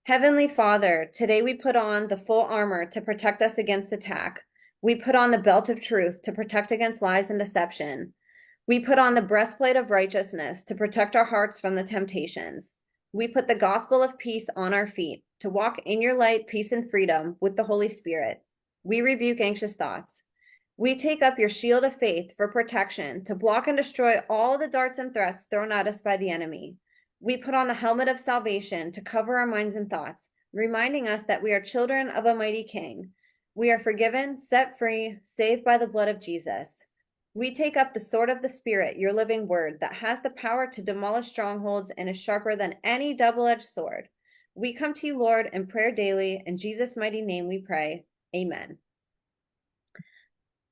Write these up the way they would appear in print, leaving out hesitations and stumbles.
Heavenly Father, today we put on the full armor to protect us against attack. We put on the belt of truth to protect against lies and deception. We put on the breastplate of righteousness to protect our hearts from the temptations. We put the gospel of peace on our feet to walk in your light, peace, and freedom with the Holy Spirit. We rebuke anxious thoughts. We take up your shield of faith for protection to block and destroy all the darts and threats thrown at us by the enemy. We put on the helmet of salvation to cover our minds and thoughts, reminding us that we are children of a mighty King. We are forgiven, set free, saved by the blood of Jesus. We take up the sword of the Spirit, your living word, that has the power to demolish strongholds and is sharper than any double-edged sword. We come to you, Lord, in prayer daily. In Jesus' mighty name we pray. Amen.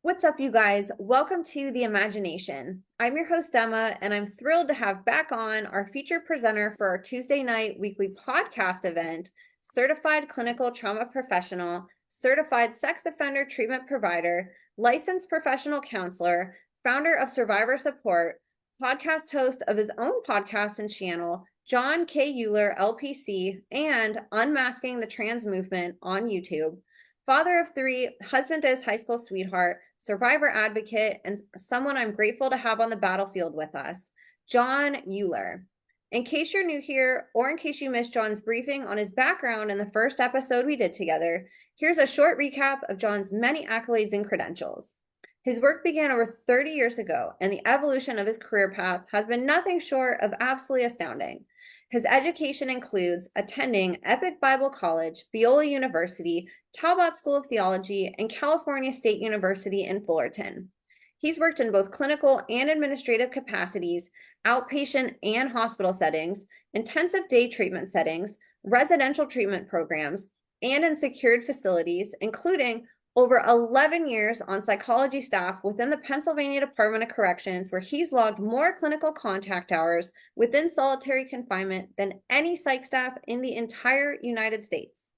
What's up, you guys? Welcome to The Imagination. I'm your host, Emma, and I'm thrilled to have back on our featured presenter for our Tuesday night weekly podcast event, certified clinical trauma professional, certified sex offender treatment provider, licensed professional counselor, founder of Survivor Support, podcast host of his own podcast and channel, John K. Uhler, LPC, and Unmasking the Trans Movement on YouTube. Father of three, husband to his high school sweetheart, survivor advocate, and someone I'm grateful to have on the battlefield with us, John Uhler. In case you're new here, or in case you missed John's briefing on his background in the first episode we did together, here's a short recap of John's many accolades and credentials. His work began over 30 years ago, and the evolution of his career path has been nothing short of absolutely astounding. His education includes attending Epic Bible College, Biola University, Talbot School of Theology, and California State University in Fullerton. He's worked in both clinical and administrative capacities, outpatient and hospital settings, intensive day treatment settings, residential treatment programs, and in secured facilities, including over 11 years on psychology staff within the Pennsylvania Department of Corrections, where he's logged more clinical contact hours within solitary confinement than any psych staff in the entire United States.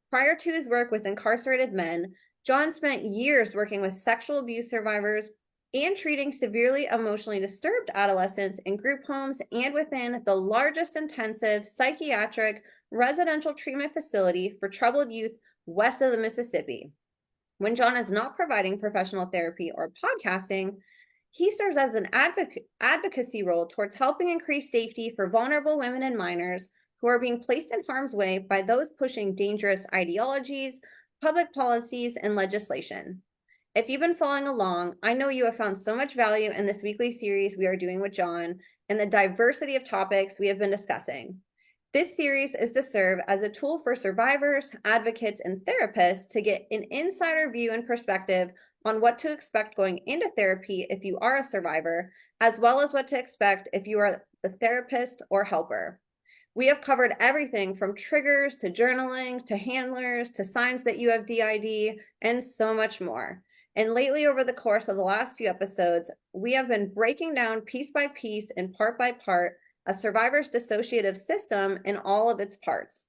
Prior to his work with incarcerated men, John spent years working with sexual abuse survivors and treating severely emotionally disturbed adolescents in group homes and within the largest intensive psychiatric residential treatment facility for troubled youth west of the Mississippi. When John is not providing professional therapy or podcasting, he serves as an advocacy role towards helping increase safety for vulnerable women and minors who are being placed in harm's way by those pushing dangerous ideologies, public policies, and legislation. If you've been following along, I know you have found so much value in this weekly series we are doing with John and the diversity of topics we have been discussing. This series is to serve as a tool for survivors, advocates, and therapists to get an insider view and perspective on what to expect going into therapy if you are a survivor, as well as what to expect if you are the therapist or helper. We have covered everything from triggers to journaling to handlers to signs that you have DID and so much more. And lately, over the course of the last few episodes, we have been breaking down piece by piece and part by part a survivor's dissociative system in all of its parts.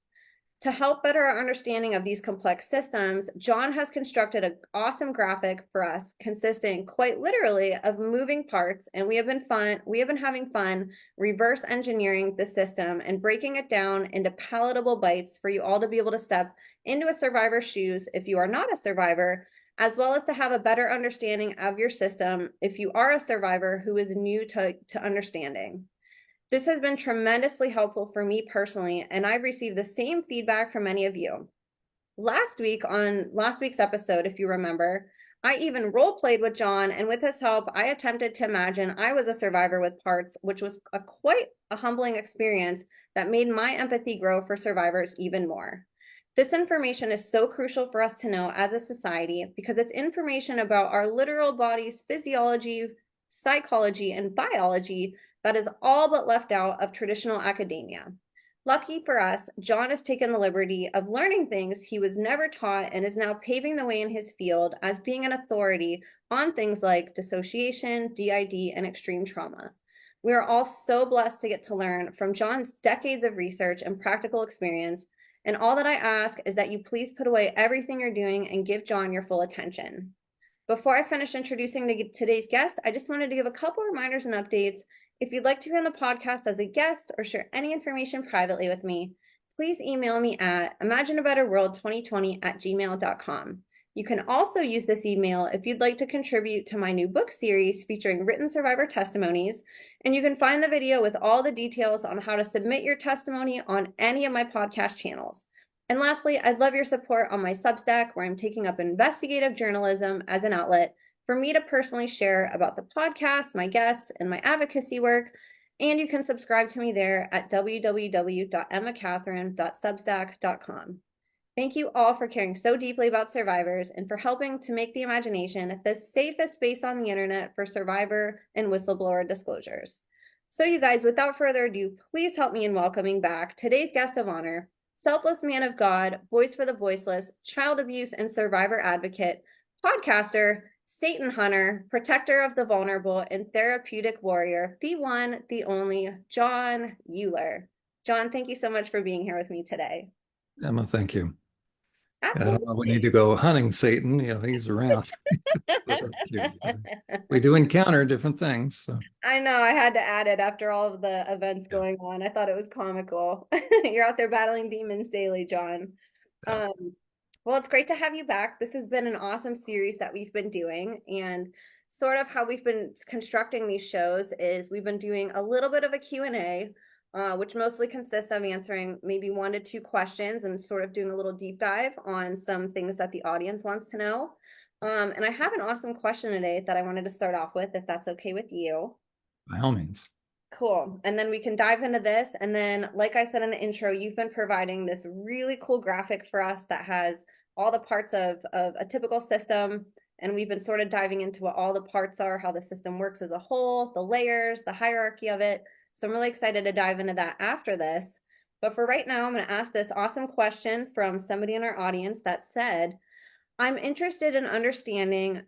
To help better our understanding of these complex systems, John has constructed an awesome graphic for us consisting quite literally of moving parts, and we have been having fun reverse engineering the system and breaking it down into palatable bites for you all to be able to step into a survivor's shoes if you are not a survivor, as well as to have a better understanding of your system if you are a survivor who is new to understanding. This has been tremendously helpful for me personally, and I've received the same feedback from many of you. Last week's episode, if you remember, I even role-played with John, and with his help, I attempted to imagine I was a survivor with parts, which was quite a humbling experience that made my empathy grow for survivors even more. This information is so crucial for us to know as a society because it's information about our literal body's physiology, psychology, and biology that is all but left out of traditional academia. Lucky for us, John has taken the liberty of learning things he was never taught and is now paving the way in his field as being an authority on things like dissociation, DID, and extreme trauma. We are all so blessed to get to learn from John's decades of research and practical experience, and all that I ask is that you please put away everything you're doing and give John your full attention. Before I finish introducing today's guest, I just wanted to give a couple reminders and updates. If you'd like to be on the podcast as a guest or share any information privately with me, please email me at imagineabetterworld2020@gmail.com. You can also use this email if you'd like to contribute to my new book series featuring written survivor testimonies, and you can find the video with all the details on how to submit your testimony on any of my podcast channels. And lastly, I'd love your support on my Substack, where I'm taking up investigative journalism as an outlet for me to personally share about the podcast, my guests, and my advocacy work. And you can subscribe to me there at www.emmacatherine.substack.com. Thank you all for caring so deeply about survivors and for helping to make the imagination the safest space on the internet for survivor and whistleblower disclosures. So you guys, without further ado, please help me in welcoming back today's guest of honor, selfless man of God, voice for the voiceless, child abuse and survivor advocate, podcaster, Satan hunter, protector of the vulnerable, and therapeutic warrior, the one, the only, John Uhler. John, thank you so much for being here with me today. Emma, thank you. Absolutely. I don't know, we need to go hunting Satan. He's around. That's cute. We do encounter different things. So. I know, I had to add it after all of the events going on. I thought it was comical. You're out there battling demons daily, John. Yeah. Well, it's great to have you back. This has been an awesome series that we've been doing, and sort of how we've been constructing these shows is we've been doing a little bit of a Q&A, which mostly consists of answering maybe 1 to 2 questions and sort of doing a little deep dive on some things that the audience wants to know. And I have an awesome question today that I wanted to start off with, if that's okay with you. By all means. Cool. And then we can dive into this. And then, like I said in the intro, you've been providing this really cool graphic for us that has all the parts of a typical system. And we've been sort of diving into what all the parts are, how the system works as a whole, the layers, the hierarchy of it. So I'm really excited to dive into that after this. But for right now, I'm going to ask this awesome question from somebody in our audience that said, I'm interested in understanding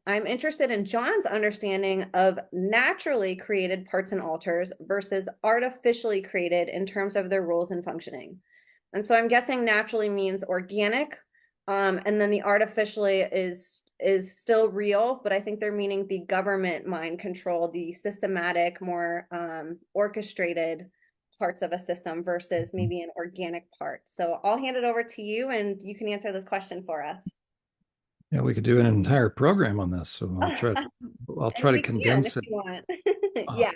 I'm interested in John's understanding of naturally created parts and alters versus artificially created in terms of their roles and functioning. And so I'm guessing naturally means organic, and then the artificially is still real, but I think they're meaning the government mind control, the systematic, more orchestrated parts of a system versus maybe an organic part. So I'll hand it over to you, and you can answer this question for us. Yeah, we could do an entire program on this. So I'll try to condense it. If you want. Yeah.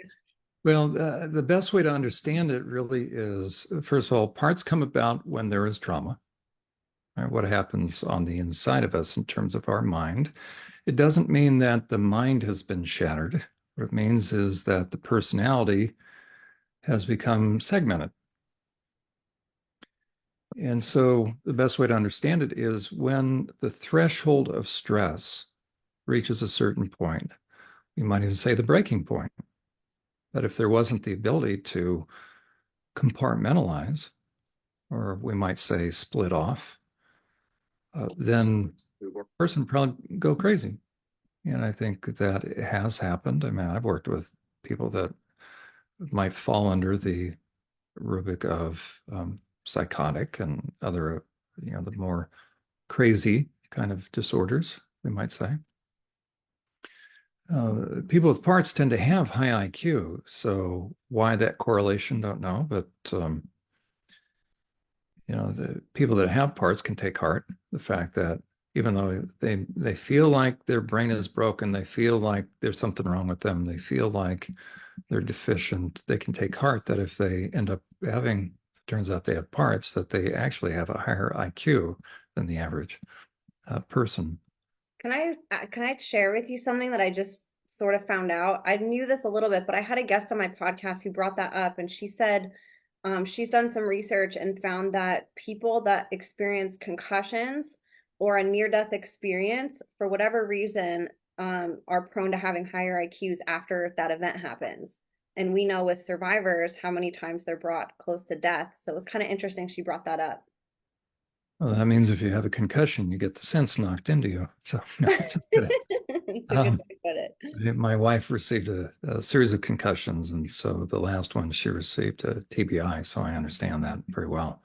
Well, the best way to understand it really is, first of all, parts come about when there is trauma. Right? What happens on the inside of us in terms of our mind. It doesn't mean that the mind has been shattered. What it means is that the personality has become segmented. And so the best way to understand it is when the threshold of stress reaches a certain point, you might even say the breaking point, that if there wasn't the ability to compartmentalize, or we might say split off, then the person would probably go crazy. And I think that it has happened. I mean, I've worked with people that might fall under the rubric of psychotic and other, the more crazy kind of disorders, we might say. People with parts tend to have high IQ. So why that correlation, don't know. But, the people that have parts can take heart. The fact that even though they feel like their brain is broken, they feel like there's something wrong with them, they feel like they're deficient, they can take heart that if they end up having, turns out they have parts, that they actually have a higher IQ than the average person. Can I share with you something that I just sort of found out? I knew this a little bit, but I had a guest on my podcast who brought that up, and she said she's done some research and found that people that experience concussions or a near-death experience, for whatever reason, are prone to having higher IQs after that event happens. And we know with survivors how many times they're brought close to death. So it was kind of interesting she brought that up. Well, that means if you have a concussion, you get the sense knocked into you. So, no, just kidding. It's a good way to put it. My wife received a series of concussions, and so the last one she received a TBI. So I understand that very well.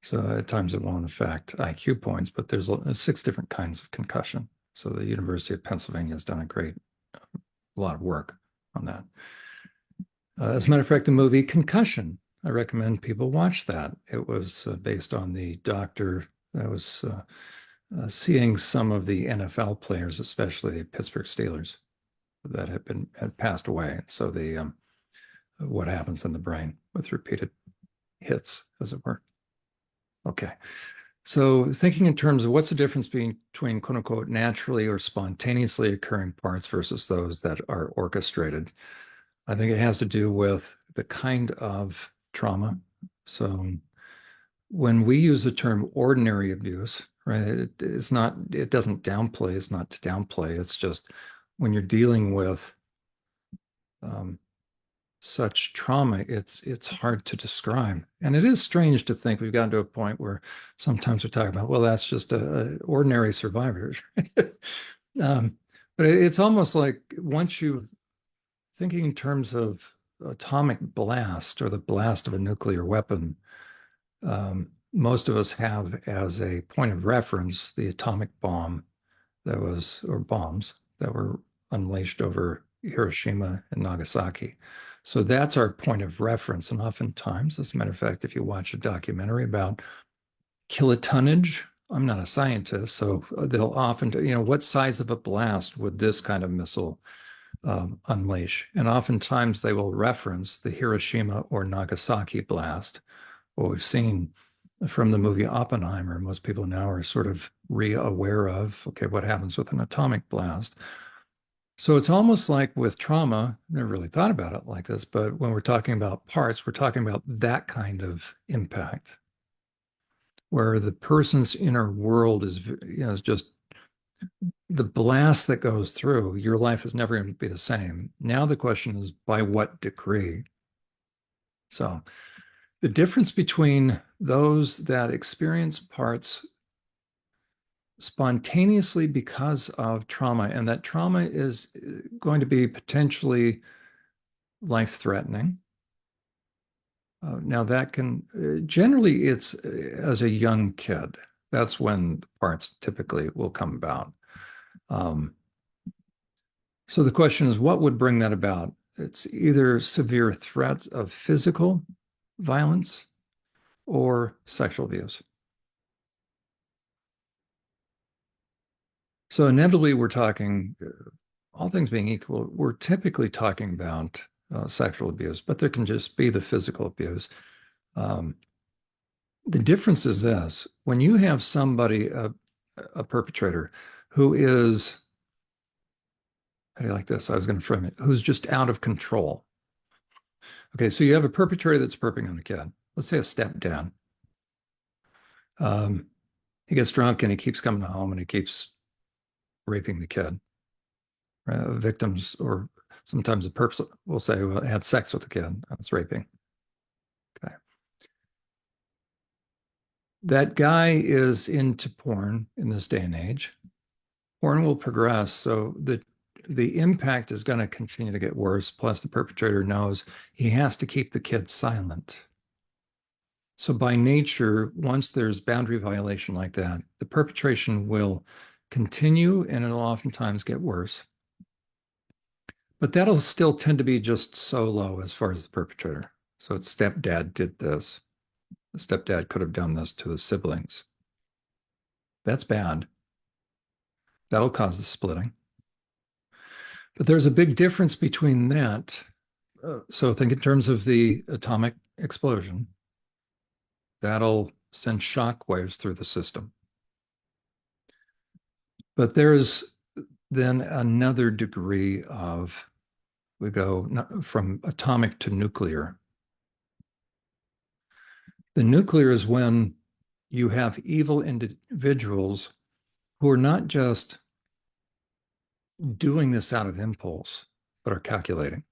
So at times it won't affect IQ points, but there's 6 different kinds of concussion. So the University of Pennsylvania has done a lot of work on that. As a matter of fact, the movie Concussion, I recommend people watch that. It was based on the doctor that was seeing some of the NFL players, especially the Pittsburgh Steelers, that had passed away. So the what happens in the brain with repeated hits, as it were. Okay. So thinking in terms of what's the difference between quote unquote naturally or spontaneously occurring parts versus those that are orchestrated, I think it has to do with the kind of trauma. So when we use the term ordinary abuse, right, it's not, it doesn't downplay, it's not to downplay. It's just when you're dealing with such trauma, it's hard to describe. And it is strange to think we've gotten to a point where sometimes we're talking about, well, that's just a ordinary survivor. But it's almost like once you thinking in terms of atomic blast or the blast of a nuclear weapon, most of us have as a point of reference the atomic bomb that was, or bombs that were unleashed over Hiroshima and Nagasaki. So that's our point of reference. And oftentimes, as a matter of fact, if you watch a documentary about kilotonnage, I'm not a scientist, so they'll often, what size of a blast would this kind of missile unleash? And oftentimes they will reference the Hiroshima or Nagasaki blast. What we've seen from the movie Oppenheimer, most people now are sort of re-aware of, okay, what happens with an atomic blast? So it's almost like with trauma, I never really thought about it like this, but when we're talking about parts, we're talking about that kind of impact, where the person's inner world is just the blast that goes through, your life is never going to be the same. Now the question is by what degree? So the difference between those that experience parts spontaneously because of trauma, and that trauma is going to be potentially life-threatening. Now that can, generally it's as a young kid. That's when the parts typically will come about. So the question is, what would bring that about? It's either severe threats of physical violence or sexual abuse. So inevitably, we're talking, all things being equal, we're typically talking about sexual abuse, but there can just be the physical abuse. The difference is this: when you have somebody, a perpetrator, who is, how do you like this? I was going to frame it, who's just out of control. Okay, so you have a perpetrator that's perping on a kid. Let's say a stepdad. He gets drunk and he keeps coming home and he keeps raping the kid. Victims, or sometimes the perps will say, well, I had sex with the kid. That's raping. Okay. That guy is into porn in this day and age. Porn will progress, so the impact is going to continue to get worse. Plus, the perpetrator knows he has to keep the kid silent. So by nature, once there's boundary violation like that, the perpetration will continue and it'll oftentimes get worse. But that'll still tend to be just so low as far as the perpetrator. So its stepdad did this. The stepdad could have done this to the siblings. That's bad. That'll cause the splitting. But there's a big difference between that. So think in terms of the atomic explosion. That'll send shock waves through the system. But there's then another degree of, we go from atomic to nuclear. The nuclear is when you have evil individuals who are not just doing this out of impulse, but are calculating.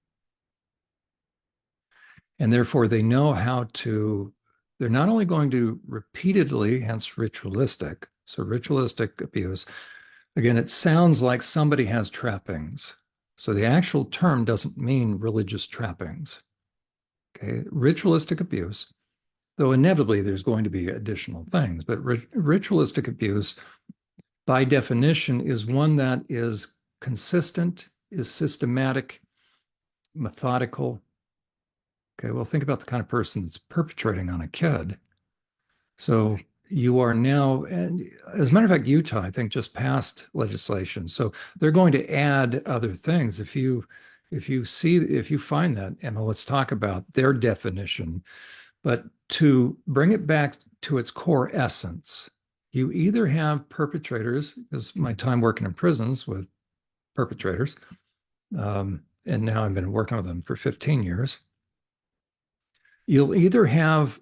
And therefore, they know how to, they're not only going to repeatedly, hence ritualistic. So ritualistic abuse, again, it sounds like somebody has trappings. So the actual term doesn't mean religious trappings. Okay, ritualistic abuse, though inevitably there's going to be additional things, but ritualistic abuse, by definition, is one that is consistent, is systematic, methodical, Okay, well, think about the kind of person that's perpetrating on a kid. So you are now, and as a matter of fact, Utah, I think, just passed legislation. So they're going to add other things. If you find that, Emma, let's talk about their definition. But to bring it back to its core essence, you either have perpetrators, because my time working in prisons with perpetrators, and now I've been working with them for 15 years. You'll either have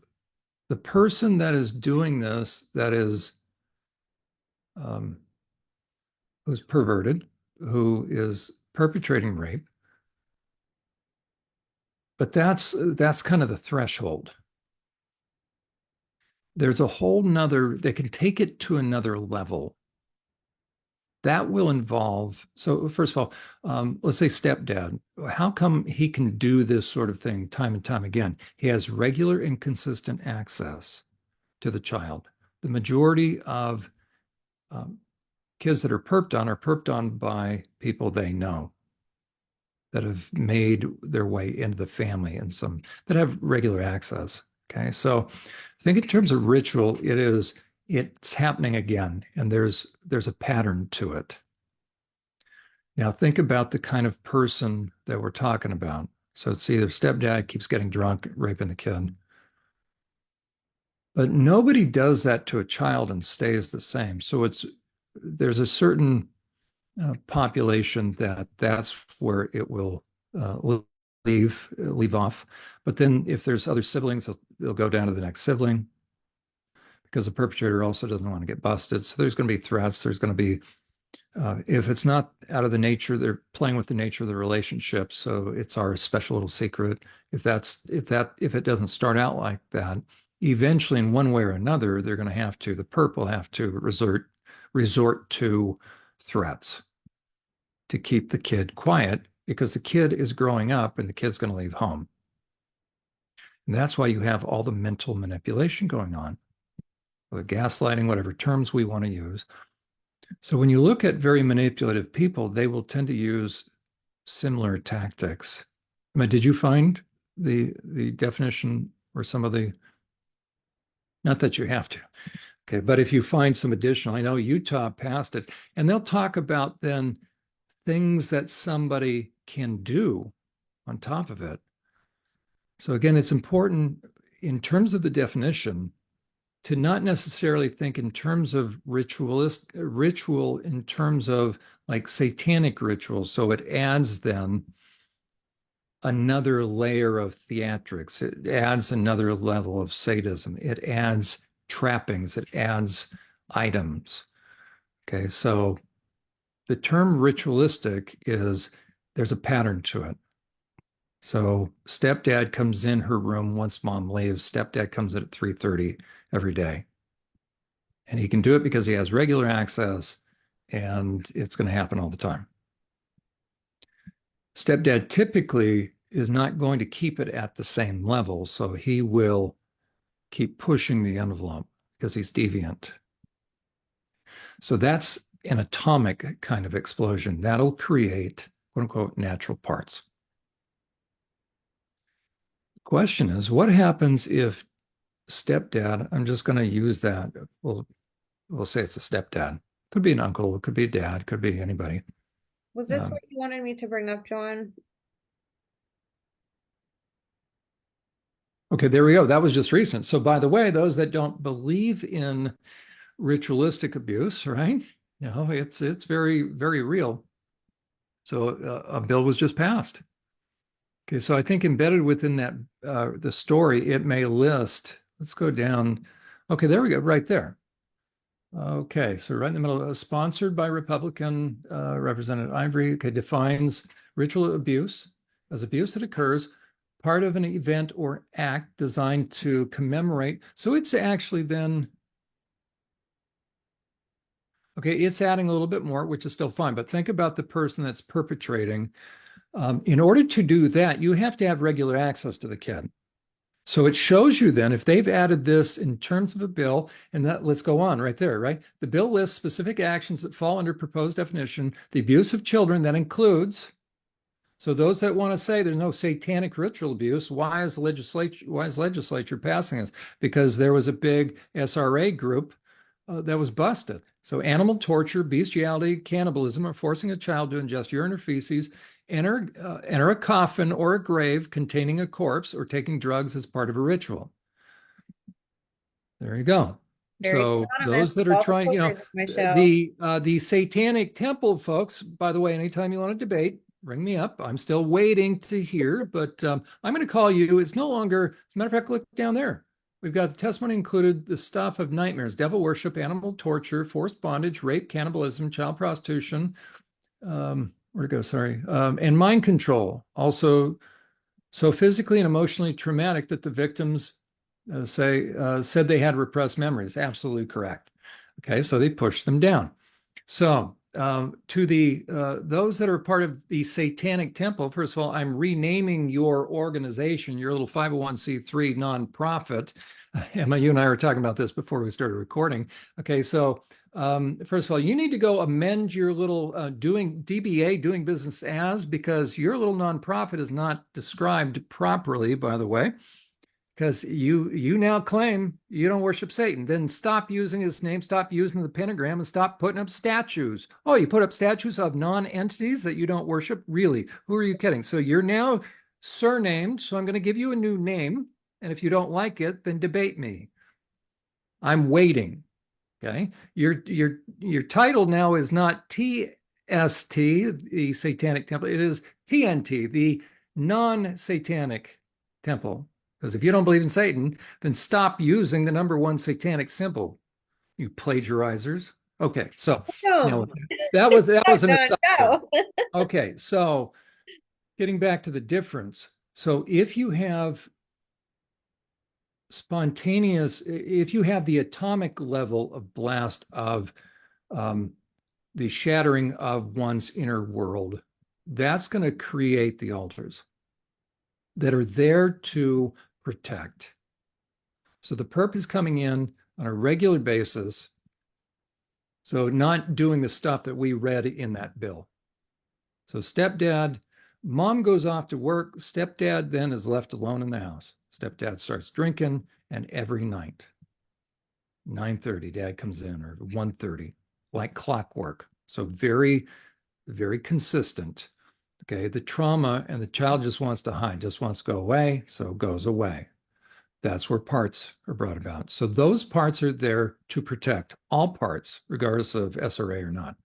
the person that is doing this, that is who's perverted, who is perpetrating rape, but that's kind of the threshold. There's a whole nother, they can take it to another level. That will involve, so first of all, let's say stepdad. How come he can do this sort of thing time and time again? He has regular and consistent access to the child. The majority of kids that are perped on by people they know that have made their way into the family and some that have regular access. Okay, so think in terms of ritual, it's happening again, and there's a pattern to it. Now think about the kind of person that we're talking about. So it's either stepdad keeps getting drunk, raping the kid. But nobody does that to a child and stays the same. So there's a certain population that's where it will leave off. But then if there's other siblings, they'll go down to the next sibling, because the perpetrator also doesn't want to get busted. So there's going to be threats. There's going to be, if it's not out of the nature, they're playing with the nature of the relationship. So it's our special little secret. If it doesn't start out like that, eventually in one way or another, the perp will have to resort to threats to keep the kid quiet, because the kid is growing up and the kid's going to leave home. And that's why you have all the mental manipulation going on, the gaslighting, whatever terms we want to use. So when you look at very manipulative people, they will tend to use similar tactics. I mean, did you find the definition or some of the, not that you have to, okay, but if you find some additional, I know Utah passed it, and they'll talk about then things that somebody can do on top of it. So again, it's important in terms of the definition to not necessarily think in terms of ritual in terms of like satanic ritual. So it adds then another layer of theatrics. It adds another level of sadism. It adds trappings. It adds items. Okay, so the term ritualistic is there's a pattern to it. So stepdad comes in her room once mom leaves. Stepdad comes in at 3:30 every day. And he can do it because he has regular access, and it's going to happen all the time. Stepdad typically is not going to keep it at the same level, so he will keep pushing the envelope because he's deviant. So that's an atomic kind of explosion. That'll create, quote unquote, natural parts. The question is, what happens if stepdad, I'm just going to use that, we'll say it's a stepdad. Could be an uncle, it could be a dad, could be anybody. Was this what you wanted me to bring up, John? Okay, there we go. That was just recent. So by the way, those that don't believe in ritualistic abuse, right? It's very, very real. So a bill was just passed. Okay, so I think embedded within that, the story, it may list, let's go down. Okay, there we go, right there. Okay, so right in the middle, sponsored by Republican Representative Ivory, okay, defines ritual abuse as abuse that occurs part of an event or act designed to commemorate. So it's actually then, okay, it's adding a little bit more, which is still fine, but think about the person that's perpetrating. In order to do that, you have to have regular access to the kid. So it shows you then if they've added this in terms of a bill, and that, let's go on right there, right? The bill lists specific actions that fall under proposed definition, the abuse of children that includes, So those that want to say there's no satanic ritual abuse, why is legislature passing this? Because there was a big SRA group that was busted. So animal torture, bestiality, cannibalism, or forcing a child to ingest urine or feces, enter a coffin or a grave containing a corpse, or taking drugs as part of a ritual. There you go. Very So synonymous those that with are all the trying, stories of my show. the Satanic Temple folks, by the way, anytime you want to debate, ring me up. I'm still waiting to hear, but I'm going to call you. It's no longer, as a matter of fact, look down there. We've got the testimony included the stuff of nightmares, devil worship, animal torture, forced bondage, rape, cannibalism, child prostitution, where to go, sorry, and mind control. Also, so physically and emotionally traumatic that the victims said they had repressed memories. Absolutely correct. Okay, so they pushed them down. So to the those that are part of the Satanic Temple, first of all, I'm renaming your organization, your little 501c3 nonprofit. Emma, you and I were talking about this before we started recording. Okay, so first of all, you need to go amend your little doing DBA, doing business as, because your little nonprofit is not described properly, by the way, because you now claim you don't worship Satan. Then stop using his name, stop using the pentagram, and stop putting up statues. Oh, you put up statues of non-entities that you don't worship? Really? Who are you kidding? So you're now surnamed, so I'm going to give you a new name. And if you don't like it, then debate me. I'm waiting. Okay. Your title now is not TST, the Satanic Temple. It is TNT, the non-satanic temple. Because if you don't believe in Satan, then stop using the number one satanic symbol, you plagiarizers. Okay, so now that was an aside. No. Okay, so getting back to the difference. So if you have if you have the atomic level of blast of the shattering of one's inner world, that's going to create the altars that are there to protect. So the perp is coming in on a regular basis. So not doing the stuff that we read in that bill. So stepdad, mom goes off to work. Stepdad then is left alone in the house. Stepdad starts drinking, and every night, 9:30, dad comes in, or 1:30, like clockwork. So very, very consistent. Okay, the trauma, and the child just wants to hide, just wants to go away, so goes away. That's where parts are brought about. So those parts are there to protect all parts, regardless of SRA or not,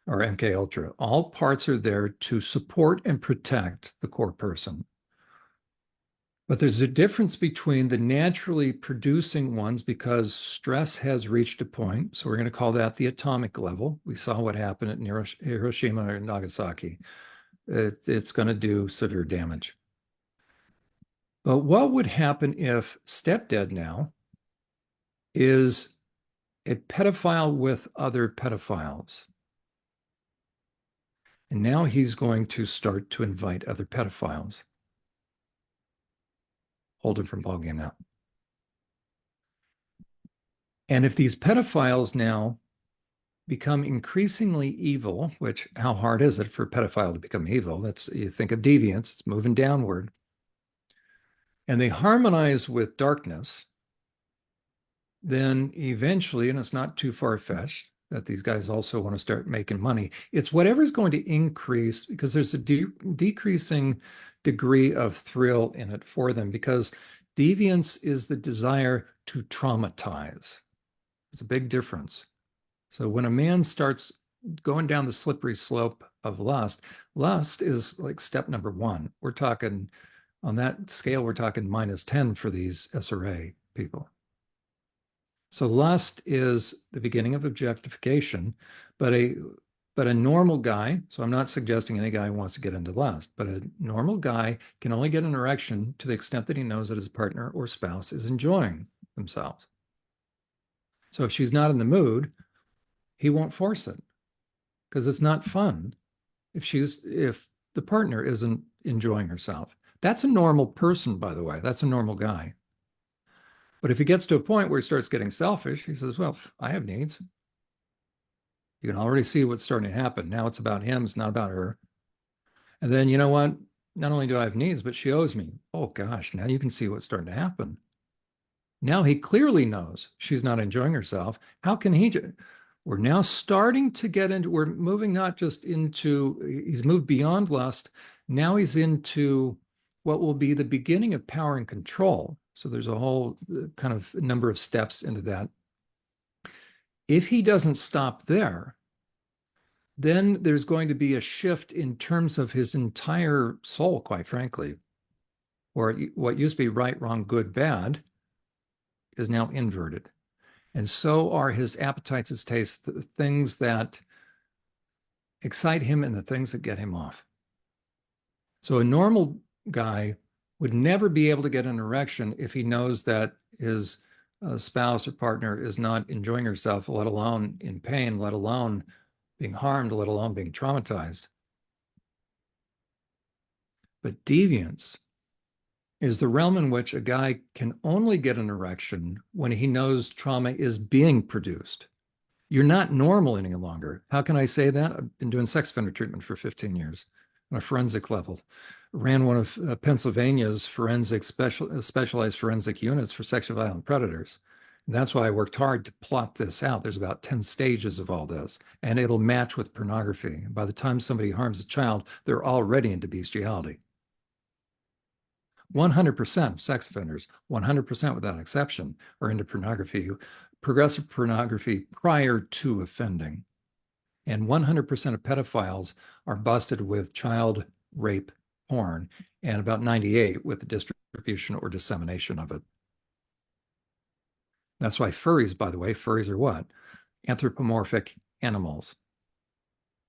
or MK Ultra. All parts are there to support and protect the core person. But there's a difference between the naturally producing ones, because stress has reached a point. So we're going to call that the atomic level. We saw what happened at Hiroshima and Nagasaki. It's going to do severe damage. But what would happen if stepdad now is a pedophile with other pedophiles? And now he's going to start to invite other pedophiles. Whole different ballgame now. And if these pedophiles now become increasingly evil, which how hard is it for a pedophile to become evil? That's, you think of deviance, it's moving downward. And they harmonize with darkness, then eventually, and it's not too far-fetched, that these guys also want to start making money. It's whatever's going to increase, because there's a decreasing degree of thrill in it for them, because deviance is the desire to traumatize. It's a big difference. So when a man starts going down the slippery slope of lust, lust is like step number one. We're talking, on that scale, we're talking -10 for these SRA people. So lust is the beginning of objectification, but a normal guy, so I'm not suggesting any guy wants to get into lust, but a normal guy can only get an erection to the extent that he knows that his partner or spouse is enjoying themselves. So if she's not in the mood, he won't force it, because it's not fun if the partner isn't enjoying herself. That's a normal person, by the way. That's a normal guy. But if he gets to a point where he starts getting selfish, he says, well, I have needs. You can already see what's starting to happen. Now it's about him, it's not about her. And then, you know what? Not only do I have needs, but she owes me. Oh gosh, now you can see what's starting to happen. Now he clearly knows she's not enjoying herself. How can he? We're now starting to get into, we're moving not just into, he's moved beyond lust. Now he's into what will be the beginning of power and control. So there's a whole kind of number of steps into that. If he doesn't stop there, then there's going to be a shift in terms of his entire soul, quite frankly, where what used to be right, wrong, good, bad is now inverted. And so are his appetites, his tastes, the things that excite him and the things that get him off. So a normal guy would never be able to get an erection if he knows that his spouse or partner is not enjoying herself, let alone in pain, let alone being harmed, let alone being traumatized. But deviance is the realm in which a guy can only get an erection when he knows trauma is being produced. You're not normal any longer. How can I say that? I've been doing sex offender treatment for 15 years on a forensic level. Ran one of Pennsylvania's specialized forensic units for sexually violent predators. And that's why I worked hard to plot this out. There's about 10 stages of all this, and it'll match with pornography. By the time somebody harms a child, they're already into bestiality. 100% of sex offenders, 100% without exception, are into pornography, progressive pornography prior to offending. And 100% of pedophiles are busted with child rape porn, and about 98 with the distribution or dissemination of it. That's why furries, by the way, furries are what? Anthropomorphic animals.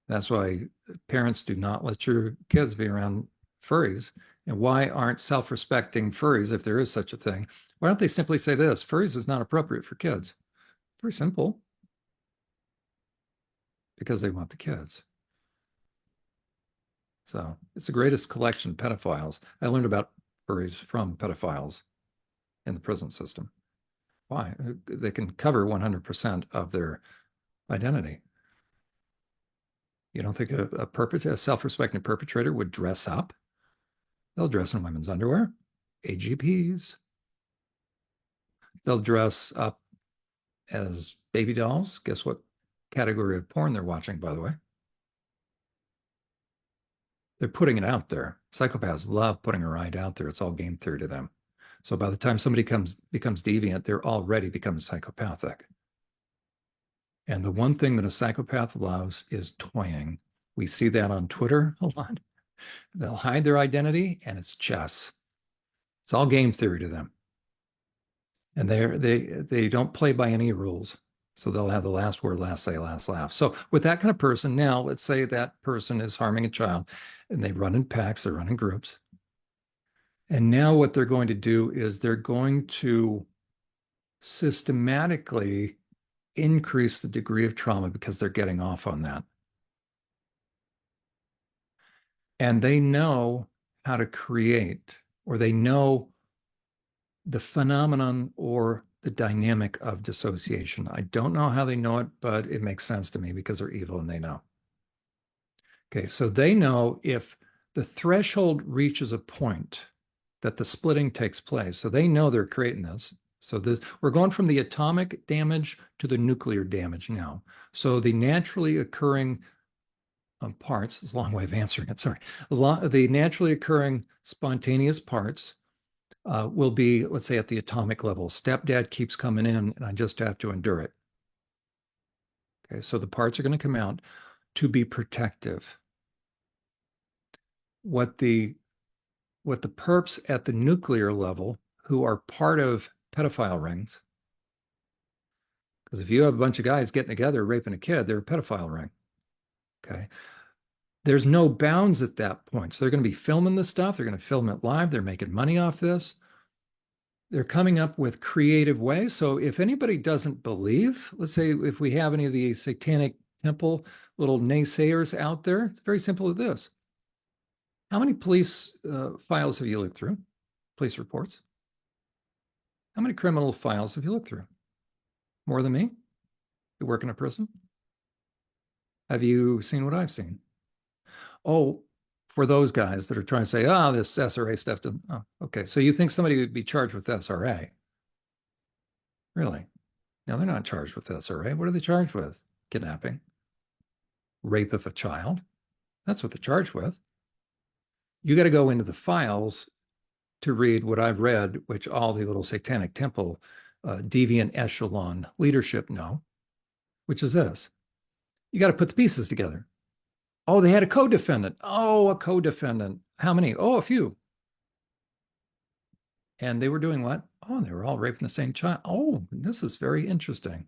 That's why parents do not let your kids be around furries. And why aren't self-respecting furries, if there is such a thing, why don't they simply say this? Furries is not appropriate for kids. Very simple. Because they want the kids. So it's the greatest collection of pedophiles. I learned about furries from pedophiles in the prison system. Why? They can cover 100% of their identity. You don't think a self-respecting perpetrator would dress up? They'll dress in women's underwear, AGPs. They'll dress up as baby dolls. Guess what category of porn they're watching, by the way? They're putting it out there. Psychopaths love putting it right out there. It's all game theory to them. So by the time somebody becomes deviant, they're already become psychopathic. And the one thing that a psychopath loves is toying. We see that on Twitter a lot. They'll hide their identity, and it's chess. It's all game theory to them. And they don't play by any rules. So they'll have the last word, last say, last laugh. So with that kind of person, now let's say that person is harming a child and they run in packs, they run in groups. And now what they're going to do is they're going to systematically increase the degree of trauma because they're getting off on that. And they know how to create, or they know the phenomenon or the dynamic of dissociation. I don't know how they know it, but it makes sense to me because they're evil and they know. Okay, so they know if the threshold reaches a point that the splitting takes place. So they know they're creating this. So we're going from the atomic damage to the nuclear damage now. So the naturally occurring parts, it's a long way of answering it, sorry. The naturally occurring spontaneous parts will be, let's say, at the atomic level. Stepdad keeps coming in and I just have to endure it. Okay, so the parts are going to come out to be protective. What the perps at the nuclear level, who are part of pedophile rings, because if you have a bunch of guys getting together raping a kid, they're a pedophile ring. Okay. There's no bounds at that point. So they're going to be filming this stuff. They're going to film it live. They're making money off this. They're coming up with creative ways. So if anybody doesn't believe, let's say if we have any of the satanic temple little naysayers out there, it's very simple as this. How many police files have you looked through? Police reports? How many criminal files have you looked through? More than me? You work in a prison? Have you seen what I've seen? Oh, for those guys that are trying to say, oh, this SRA stuff doesn't. Oh, okay. So you think somebody would be charged with SRA? Really? No, they're not charged with SRA. What are they charged with? Kidnapping, rape of a child. That's what they're charged with. You got to go into the files to read what I've read, which all the little Satanic Temple deviant echelon leadership know, which is this. You got to put the pieces together. Oh, they had a co-defendant. Oh, a co-defendant. How many? Oh, a few. And they were doing what? Oh, they were all raping the same child. Oh, this is very interesting.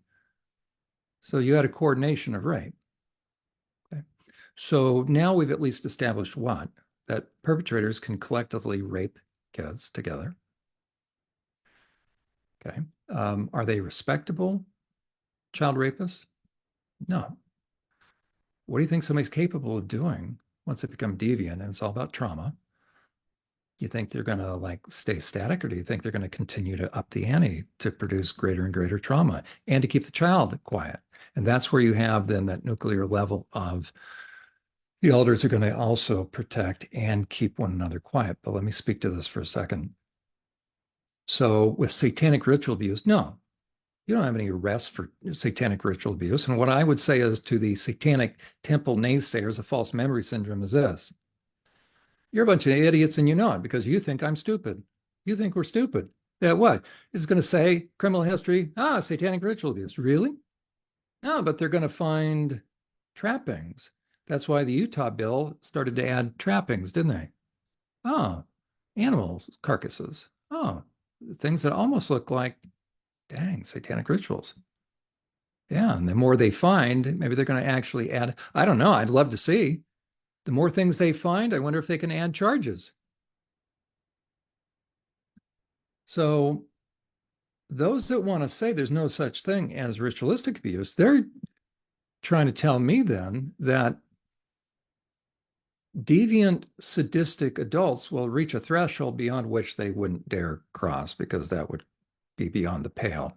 So you had a coordination of rape. Okay. So now we've at least established what? That perpetrators can collectively rape kids together. Okay. Are they respectable child rapists? No. What do you think somebody's capable of doing once they become deviant and it's all about trauma? You think they're going to like stay static, or do you think they're going to continue to up the ante to produce greater and greater trauma and to keep the child quiet? And that's where you have then that nuclear level of the elders are going to also protect and keep one another quiet. But let me speak to this for a second. So with satanic ritual abuse, no, you don't have any arrests for satanic ritual abuse. And what I would say is to the Satanic Temple naysayers of false memory syndrome is this. You're a bunch of idiots and you know it because you think I'm stupid. You think we're stupid. That what? It's going to say criminal history, satanic ritual abuse. Really? No, but they're going to find trappings. That's why the Utah bill started to add trappings, didn't they? Oh, animal carcasses. Oh, things that almost look like, dang, satanic rituals. Yeah, and the more they find, maybe they're going to actually add, I don't know, I'd love to see. The more things they find, I wonder if they can add charges. So those that want to say there's no such thing as ritualistic abuse, they're trying to tell me then that deviant, sadistic adults will reach a threshold beyond which they wouldn't dare cross because that would be beyond the pale.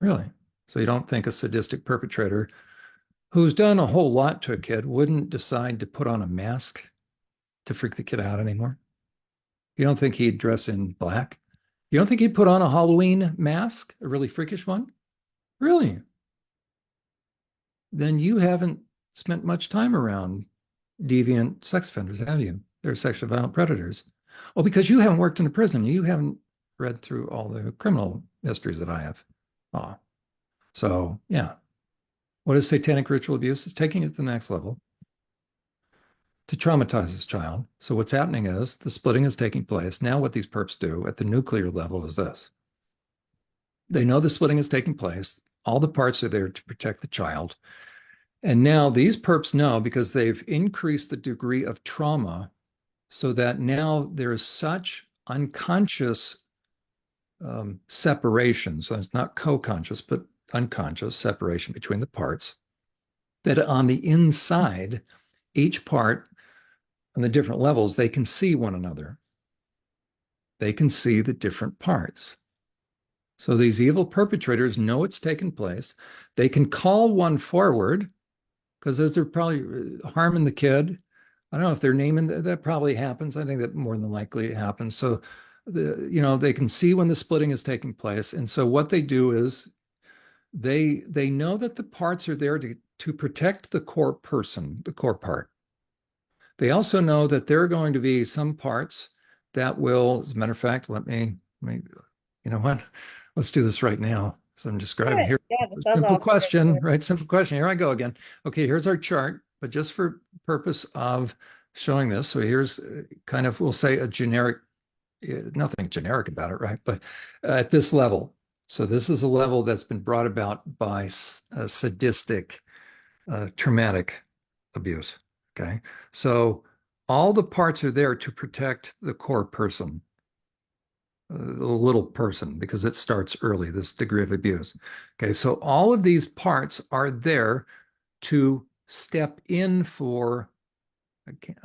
Really? So you don't think a sadistic perpetrator who's done a whole lot to a kid wouldn't decide to put on a mask to freak the kid out anymore? You don't think he'd dress in black? You don't think he'd put on a Halloween mask, a really freakish one? Really? Then you haven't spent much time around deviant sex offenders, have you? They're sexually violent predators. Oh, because you haven't worked in a prison. You haven't read through all the criminal histories that I have. Oh, so yeah. What is satanic ritual abuse? It's taking it to the next level to traumatize this child. So what's happening is the splitting is taking place. Now what these perps do at the nuclear level is this. They know the splitting is taking place. All the parts are there to protect the child. And now these perps know because they've increased the degree of trauma so that now there is such unconscious separation. So it's not co-conscious, but unconscious separation between the parts that on the inside, each part on the different levels, they can see one another. They can see the different parts. So these evil perpetrators know it's taken place. They can call one forward because as they're probably harming the kid, I don't know if they're naming that probably happens. I think that more than likely it happens. So, they can see when the splitting is taking place. And so what they do is they know that the parts are there to protect the core person, the core part. They also know that there are going to be some parts that will, as a matter of fact, let me, you know what? Let's do this right now. So I'm describing here. Yeah, this does Simple all question, right? Simple question. Here I go again. Okay, here's our chart, but just for purpose of showing this. So here's kind of, we'll say a generic, nothing generic about it, right? But at this level. So this is a level that's been brought about by sadistic, traumatic abuse. Okay. So all the parts are there to protect the core person, the little person, because it starts early, this degree of abuse. Okay. So all of these parts are there to step in for,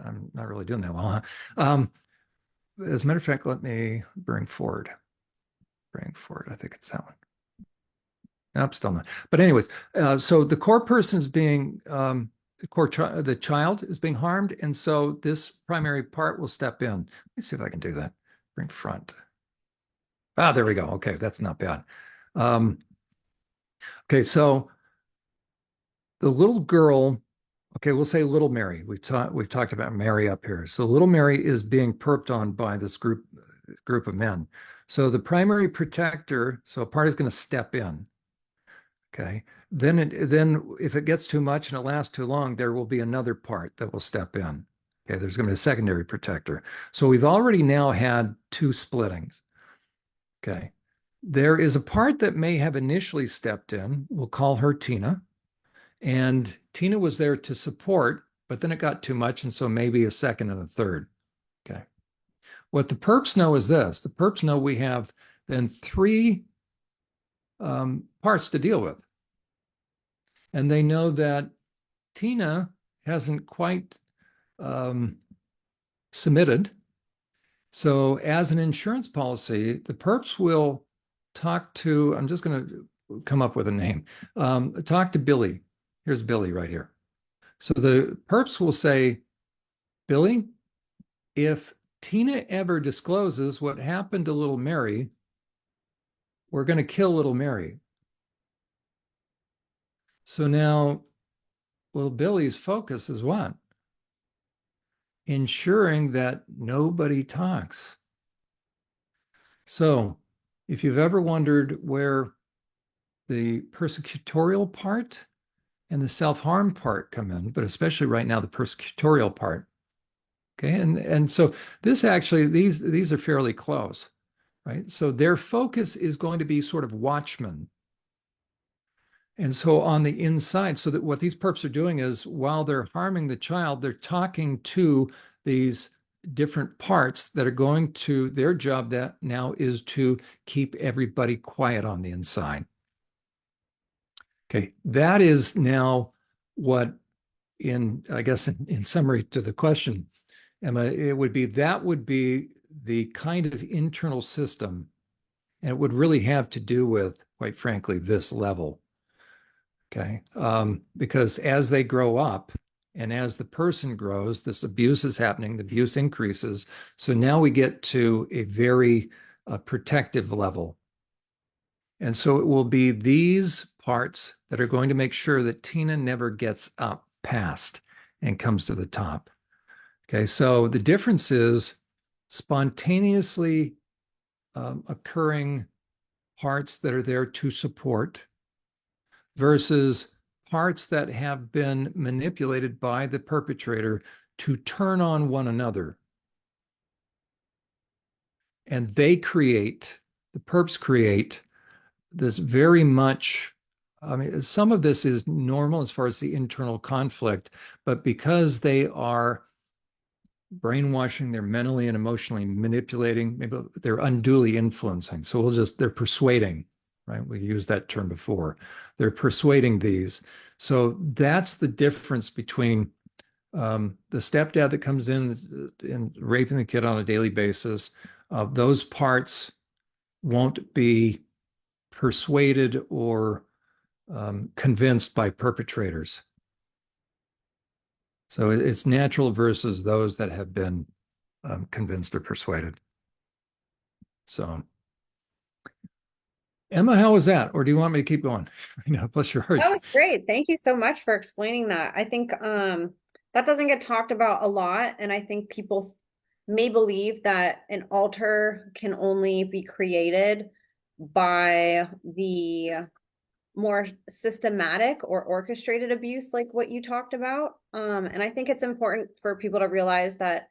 I'm not really doing that well, huh? As a matter of fact, let me bring forward. I think it's that one. Nope, still not. But anyways, so the core person is being the child is being harmed, and so this primary part will step in. Let me see if I can do that. Bring front. Ah, there we go. Okay, that's not bad. Okay, so the little girl, okay, we'll say little Mary. We've talked about Mary up here. So little Mary is being perped on by this group of men. So the primary protector, so a part is going to step in. Okay. Then if it gets too much and it lasts too long, there will be another part that will step in. Okay, there's going to be a secondary protector. So we've already now had two splittings. Okay. There is a part that may have initially stepped in. We'll call her Tina. And Tina was there to support, but then it got too much. And so maybe a second and a third. Okay. What the perps know is this. The perps know we have then three parts to deal with. And they know that Tina hasn't quite submitted. So as an insurance policy, the perps will talk to, I'm just going to come up with a name, talk to Billy. Here's Billy right here. So the perps will say, Billy, if Tina ever discloses what happened to little Mary, we're going to kill little Mary. So now little Billy's focus is what? Ensuring that nobody talks. So if you've ever wondered where the persecutorial part and the self-harm part come in, but especially right now, the persecutorial part. Okay, and so this actually, these are fairly close, right? So their focus is going to be sort of watchmen. And so on the inside, so that what these perps are doing is while they're harming the child, they're talking to these different parts that are going to, their job that now is to keep everybody quiet on the inside. Okay, that is now what I guess in summary to the question, Emma, it would be, that would be the kind of internal system, and it would really have to do with, quite frankly, this level. Okay. Because as they grow up and as the person grows, this abuse is happening, the abuse increases. So now we get to a very protective level. And so it will be these parts that are going to make sure that Tina never gets up past and comes to the top. Okay. So the difference is spontaneously occurring parts that are there to support versus parts that have been manipulated by the perpetrator to turn on one another. And they create, the perps create this very much, I mean, some of this is normal as far as the internal conflict, but because they are brainwashing, they're mentally and emotionally manipulating, maybe they're unduly influencing. So they're persuading, right? We used that term before. They're persuading these. So that's the difference between the stepdad that comes in and raping the kid on a daily basis. Those parts won't be persuaded or convinced by perpetrators. So it's natural versus those that have been convinced or persuaded. So, Emma, how was that? Or do you want me to keep going? Bless your heart. That was great. Thank you so much for explaining that. I think that doesn't get talked about a lot, and I think people may believe that an alter can only be created by the more systematic or orchestrated abuse like what you talked about. And I think it's important for people to realize that,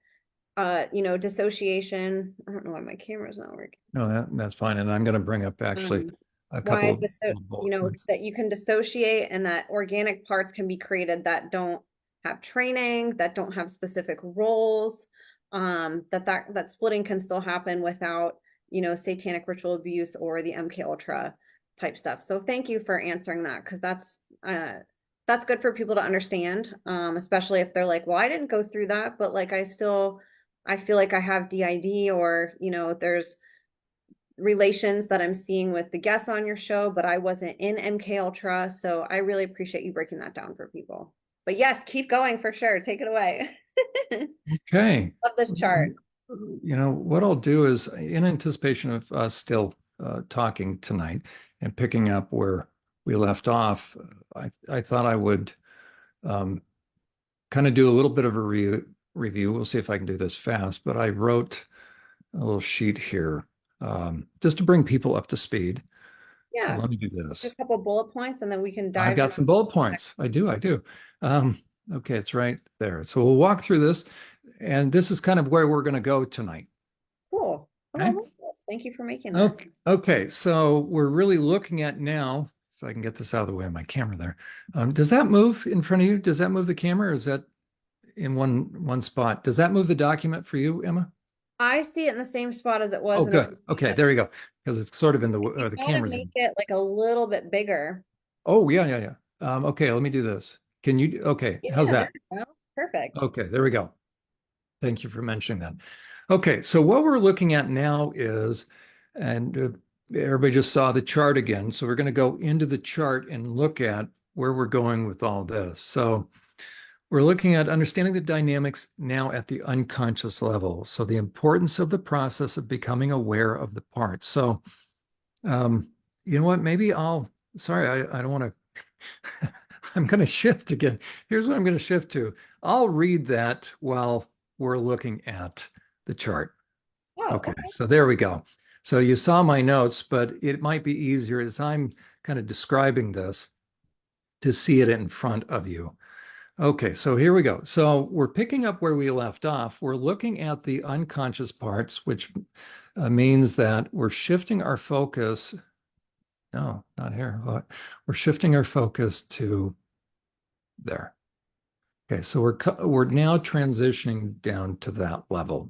dissociation, I don't know why my camera's not working. No, that's fine. And I'm going to bring up actually a couple of that you can dissociate and that organic parts can be created that don't have training, that don't have specific roles, that splitting can still happen without, satanic ritual abuse or the MK Ultra type stuff. So thank you for answering that, because that's good for people to understand, especially if they're like, well, I didn't go through that, but like I feel like I have DID, or there's relations that I'm seeing with the guests on your show, but I wasn't in MK Ultra. So I really appreciate you breaking that down for people. But yes, keep going for sure. Take it away. Okay. Love this chart. What I'll do is, in anticipation of us still talking tonight and picking up where we left off, I thought I would um, kind of do a little bit of a review. We'll see if I can do this fast, but I wrote a little sheet here just to bring people up to speed. So Yeah, let me do a this. couple bullet points and then we can I've dive in. got some bullet points. I do. Um, okay, it's right there. So we'll walk through this, and this is kind of where we're going to go tonight. Cool. Oh, I Okay. love this. Thank you for making this. Okay. Okay. So we're really looking at now, if I can get this out of the way of my camera there. Does that move in front of you? Does that move the camera, or is that in one spot? Does that move the document for you, Emma? I see it in the same spot as it was Oh, when it good. Okay, there you go. Because it's sort of in you the gotta camera's make in. it like a little bit bigger. Oh, yeah, yeah, yeah. Okay, let me do this. Can you? Okay, how's Yeah, there that? we go. Perfect. Okay, there we go. Thank you for mentioning that. Okay, so what we're looking at now is, and everybody just saw the chart again. So we're going to go into the chart and look at where we're going with all this. So we're looking at understanding the dynamics now at the unconscious level. So the importance of the process of becoming aware of the parts. So, um, you know what? Maybe sorry, I don't want to, I'm going to shift again. Here's what I'm going to shift to. I'll read that while we're looking at the chart. Oh, Okay, okay. so there we go. So you saw my notes, but it might be easier as I'm kind of describing this to see it in front of you. Okay, so here we go. So we're picking up where we left off. We're looking at the unconscious parts, which means that we're shifting our focus. No, not here. Look, we're shifting our focus to there. Okay, so we're now transitioning down to that level.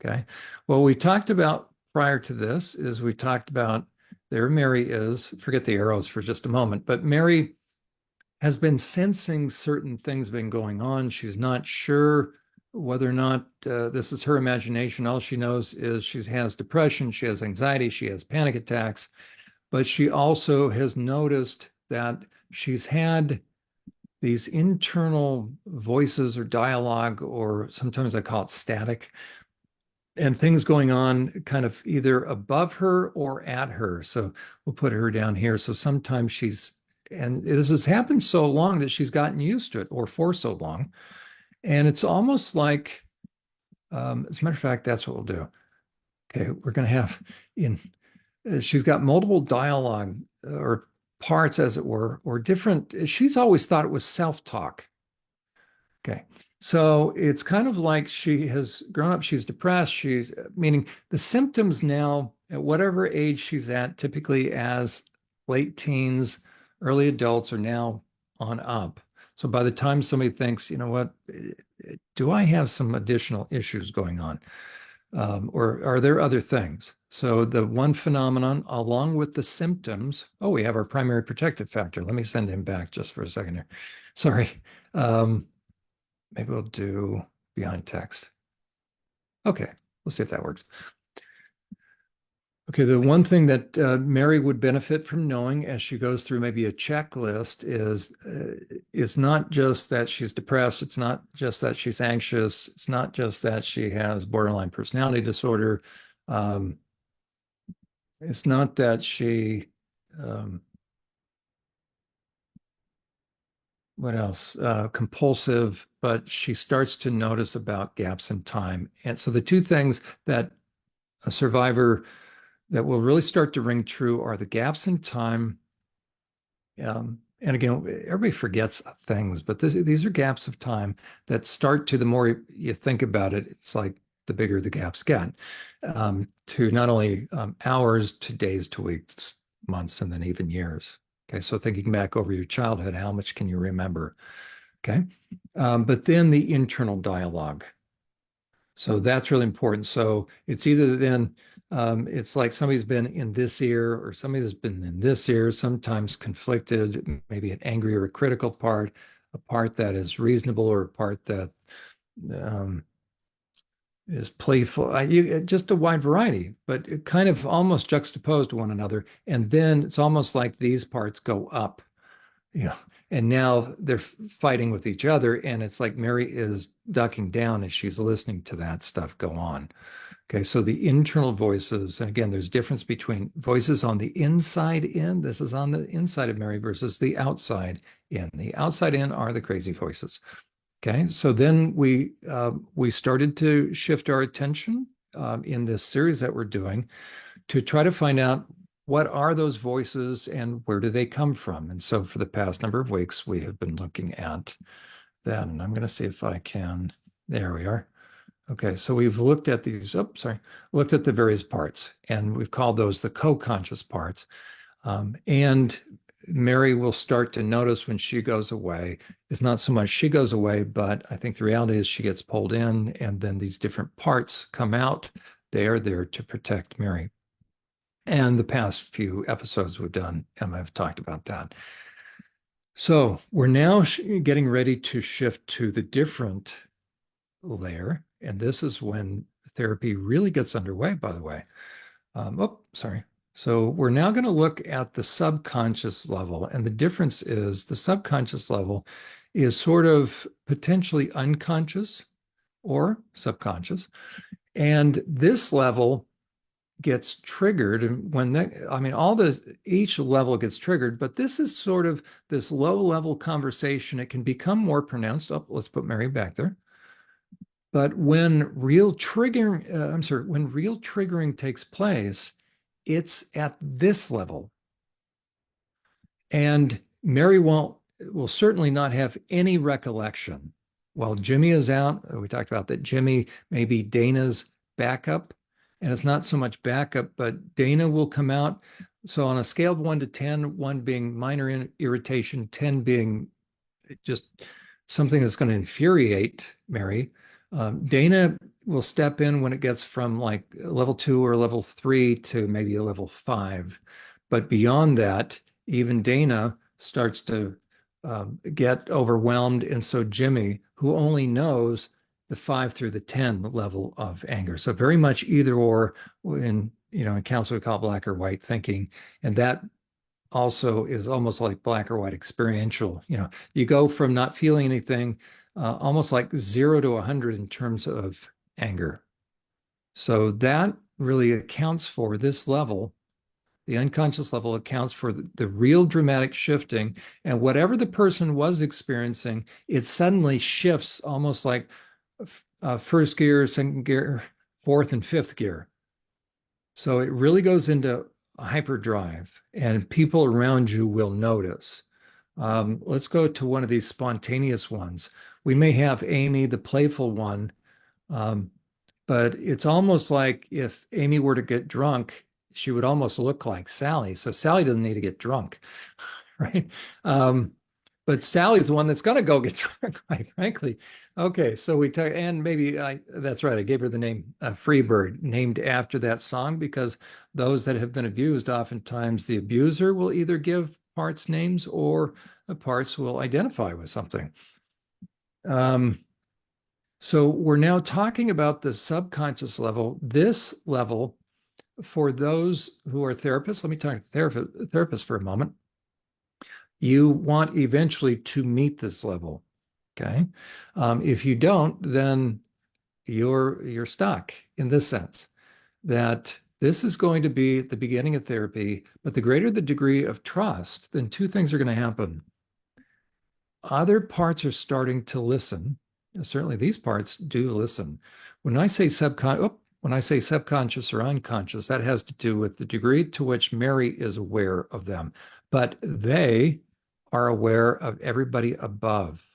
Okay. What we talked about prior to this is we talked about there Mary is, forget the arrows for just a moment, but Mary has been sensing certain things been going on. She's not sure whether or not this is her imagination. All she knows is she has depression, she has anxiety, she has panic attacks, but she also has noticed that she's had these internal voices or dialogue, or sometimes I call it static, and things going on kind of either above her or at her. So we'll put her down here. So sometimes and this has happened so long that she's gotten used to it, or for so long. And it's almost like, as a matter of fact, that's what we'll do. Okay, we're going to have she's got multiple dialogue or parts, as it were, or different. She's always thought it was self-talk. Okay. So it's kind of like she has grown up, she's depressed, she's meaning the symptoms now at whatever age she's at, typically as late teens, early adults, are now on up. So by the time somebody thinks, you know what, do I have some additional issues going on? Or are there other things? So the one phenomenon, along with the symptoms, oh, we have our primary protective factor. Let me send him back just for a second here. Sorry. Maybe we'll do behind text. Okay, we'll see if that works. Okay, the one thing that Mary would benefit from knowing as she goes through maybe a checklist is it's not just that she's depressed, it's not just that she's anxious, it's not just that she has borderline personality disorder. It's not that she what else? Compulsive, but she starts to notice about gaps in time. And so the two things that a survivor that will really start to ring true are the gaps in time. And again, everybody forgets things, but these are gaps of time that start to, the more you think about it, it's like the bigger the gaps get, to not only hours to days to weeks, months, and then even years. Okay, so thinking back over your childhood, how much can you remember? Okay, but then the internal dialogue. So that's really important. So it's either then it's like somebody's been in this ear or somebody that's been in this ear, sometimes conflicted, maybe an angry or a critical part, a part that is reasonable or a part that um, is playful. Just a wide variety, but it kind of almost juxtaposed to one another. And then it's almost like these parts go up. you know, and now they're fighting with each other, and it's like Mary is ducking down as she's listening to that stuff go on. Okay, so the internal voices, and again, there's difference between voices on the inside in. This is on the inside of Mary versus the outside in. The outside in are the crazy voices. Okay, so then we started to shift our attention in this series that we're doing to try to find out what are those voices and where do they come from. And so for the past number of weeks, we have been looking at that. And I'm going to see if I can. There we are. Okay, so we've looked at these, looked at the various parts, and we've called those the co-conscious parts. And Mary will start to notice when she goes away, it's not so much she goes away, but I think the reality is she gets pulled in, and then these different parts come out. They are there to protect Mary. And the past few episodes we've done, Emma have talked about that. So we're now getting ready to shift to the different layer. And this is when therapy really gets underway, by the way. So we're now going to look at the subconscious level. And the difference is the subconscious level is sort of potentially unconscious or subconscious. And this level gets triggered. And when each level gets triggered, but this is sort of this low level conversation. It can become more pronounced. Oh, let's put Mary back there. But when real triggering takes place, it's at this level. And Mary will certainly not have any recollection. While Jimmy is out, we talked about that Jimmy may be Dana's backup, and it's not so much backup, but Dana will come out. So on a scale of 1 to 10, 1 being minor irritation, 10 being just something that's going to infuriate Mary, Dana will step in when it gets from like level 2 or level 3 to maybe a level 5. But beyond that, even Dana starts to get overwhelmed. And so Jimmy, who only knows the 5 through the 10 level of anger. So very much either or in counselor we call it black or white thinking. And that also is almost like black or white experiential. You go from not feeling anything almost like 0 to 100 in terms of anger. So that really accounts for this level. The unconscious level accounts for the real dramatic shifting. And whatever the person was experiencing, it suddenly shifts almost like first gear, second gear, fourth and fifth gear. So it really goes into hyperdrive, and people around you will notice. Let's go to one of these spontaneous ones. We may have Amy, the playful one, but it's almost like if Amy were to get drunk, she would almost look like Sally. So Sally doesn't need to get drunk, right? But Sally's the one that's going to go get drunk, quite frankly. Okay, so we talk, and maybe that's right. I gave her the name Freebird, named after that song, because those that have been abused, oftentimes the abuser will either give parts names or the parts will identify with something. So we're now talking about the subconscious level. This level, for those who are therapists, let me talk to therapists for a moment. You want eventually to meet this level. Okay. If you don't, then you're stuck in this sense that this is going to be the beginning of therapy, but the greater the degree of trust, then two things are going to happen. Other parts are starting to listen. Certainly these parts do listen. When I say subconscious or unconscious, that has to do with the degree to which Mary is aware of them, but they are aware of everybody above.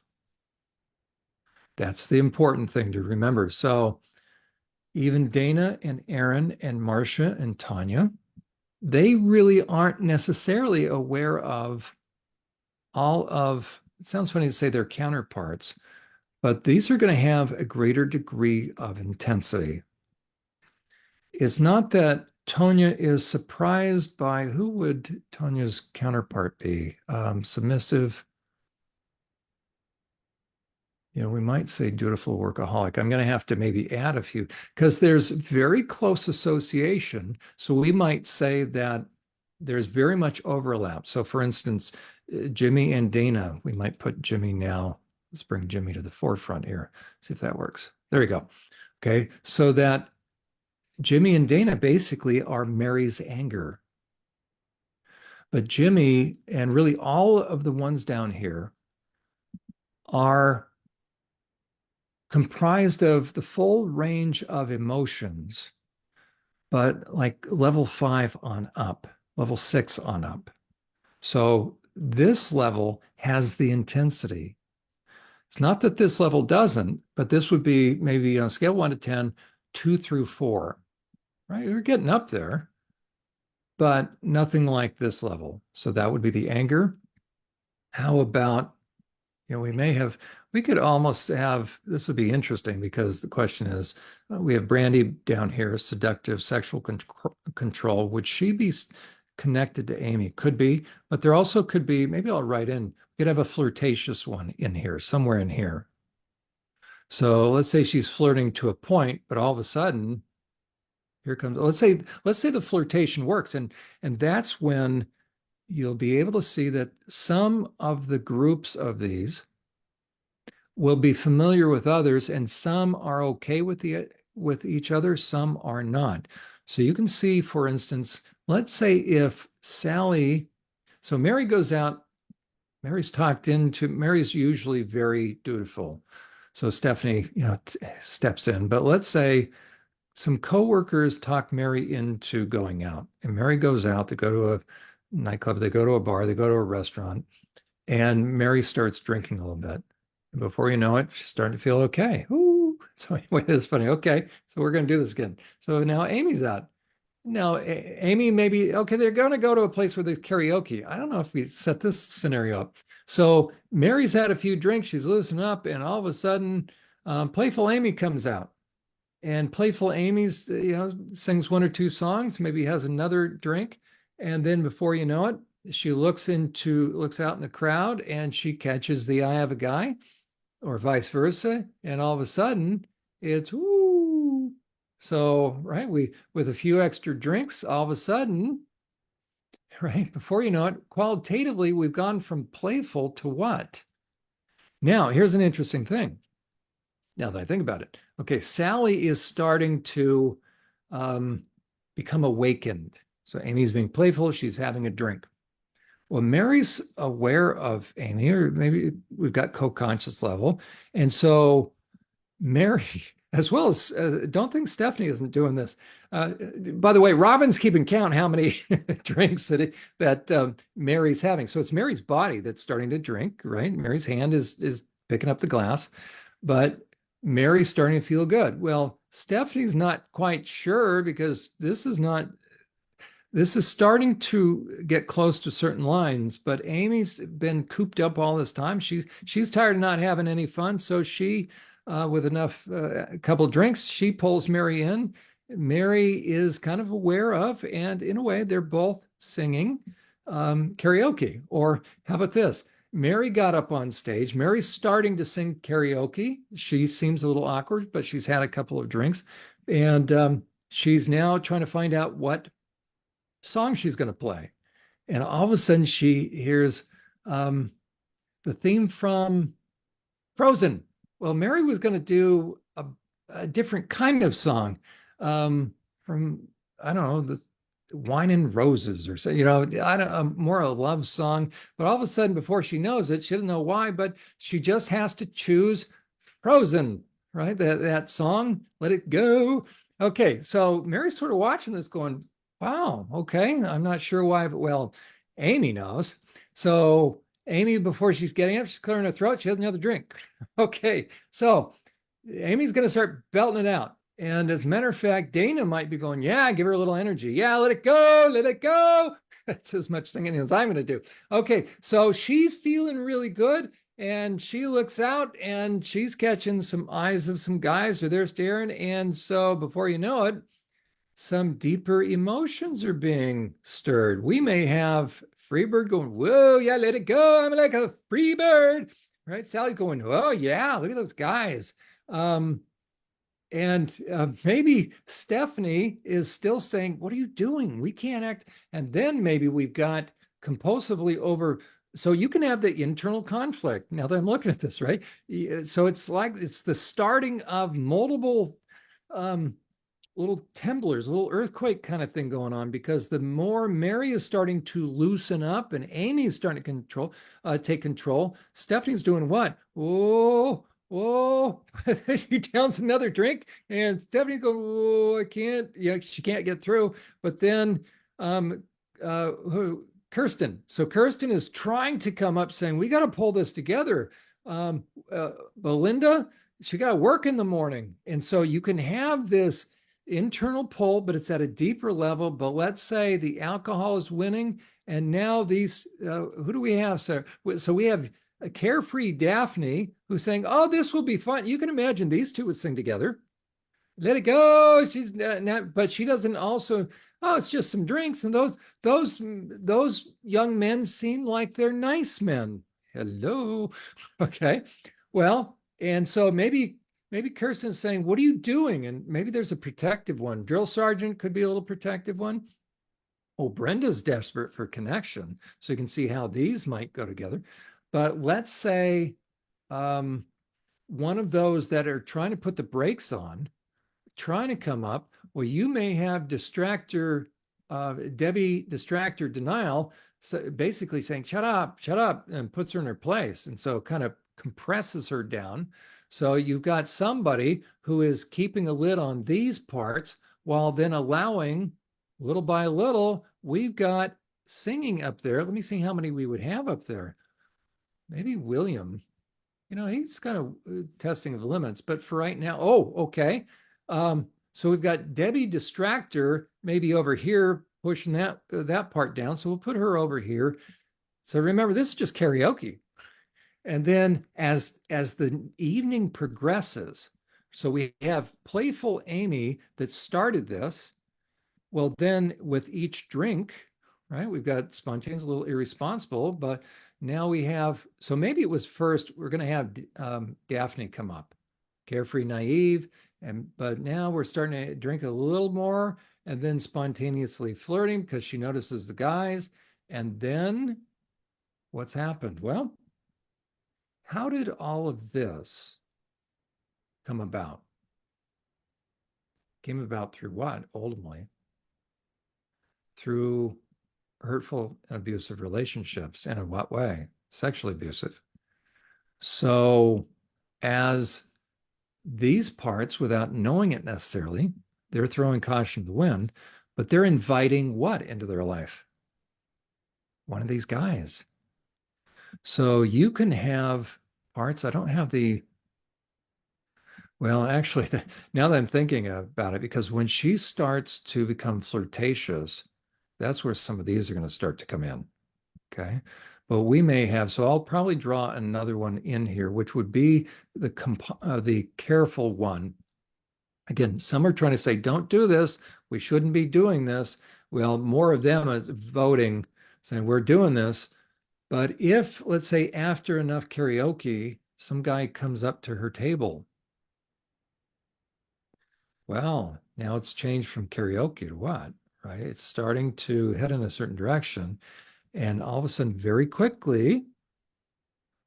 That's the important thing to remember. So even Dana and Aaron and Marcia and Tanya, they really aren't necessarily aware of all of, it sounds funny to say their counterparts, but these are going to have a greater degree of intensity. It's not that Tonya is surprised by, who would Tonya's counterpart be? Submissive. We might say dutiful workaholic. I'm going to have to maybe add a few because there's very close association. So we might say that there's very much overlap. So for instance, Jimmy and Dana. We might put Jimmy now. Let's bring Jimmy to the forefront here. See if that works. There you go. Okay. So that Jimmy and Dana basically are Mary's anger. But Jimmy and really all of the ones down here are comprised of the full range of emotions, but like level 5 on up, level 6 on up. So this level has the intensity. It's not that this level doesn't, but this would be maybe on a scale 1 to 10, 2 through 4, right? We're getting up there, but nothing like this level. So that would be the anger. How about, we could almost have, this would be interesting because the question is, we have Brandy down here, seductive sexual control. Would she be connected to Amy? Could be, but there also could be, maybe I'll write in, we could have a flirtatious one in here, somewhere in here. So let's say she's flirting to a point, but all of a sudden, here comes, let's say the flirtation works. And that's when you'll be able to see that some of the groups of these will be familiar with others, and some are okay with each other, some are not. So you can see, for instance, let's say if Sally, so Mary goes out, Mary's usually very dutiful. So Stephanie, steps in. But let's say some coworkers talk Mary into going out, and Mary goes out. They go to a nightclub, they go to a bar, they go to a restaurant, and Mary starts drinking a little bit. And before you know it, she's starting to feel okay. Ooh, so anyway, it's funny. Okay, so we're going to do this again. So now Amy's out. Now, Amy, maybe, okay, they're going to go to a place where there's karaoke. I don't know if we set this scenario up. So Mary's had a few drinks, she's loosened up, and all of a sudden, Playful Amy comes out. And Playful Amy's, sings 1 or 2 songs, maybe has another drink. And then before you know it, she looks out in the crowd and she catches the eye of a guy, or vice versa. And all of a sudden, it's woo. So, right, with a few extra drinks, all of a sudden, right, before you know it, qualitatively, we've gone from playful to what? Now, here's an interesting thing. Now that I think about it, okay, Sally is starting to become awakened. So Amy's being playful, she's having a drink. Well, Mary's aware of Amy, or maybe we've got co-conscious level. And so Mary, as well as, don't think Stephanie isn't doing this. By the way, Robin's keeping count how many drinks that Mary's having. So it's Mary's body that's starting to drink, right? Mary's hand is picking up the glass, but Mary's starting to feel good. Well, Stephanie's not quite sure because this is starting to get close to certain lines, but Amy's been cooped up all this time. She's tired of not having any fun. So she, with enough, a couple drinks, she pulls Mary in. Mary is kind of aware of, and in a way, they're both singing karaoke. Or how about this? Mary got up on stage. Mary's starting to sing karaoke. She seems a little awkward, but she's had a couple of drinks. And she's now trying to find out what song she's going to play. And all of a sudden she hears the theme from Frozen. Well, Mary was going to do a different kind of song from, I don't know, the Wine and Roses or so, more a love song. But all of a sudden, before she knows it, she doesn't know why, but she just has to choose Frozen, right? That song, Let It Go. Okay, so Mary's sort of watching this going, wow, okay, I'm not sure why, but well, Amy knows. So Amy, before she's getting up, she's clearing her throat. She has another drink. Okay, so Amy's going to start belting it out. And as a matter of fact, Dana might be going, yeah, give her a little energy. Yeah, let it go, let it go. That's as much singing as I'm going to do. Okay, so she's feeling really good. And she looks out and she's catching some eyes of some guys who are there staring. And so before you know it, some deeper emotions are being stirred. We may have Freebird going, whoa, yeah, let it go. I'm like a free bird, right? Sally going, oh, yeah, look at those guys. And maybe Stephanie is still saying, what are you doing? We can't act. And then maybe we've got compulsively over So you can have the internal conflict. Now that I'm looking at this, right? So it's like it's the starting of multiple um, little temblors, a little earthquake kind of thing going on, because the more Mary is starting to loosen up and Amy is starting to take control, Stephanie's doing what? Oh, oh, she downs another drink, and Stephanie goes, oh, I can't, she can't get through. But then um, Kirsten. So Kirsten is trying to come up saying, we got to pull this together. Belinda, she got to work in the morning. And so you can have this internal pull, but it's at a deeper level. But let's say the alcohol is winning. And now these, who do we have? So we have a carefree Daphne who's saying, oh, this will be fun. You can imagine these two would sing together. Let it go. She's not, but she doesn't also, oh, it's just some drinks. And those young men seem like they're nice men. Hello. Okay. Well, and so maybe Kirsten's saying, what are you doing? And maybe there's a protective one. Drill sergeant could be a little protective one. Oh, Brenda's desperate for connection. So you can see how these might go together. But let's say one of those that are trying to put the brakes on, trying to come up, well, you may have distractor, Debbie distractor denial, so basically saying, shut up, and puts her in her place. And so kind of compresses her down. So you've got somebody who is keeping a lid on these parts while then allowing, little by little, we've got singing up there. Let me see how many we would have up there. Maybe William, he's kind of testing of the limits, but for right now, oh, okay. So we've got Debbie distractor maybe over here pushing that part down. So we'll put her over here. So remember, this is just karaoke. And then as the evening progresses, so we have playful Amy that started this. Well, then with each drink, right, we've got spontaneous, a little irresponsible, but now we have, so maybe it was first, we're going to have Daphne come up, carefree, naive, but now we're starting to drink a little more and then spontaneously flirting because she notices the guys. And then what's happened? Well, how did all of this come about? Came about through what, ultimately? Through hurtful and abusive relationships. And in what way? Sexually abusive. So as these parts, without knowing it necessarily, they're throwing caution to the wind, but they're inviting what into their life? One of these guys. So you can have parts, I don't have well, actually, now that I'm thinking about it, because when she starts to become flirtatious, that's where some of these are going to start to come in. Okay. But we may have, so I'll probably draw another one in here, which would be the careful one. Again, some are trying to say, don't do this. We shouldn't be doing this. Well, more of them are voting, saying, we're doing this. But if, let's say, after enough karaoke, some guy comes up to her table, well, now it's changed from karaoke to what, right? It's starting to head in a certain direction. And all of a sudden, very quickly,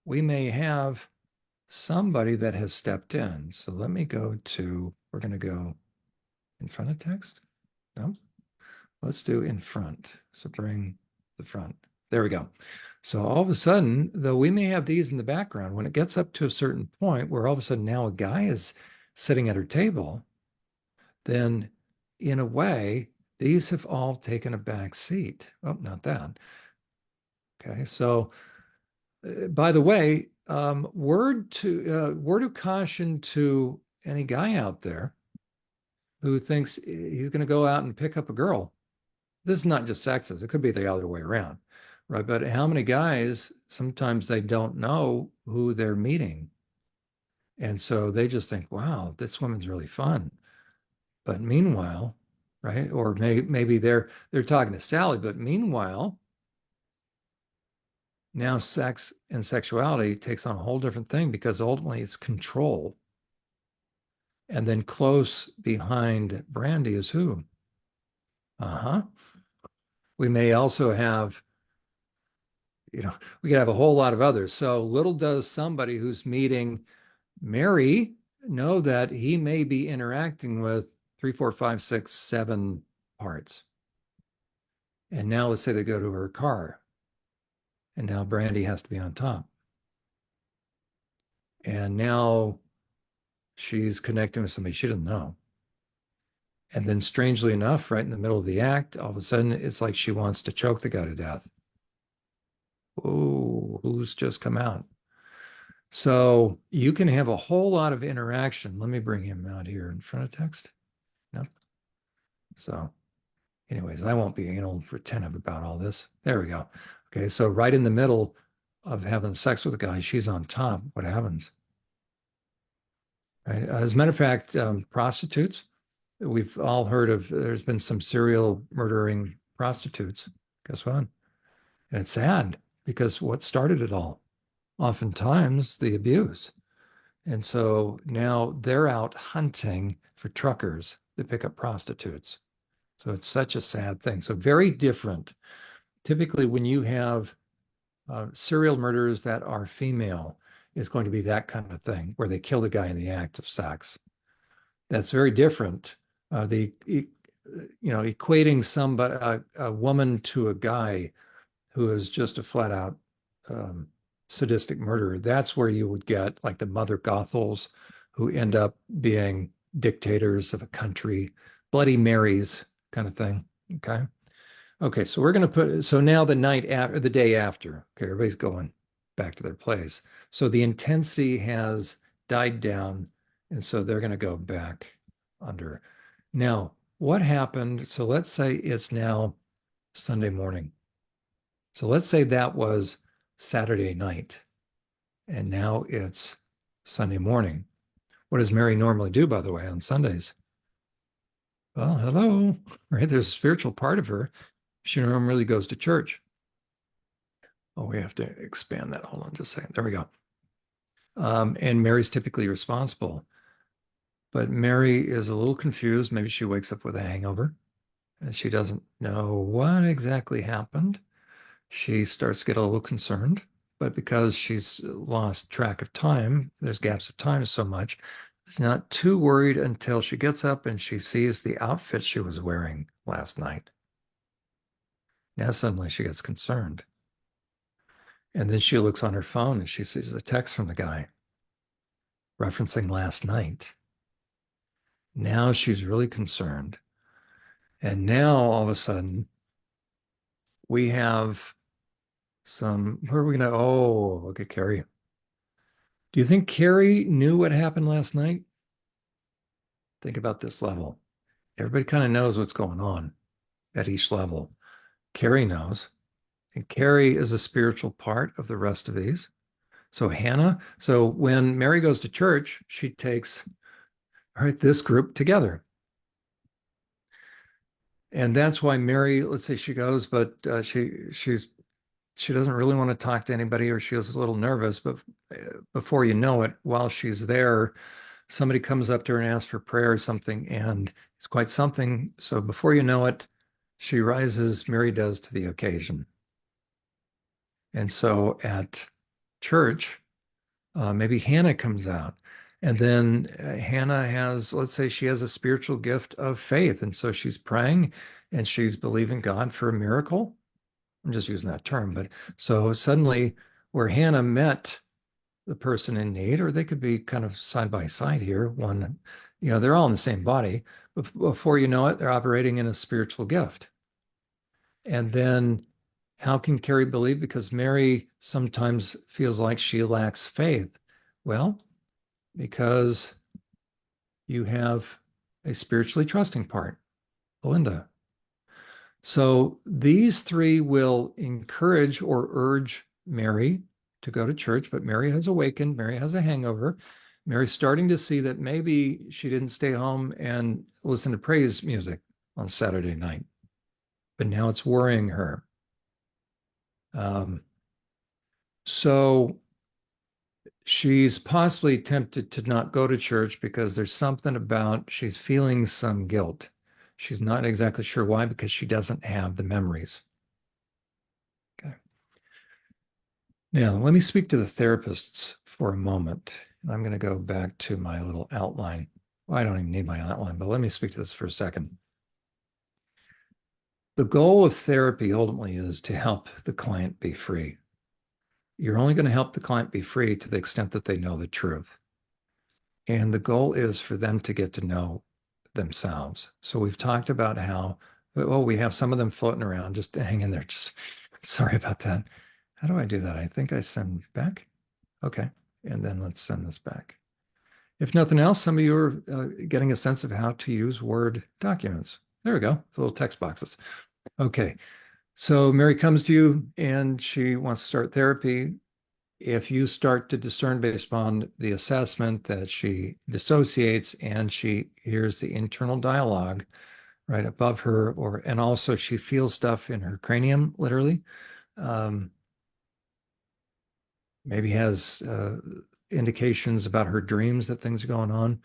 we may have somebody that has stepped in. So let me go to, we're going to go in front of text. No, let's do in front. So bring the front. There we go. So all of a sudden, though we may have these in the background, when it gets up to a certain point where all of a sudden now a guy is sitting at her table, then in a way, these have all taken a back seat. Oh, not that. Okay, so by the way, word of caution to any guy out there who thinks he's going to go out and pick up a girl. This is not just sexist. It could be the other way around, right? But how many guys, sometimes they don't know who they're meeting. And so they just think, wow, this woman's really fun. But meanwhile, right? Or maybe they're talking to Sally, but meanwhile, now sex and sexuality takes on a whole different thing because ultimately it's control. And then close behind Brandy is who? We may also have we could have a whole lot of others. So little does somebody who's meeting Mary know that he may be interacting with 3, 4, 5, 6, 7 parts. And now let's say they go to her car, and now Brandy has to be on top. And now she's connecting with somebody she didn't know. And then strangely enough, right in the middle of the act, all of a sudden it's like she wants to choke the guy to death. Oh, who's just come out? So you can have a whole lot of interaction. Let me bring him out here in front of text. No. So anyways, I won't be retentive about all this. There we go. Okay, so right in the middle of having sex with a guy, she's on top. What happens? Right. As a matter of fact, prostitutes, we've all heard of, there's been some serial murdering prostitutes. Guess what? And it's sad because what started it all? Oftentimes the abuse. And so now they're out hunting for truckers that pick up prostitutes. So it's such a sad thing. So very different. Typically, when you have serial murderers that are female, is going to be that kind of thing where they kill the guy in the act of sex. That's very different. Equating somebody, a woman to a guy who is just a flat out sadistic murderer. That's where you would get like the Mother Gothels who end up being dictators of a country, Bloody Marys kind of thing. Okay. Okay. So we're going to so now the night after, the day after, okay, everybody's going back to their place. So the intensity has died down. And so they're going to go back under. Now, what happened? So let's say it's now Sunday morning. So let's say that was Saturday night, and now it's Sunday morning. What does Mary normally do, by the way, on Sundays? Well, hello, right? There's a spiritual part of her. She normally goes to church. Oh, we have to expand that. Hold on just a second. There we go. And Mary's typically responsible, but Mary is a little confused. Maybe she wakes up with a hangover and she doesn't know what exactly happened. She starts to get a little concerned, but because she's lost track of time, there's gaps of time so much, she's not too worried until she gets up and she sees the outfit she was wearing last night. Now suddenly she gets concerned. And then she looks on her phone and she sees a text from the guy referencing last night. Now she's really concerned. And now all of a sudden, we have where are we going to, look at Carrie. Do you think Carrie knew what happened last night? Think about this level. Everybody kind of knows what's going on at each level. Carrie knows, and Carrie is a spiritual part of the rest of these. So Hannah, so when Mary goes to church, she takes, all right, this group together. And that's why Mary, let's say she goes, but she doesn't really want to talk to anybody, or she was a little nervous, but before you know it, while she's there, somebody comes up to her and asks for prayer or something, and it's quite something. So before you know it, she rises, Mary does, to the occasion. And so at church, maybe Hannah comes out, and then Hannah has, let's say she has a spiritual gift of faith, and so she's praying and she's believing God for a miracle. I'm just using that term, but so suddenly where Hannah met the person in need, or they could be kind of side by side here, one, they're all in the same body. Before you know it, they're operating in a spiritual gift. And then how can Carrie believe? Because Mary sometimes feels like she lacks faith. Well, because you have a spiritually trusting part, Belinda. So these three will encourage or urge Mary to go to church, but Mary has awakened. Mary has a hangover. Mary's starting to see that maybe she didn't stay home and listen to praise music on Saturday night, but now it's worrying her. So she's possibly tempted to not go to church because there's something about, she's feeling some guilt. She's not exactly sure why, because she doesn't have the memories. Okay. Now, let me speak to the therapists for a moment. I'm going to go back to my little outline. Well, I don't even need my outline, but let me speak to this for a second. The goal of therapy ultimately is to help the client be free. You're only going to help the client be free to the extent that they know the truth. And the goal is for them to get to know themselves. So we've talked about how, oh, we have some of them floating around, just hang in there. Just sorry about that. How do I do that? I think I send back. Okay. And then let's send this back. If nothing else, some of you are getting a sense of how to use Word documents. There we go, the little text boxes. Okay. So Mary comes to you and she wants to start therapy. If you start to discern based upon the assessment that she dissociates and she hears the internal dialogue right above her, and also she feels stuff in her cranium, literally, um, maybe has indications about her dreams that things are going on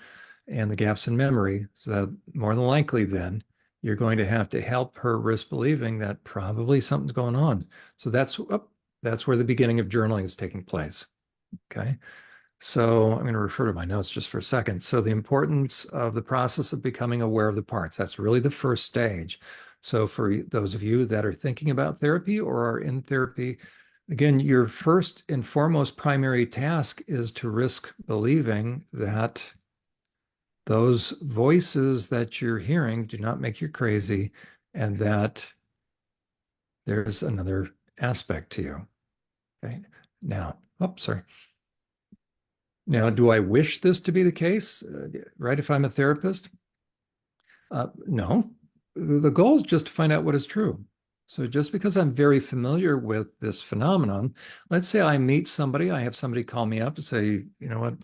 and the gaps in memory. So that more than likely, then you're going to have to help her risk believing that probably something's going on. So that's where the beginning of journaling is taking place. Okay. So I'm going to refer to my notes just for a second. So the importance of the process of becoming aware of the parts, that's really the first stage. So for those of you that are thinking about therapy or are in therapy, again, your first and foremost primary task is to risk believing that those voices that you're hearing do not make you crazy and that there's another aspect to you. Okay. Now, oh, sorry. Now, do I wish this to be the case, right? If I'm a therapist? No. The goal is just to find out what is true. So just because I'm very familiar with this phenomenon, let's say I meet somebody, I have somebody call me up and say, you know what,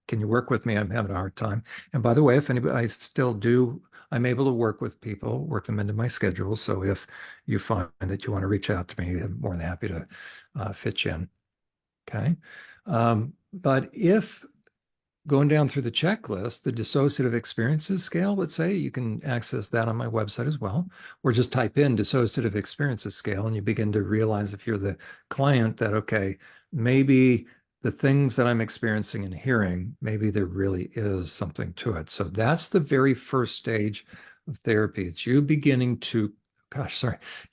can you work with me? I'm having a hard time. And by the way, if anybody, I still do, I'm able to work with people, work them into my schedule. So if you find that you want to reach out to me, I'm more than happy to fit you in. Okay. But if going down through the checklist, the dissociative experiences scale, let's say, you can access that on my website as well, or just type in dissociative experiences scale and you begin to realize if you're the client that, okay, maybe the things that I'm experiencing and hearing, maybe there really is something to it. So that's the very first stage of therapy. It's you beginning to,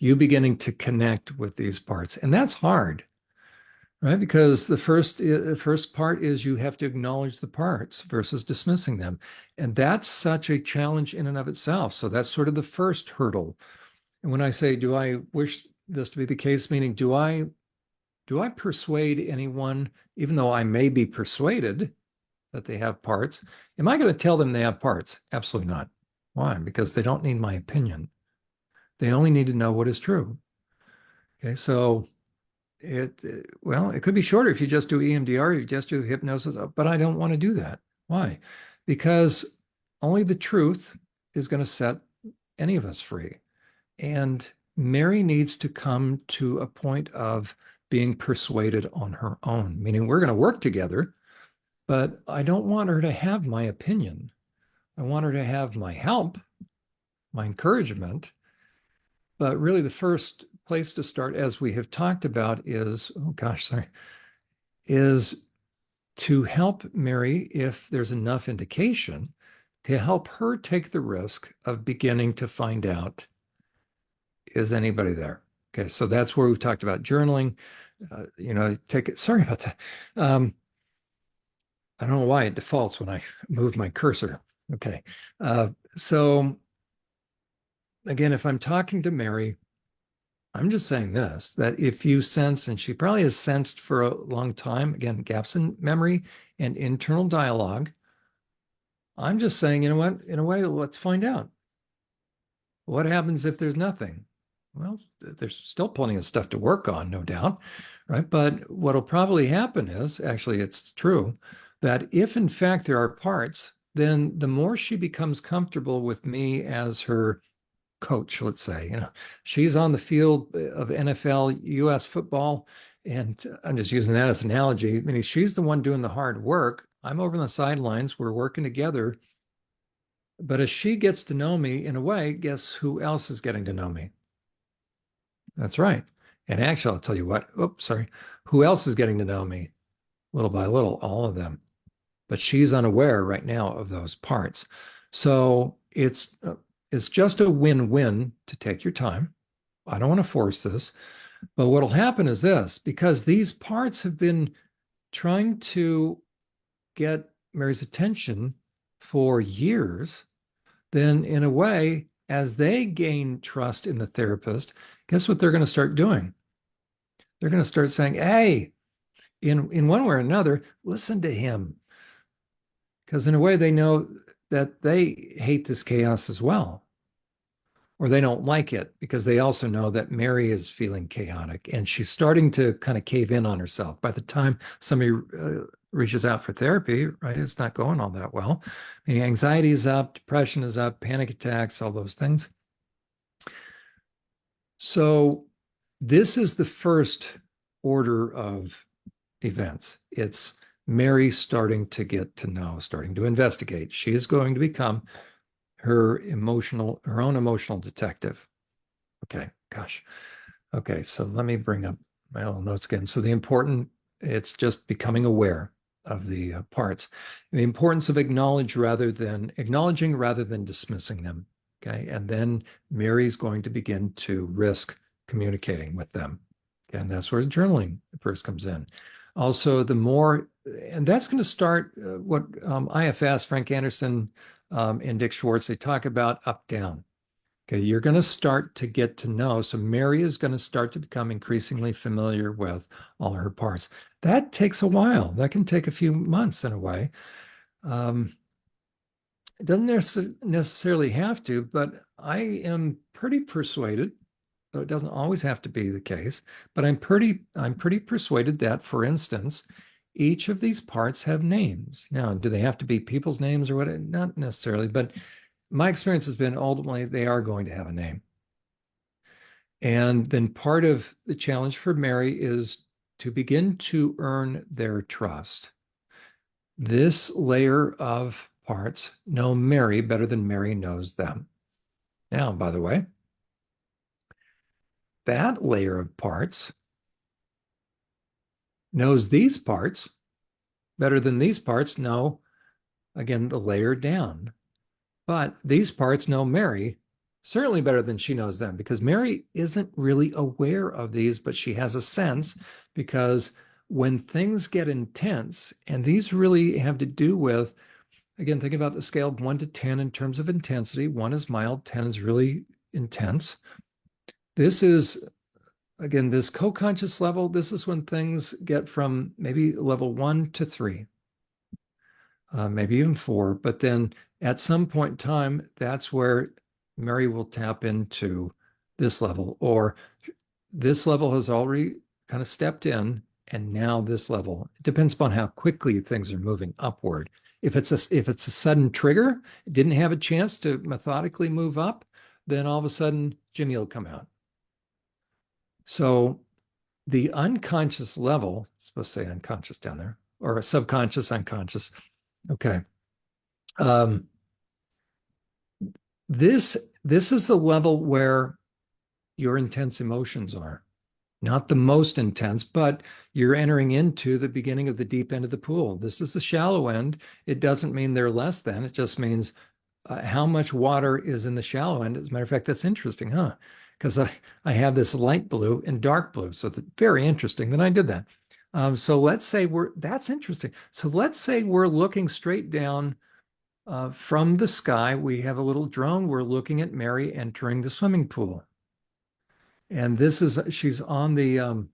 you beginning to connect with these parts. And that's hard. Right, because the first part is you have to acknowledge the parts versus dismissing them. And that's such a challenge in and of itself. So that's sort of the first hurdle. And when I say, do I wish this to be the case, meaning do I persuade anyone, even though I may be persuaded that they have parts, am I going to tell them they have parts? Absolutely not. Why? Because they don't need my opinion. They only need to know what is true. Okay, so well, it could be shorter if you just do EMDR, you just do hypnosis, but I don't want to do that. Why? Because only the truth is going to set any of us free. And Mary needs to come to a point of being persuaded on her own, meaning we're going to work together, but I don't want her to have my opinion. I want her to have my help, my encouragement. But really, the first place to start, as we have talked about, is, oh gosh, sorry, is to help Mary, if there's enough indication, to help her take the risk of beginning to find out, is anybody there? Okay, so that's where we've talked about journaling. Take it. Sorry about that. I don't know why it defaults when I move my cursor. Okay, so again, if I'm talking to Mary, I'm just saying this, that if you sense, and she probably has sensed for a long time, again, gaps in memory and internal dialogue, I'm just saying, you know what, in a way, let's find out. What happens if there's nothing? Well, there's still plenty of stuff to work on, no doubt, right? But what'll probably happen is, actually, it's true, that if in fact there are parts, then the more she becomes comfortable with me as her coach, let's say, she's on the field of NFL, US football, and I'm just using that as an analogy. I mean, she's the one doing the hard work. I'm over on the sidelines. We're working together. But as she gets to know me, in a way, guess who else is getting to know me? That's right. And actually, I'll tell you what, oops, sorry, who else is getting to know me little by little? All of them. But she's unaware right now of those parts. So it's just a win-win to take your time. I don't want to force this, but what'll happen is this, because these parts have been trying to get Mary's attention for years, then in a way, as they gain trust in the therapist, guess what they're going to start doing? They're going to start saying, hey, in one way or another, listen to him. Because in a way, they know that they hate this chaos as well, or they don't like it because they also know that Mary is feeling chaotic and she's starting to kind of cave in on herself. By the time somebody reaches out for therapy, right, it's not going all that well. I mean, anxiety is up, depression is up, panic attacks, all those things. So this is the first order of events. It's Mary starting to get to know, starting to investigate. She is going to become her own emotional detective. Okay, gosh. Okay, so let me bring up my little notes again. So it's just becoming aware of the parts. The importance of acknowledging rather than dismissing them. Okay, and then Mary's going to begin to risk communicating with them. Okay, and that's where journaling first comes in. Also, and that's going to start what IFS, Frank Anderson, and Dick Schwartz, they talk about up down. Okay, you're going to start to get to know. So Mary is going to start to become increasingly familiar with all her parts. That takes a while. That can take a few months in a way. It doesn't necessarily have to, but I am pretty persuaded, though it doesn't always have to be the case, but I'm pretty persuaded that, for instance, each of these parts have names. Now, do they have to be people's names or what? Not necessarily, but my experience has been ultimately they are going to have a name. And then part of the challenge for Mary is to begin to earn their trust. This layer of parts know Mary better than Mary knows them. Now, by the way, that layer of parts knows these parts better than these parts know, again, the layer down. But these parts know Mary certainly better than she knows them, because Mary isn't really aware of these, but she has a sense, because when things get intense, and these really have to do with, again, think about the scale of 1 to 10 in terms of intensity. 1 is mild, 10 is really intense. This is, again, this co-conscious level. This is when things get from maybe level 1 to 3, maybe even 4. But then at some point in time, that's where Mary will tap into this level, or this level has already kind of stepped in, and now this level. It depends upon how quickly things are moving upward. If it's a sudden trigger, it didn't have a chance to methodically move up, then all of a sudden Jimmy will come out. So the unconscious level, it's supposed to say unconscious down there, or a subconscious, unconscious. Okay. This is the level where your intense emotions are. Not the most intense, but you're entering into the beginning of the deep end of the pool. This is the shallow end. It doesn't mean they're less than. It just means how much water is in the shallow end. As a matter of fact, that's interesting, huh? Because I have this light blue and dark blue. So very interesting that I did that. So let's say that's interesting. So let's say we're looking straight down from the sky. We have a little drone. We're looking at Mary entering the swimming pool. And she's on the,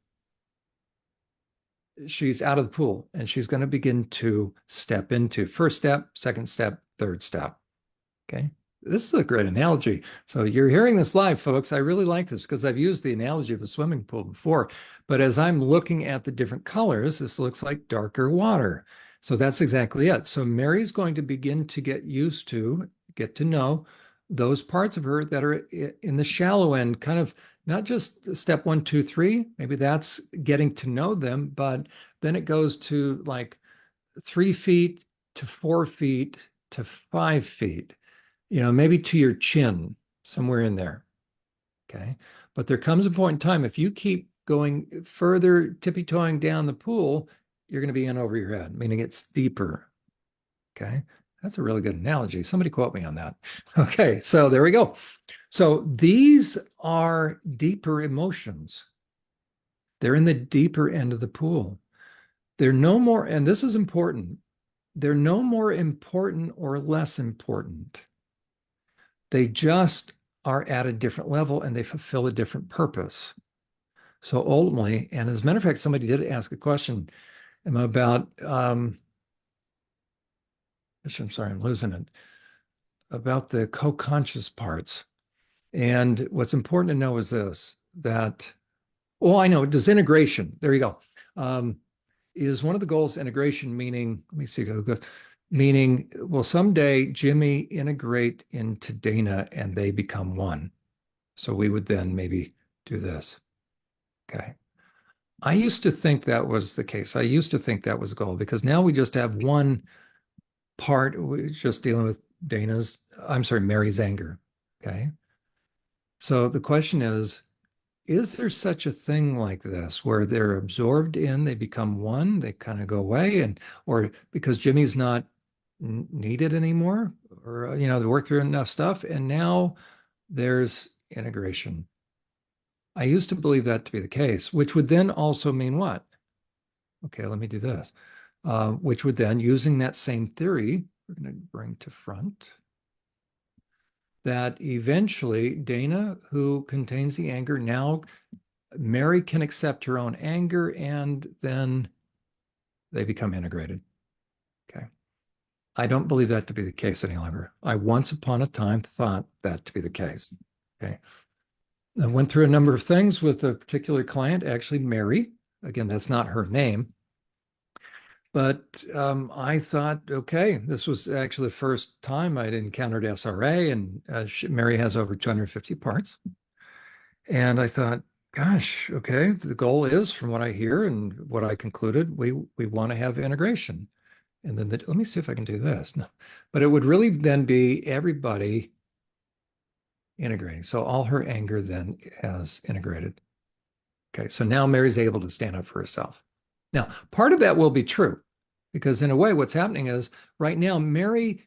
she's out of the pool, and she's going to begin to step into first step, second step, third step. Okay. This is a great analogy. So you're hearing this live, folks. I really like this because I've used the analogy of a swimming pool before. But as I'm looking at the different colors, this looks like darker water. So that's exactly it. So Mary's going to begin to get to know those parts of her that are in the shallow end, kind of not just step 1, 2, 3. Maybe that's getting to know them, but then it goes to like 3 feet to 4 feet to 5 feet, maybe to your chin, somewhere in there. Okay. But there comes a point in time, if you keep going further, tippy-toeing down the pool, you're going to be in over your head, meaning it's deeper. Okay. That's a really good analogy. Somebody quote me on that. Okay. So there we go. So these are deeper emotions. They're in the deeper end of the pool. They're no more, and this is important, they're no more important or less important. They just are at a different level and they fulfill a different purpose. So ultimately, and as a matter of fact, somebody did ask a question about, I'm sorry, I'm losing it, about the co-conscious parts. And what's important to know is this, that, well, I know, disintegration, there you go, is one of the goals, integration, meaning, let me see how it goes, meaning, will someday Jimmy integrate into Dana and they become one? So we would then maybe do this. Okay. I used to think that was the case. I used to think that was the goal because now we just have one part, we're just dealing with Mary's anger. Okay. So the question is there such a thing like this where they're absorbed in, they become one, they kind of go away, and or because Jimmy's not needed anymore, or they work through enough stuff, and now there's integration. I used to believe that to be the case, which would then also mean what? Okay, let me do this. Which would then, using that same theory, we're going to bring to front, that eventually Dana, who contains the anger, now Mary can accept her own anger and then they become integrated. Okay. I don't believe that to be the case any longer. I once upon a time thought that to be the case. Okay. I went through a number of things with a particular client, actually Mary. Again, that's not her name. But I thought, okay, this was actually the first time I'd encountered SRA, and Mary has over 250 parts. And I thought, gosh, okay, the goal is, from what I hear and what I concluded, we want to have integration. And then let me see if I can do this. No, but it would really then be everybody integrating. So all her anger then has integrated. Okay, so now Mary's able to stand up for herself. Now, part of that will be true, because in a way, what's happening is right now, Mary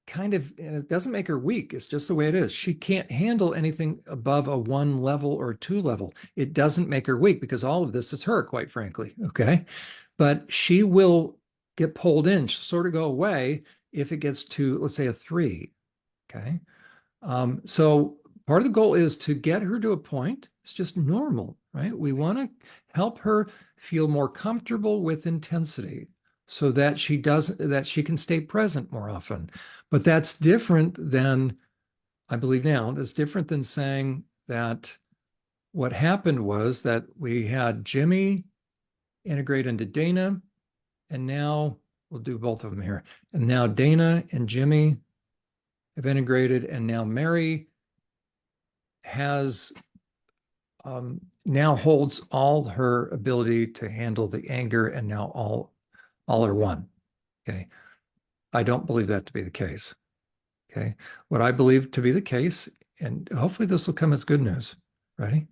kind of, and it doesn't make her weak. It's just the way it is. She can't handle anything above a 1 level or 2 level. It doesn't make her weak because all of this is her, quite frankly. Okay. But she will get pulled in, she'll sort of go away if it gets to, let's say, a 3. Okay. So part of the goal is to get her to a point, it's just normal, right? We want to help her feel more comfortable with intensity so that she can stay present more often. But that's different than, I believe now, that's different than saying that what happened was that we had Jimmy integrate into Dana, and now we'll do both of them here. And now Dana and Jimmy have integrated, and now Mary has now holds all her ability to handle the anger, and now all are one. Okay. I don't believe that to be the case. Okay. What I believe to be the case, and hopefully this will come as good news. Ready?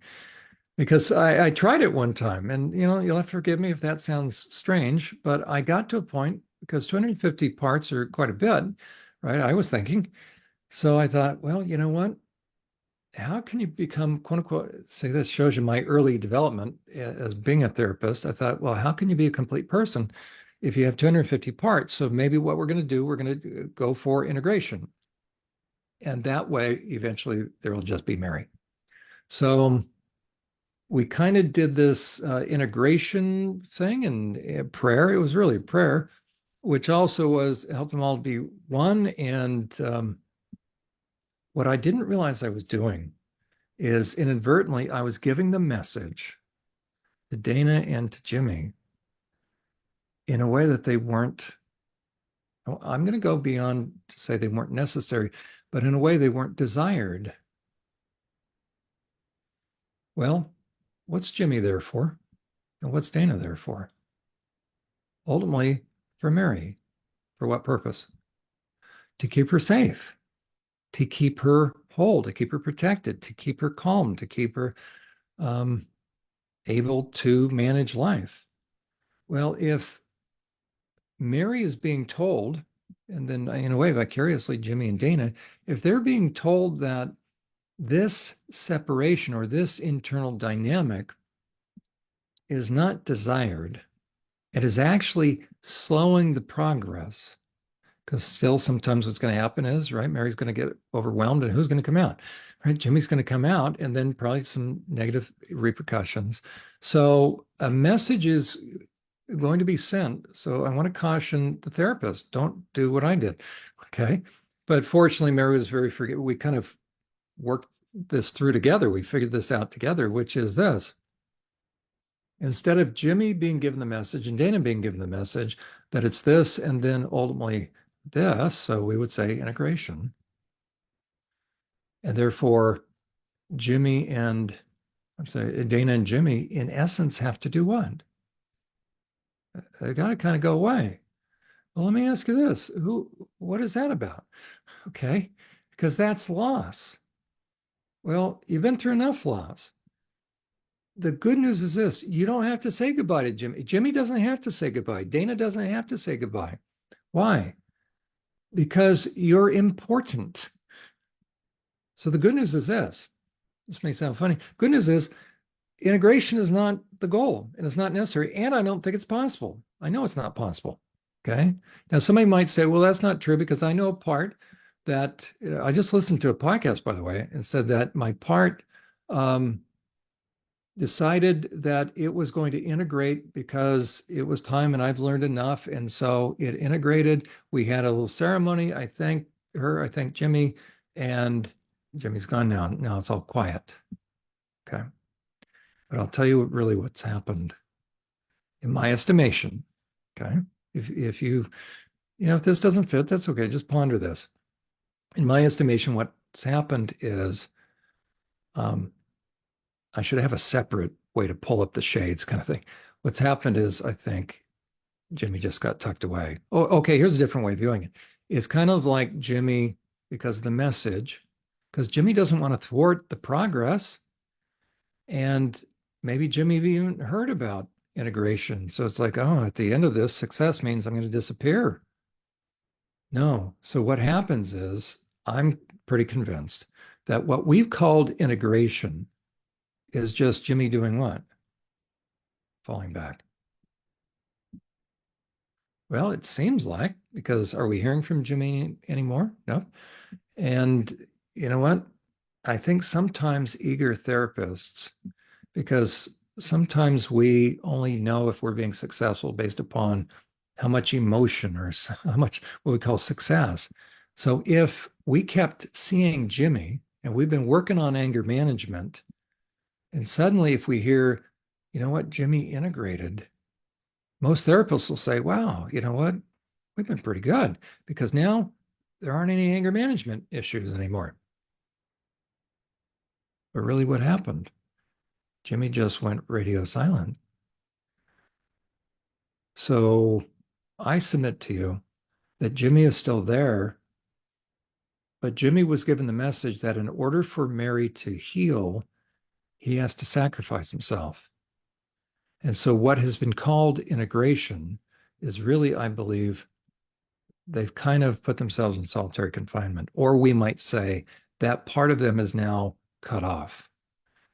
Because I tried it one time, and you'll have to forgive me if that sounds strange, but I got to a point, because 250 parts are quite a bit, right? I was thinking. So I thought, well, you know what? How can you become, quote unquote, say this shows you my early development as being a therapist. I thought, well, how can you be a complete person if you have 250 parts? So maybe what we're going to do, we're going to go for integration. And that way, eventually, there will just be Mary. So we kind of did this integration thing and prayer. It was really prayer, which also was helped them all to be one. And what I didn't realize I was doing is inadvertently, I was giving the message to Dana and to Jimmy in a way that they weren't, I'm going to go beyond to say they weren't necessary, but in a way they weren't desired. Well, what's Jimmy there for? And what's Dana there for? Ultimately, for Mary. For what purpose? To keep her safe, to keep her whole, to keep her protected, to keep her calm, to keep her able to manage life. Well, if Mary is being told, and then in a way vicariously Jimmy and Dana, if they're being told that this separation or this internal dynamic is not desired, it is actually slowing the progress. Because still, sometimes what's going to happen is, right, Mary's going to get overwhelmed, and who's going to come out? Right, Jimmy's going to come out, and then probably some negative repercussions. So a message is going to be sent. So I want to caution the therapist, don't do what I did. Okay. But fortunately, Mary was very forgiving. We kind of worked this through together. We figured this out together, which is this. Instead of Jimmy being given the message and Dana being given the message that it's this and then ultimately this, so we would say integration. And therefore, Dana and Jimmy, in essence, have to do what? They got to kind of go away. Well, let me ask you this. What is that about? Okay, because that's loss. Well, you've been through enough loss. The good news is this: you don't have to say goodbye to Jimmy. Jimmy doesn't have to say goodbye. Dana doesn't have to say goodbye. Why? Because you're important. So the good news is this. This may sound funny. Good news is integration is not the goal and it's not necessary. And I don't think it's possible. I know it's not possible. Okay. Now, somebody might say, well, that's not true because I know a part that I just listened to a podcast, by the way, and said that my part decided that it was going to integrate because it was time and I've learned enough. And so it integrated. We had a little ceremony. I thanked her. I thanked Jimmy, and Jimmy's gone now. Now it's all quiet. Okay. But I'll tell you really what's happened in my estimation. Okay. If you, if this doesn't fit, that's okay. Just ponder this. In my estimation, what's happened is I should have a separate way to pull up the shades kind of thing. What's happened is I think Jimmy just got tucked away. Oh, okay. Here's a different way of viewing it. It's kind of like Jimmy, because of the message, because Jimmy doesn't want to thwart the progress. And maybe Jimmy even heard about integration. So it's like, oh, at the end of this, success means I'm going to disappear. No. So what happens is I'm pretty convinced that what we've called integration is just Jimmy doing what? Falling back. Well, it seems like, because are we hearing from Jimmy anymore? No. And you know what? I think sometimes eager therapists, because sometimes we only know if we're being successful based upon how much emotion or how much what we call success. So if we kept seeing Jimmy and we've been working on anger management, and suddenly if we hear, you know what, Jimmy integrated, most therapists will say, wow, you know what, we've been pretty good because now there aren't any anger management issues anymore. But really what happened? Jimmy just went radio silent. So I submit to you that Jimmy is still there, but Jimmy was given the message that in order for Mary to heal, he has to sacrifice himself. And so what has been called integration is really, I believe, they've kind of put themselves in solitary confinement, or we might say that part of them is now cut off.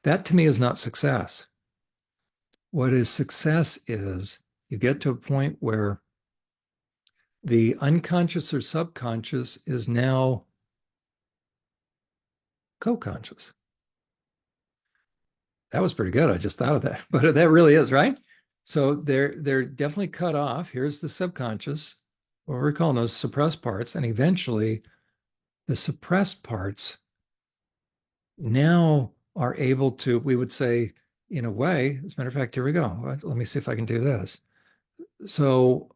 That to me is not success. What is success is you get to a point where the unconscious or subconscious is now co-conscious. That was pretty good. I just thought of that, but that really is, right? So they're definitely cut off. Here's the subconscious, what we're calling those suppressed parts, and eventually the suppressed parts now are able to, we would say, in a way, as a matter of fact, here we go. Let me see if I can do this. So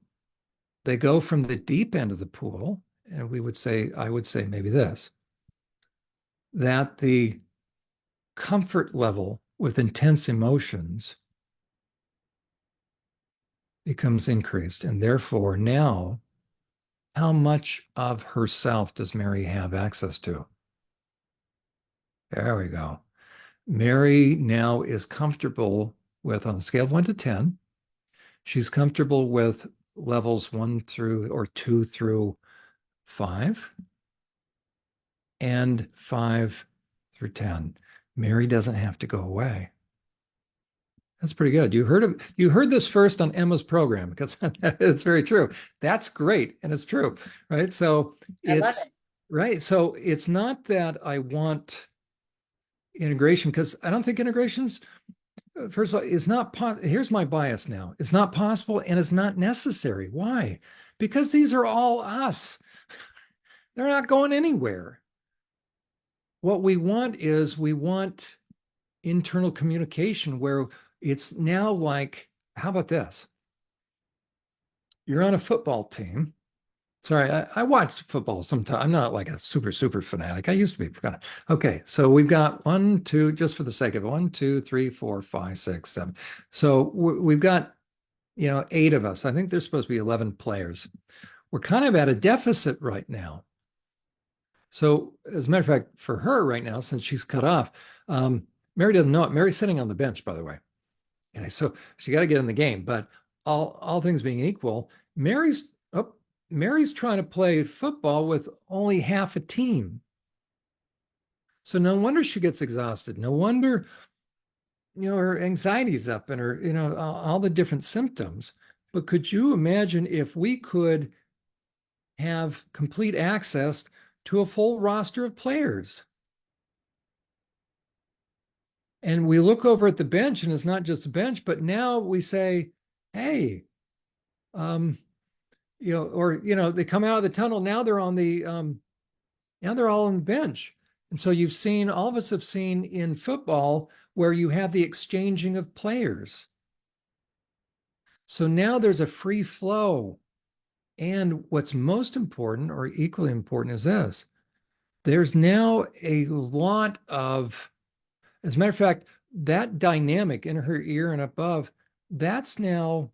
they go from the deep end of the pool, and I would say maybe this, that the comfort level with intense emotions becomes increased. And therefore, now, how much of herself does Mary have access to? There we go. Mary now is comfortable with, on a scale of 1 to 10, she's comfortable with levels 1 through or 2 through 5 and 5 through 10. Mary doesn't have to go away. That's pretty good. You heard this first on Emma's program because it's very true. That's great, and it's true, right? So I love it. it's right. So it's not that I want integration, because I don't think integration's, first of all, it's not here's my bias now. It's not possible and it's not necessary. Why? Because these are all us. They're not going anywhere. What we want internal communication where it's now like, how about this? You're on a football team. Sorry, I watched football sometimes. I'm not like a super fanatic. I used to be. Okay, so we've got 1, 2, just for the sake of it, 1, 2, 3, 4, 5, 6, 7. So we've got, 8 of us. I think there's supposed to be 11 players. We're kind of at a deficit right now. So as a matter of fact, for her right now, since she's cut off, Mary doesn't know it. Mary's sitting on the bench, by the way. Okay, so she got to get in the game. But all things being equal, Mary's trying to play football with only half a team. So no wonder she gets exhausted. No wonder, her anxiety's up and her, all the different symptoms. But could you imagine if we could have complete access to a full roster of players? And we look over at the bench, and it's not just a bench, but now we say, hey, they come out of the tunnel. Now they're on the, now they're all on the bench. And so all of us have seen in football where you have the exchanging of players. So now there's a free flow. And what's most important, or equally important, is this. There's now a lot of, as a matter of fact, that dynamic in her ear and above, that's now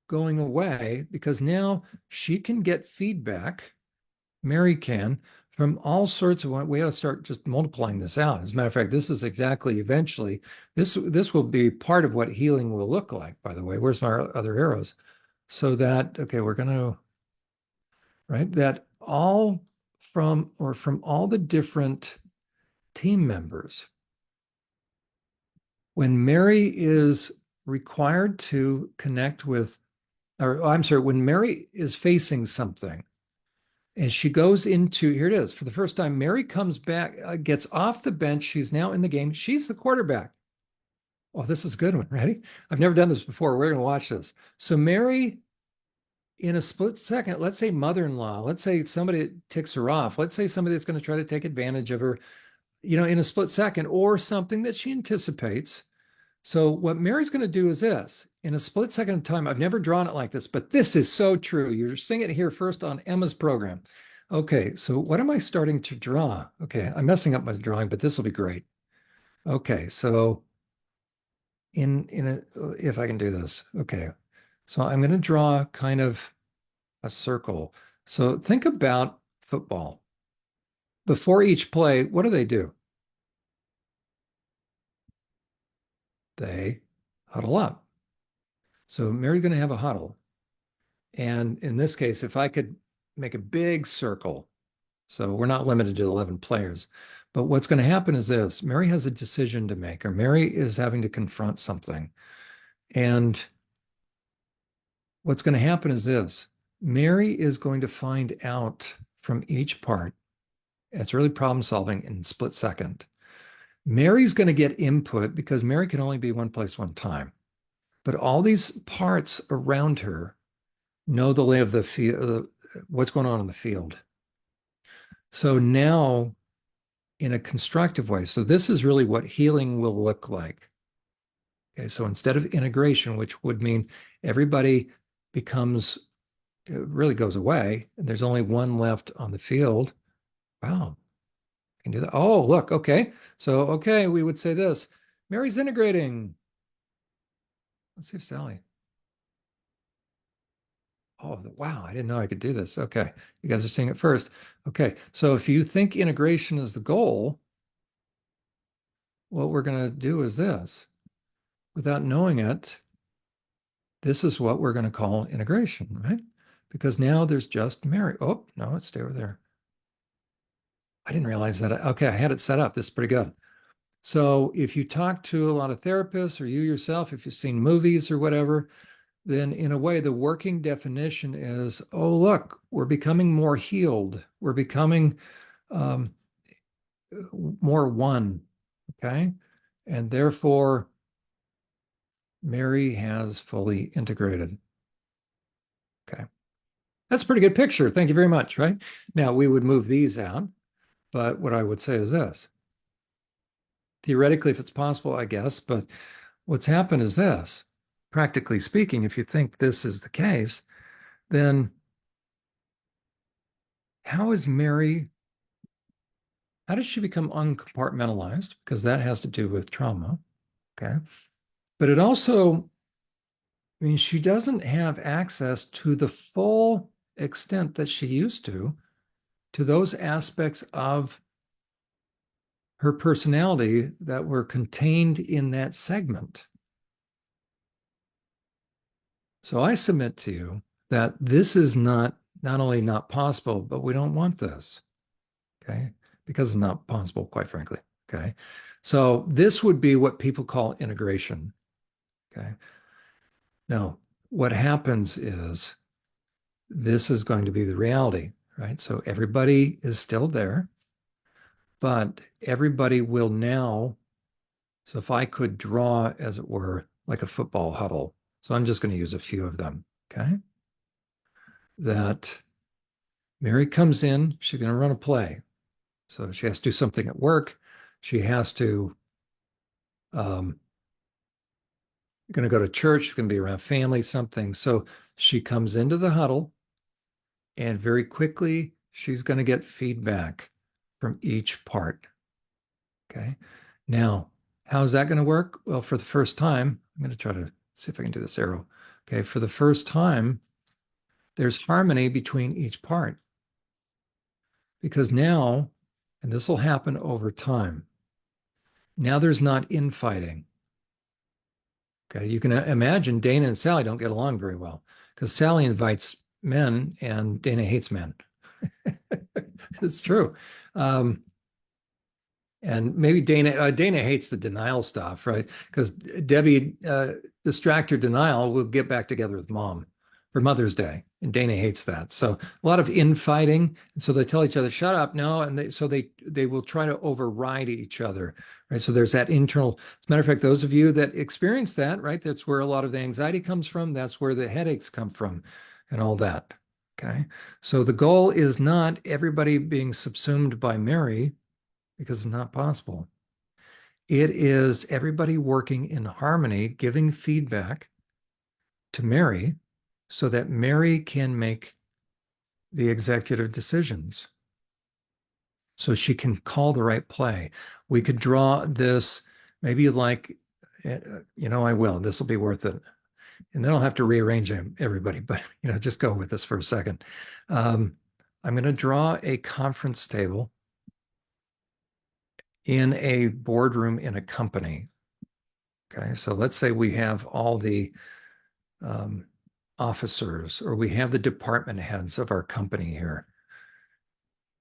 going away, because now she can get feedback, Mary can, from all sorts of, we got to start just multiplying this out. As a matter of fact, this is exactly, eventually, this will be part of what healing will look like, by the way. Where's my other arrows? So that, okay, we're going to, right, that from all the different team members, when Mary is required to connect with, or I'm sorry, when Mary is facing something and she goes into, here it is, for the first time, Mary comes back, gets off the bench. She's now in the game. She's the quarterback. Oh, this is a good one. Ready? I've never done this before. We're going to watch this. So Mary, in a split second, let's say mother-in-law, let's say somebody ticks her off, let's say somebody that's going to try to take advantage of her, in a split second, or something that she anticipates. So what Mary's going to do is this, in a split second of time. I've never drawn it like this, but this is so true. You're seeing it here first on Emma's program. Okay, so what am I starting to draw? Okay, I'm messing up my drawing, but this will be great. Okay, so if I can do this. Okay, so I'm going to draw kind of a circle. So think about football. Before each play, what do? They huddle up. So Mary's going to have a huddle. And in this case, if I could make a big circle, so we're not limited to 11 players, but what's going to happen is this. Mary has a decision to make, or Mary is having to confront something. And what's going to happen is this. Mary is going to find out from each part. It's really problem solving in split second. Mary's going to get input because Mary can only be one place one time. But all these parts around her know the lay of the field, what's going on in the field. So now, in a constructive way, so this is really what healing will look like. Okay, so instead of integration, which would mean everybody becomes, it really goes away, and there's only one left on the field. Wow, I can do that. Oh, look, okay. So, okay, we would say this. Mary's integrating. Let's see if Sally. Oh, wow, I didn't know I could do this. Okay, you guys are seeing it first. Okay, so if you think integration is the goal, what we're going to do is this. without knowing it, this is what we're going to call integration, right? Because now there's just Mary. Oh, no, it's stay over there. I didn't realize that. Okay, I had it set up. This is pretty good. So if you talk to a lot of therapists or you yourself, if you've seen movies or whatever, then in a way, the working definition is, oh, look, we're becoming more healed. We're becoming um, more one, okay? And therefore, Mary has fully integrated. Okay. That's a pretty good picture. Thank you very much, right? Now, we would move these out, but what I would say is this. Theoretically, if it's possible, I guess, but what's happened is this. Practically speaking, if you think this is the case, then how is Mary, how does she become uncompartmentalized? Because that has to do with trauma, okay? But it also means she doesn't have access to the full extent that she used to those aspects of her personality that were contained in that segment. So I submit to you that this is not only not possible, but we don't want this, okay? Because it's not possible, quite frankly, okay? So this would be what people call integration, okay? Now, what happens is this is going to be the reality, right? So everybody is still there, but everybody will now. So if I could draw, as it were, like a football huddle, so I'm just going to use a few of them, okay? That Mary comes in, she's going to run a play. So she has to do something at work. She has to, going to go to church, she's going to be around family, something. So she comes into the huddle and very quickly she's going to get feedback from each part, okay? Now, how's that going to work? Well, for the first time, I'm going to try to see if I can do this arrow. Okay, for the first time, there's harmony between each part. Because now, and this will happen over time, now there's not infighting. Okay, you can imagine Dana and Sally don't get along very well because Sally invites men and Dana hates men. It's true. And maybe Dana hates the denial stuff, right? Because Debbie, distractor denial, will get back together with mom for Mother's Day, and Dana hates that. So a lot of infighting, and so they tell each other, "Shut up, no," and they will try to override each other, right? So there's that internal. As a matter of fact, those of you that experience that, right, that's where a lot of the anxiety comes from. That's where the headaches come from, and all that. Okay, so the goal is not everybody being subsumed by Mary, because it's not possible. It is everybody working in harmony, giving feedback to Mary so that Mary can make the executive decisions. So she can call the right play. We could draw this, maybe like, I will. This will be worth it. And then I'll have to rearrange everybody, but, just go with this for a second. I'm going to draw a conference table in a boardroom in a company. Okay, so let's say we have all the officers, or we have the department heads of our company here.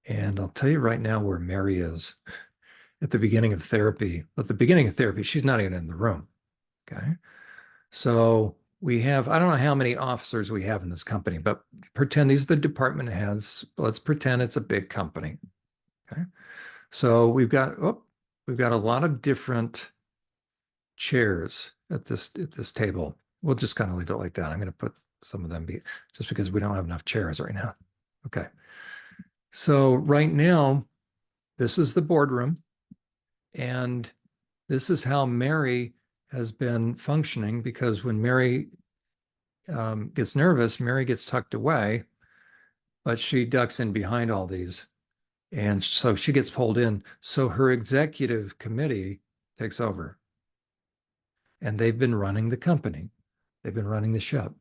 And I'll tell you right now where Mary is at the beginning of therapy. At the beginning of therapy, she's not even in the room. Okay, so we have, I don't know how many officers we have in this company, but pretend these are the department heads. Let's pretend it's a big company. Okay, so we've got a lot of different chairs at this table. We'll just kind of leave it like that. I'm going to put some of them just because we don't have enough chairs right now. Okay. So right now, this is the boardroom, and this is how Mary has been functioning, because when Mary gets nervous, Mary gets tucked away, but she ducks in behind all these. And so she gets pulled in. So her executive committee takes over. And they've been running the company. They've been running the ship.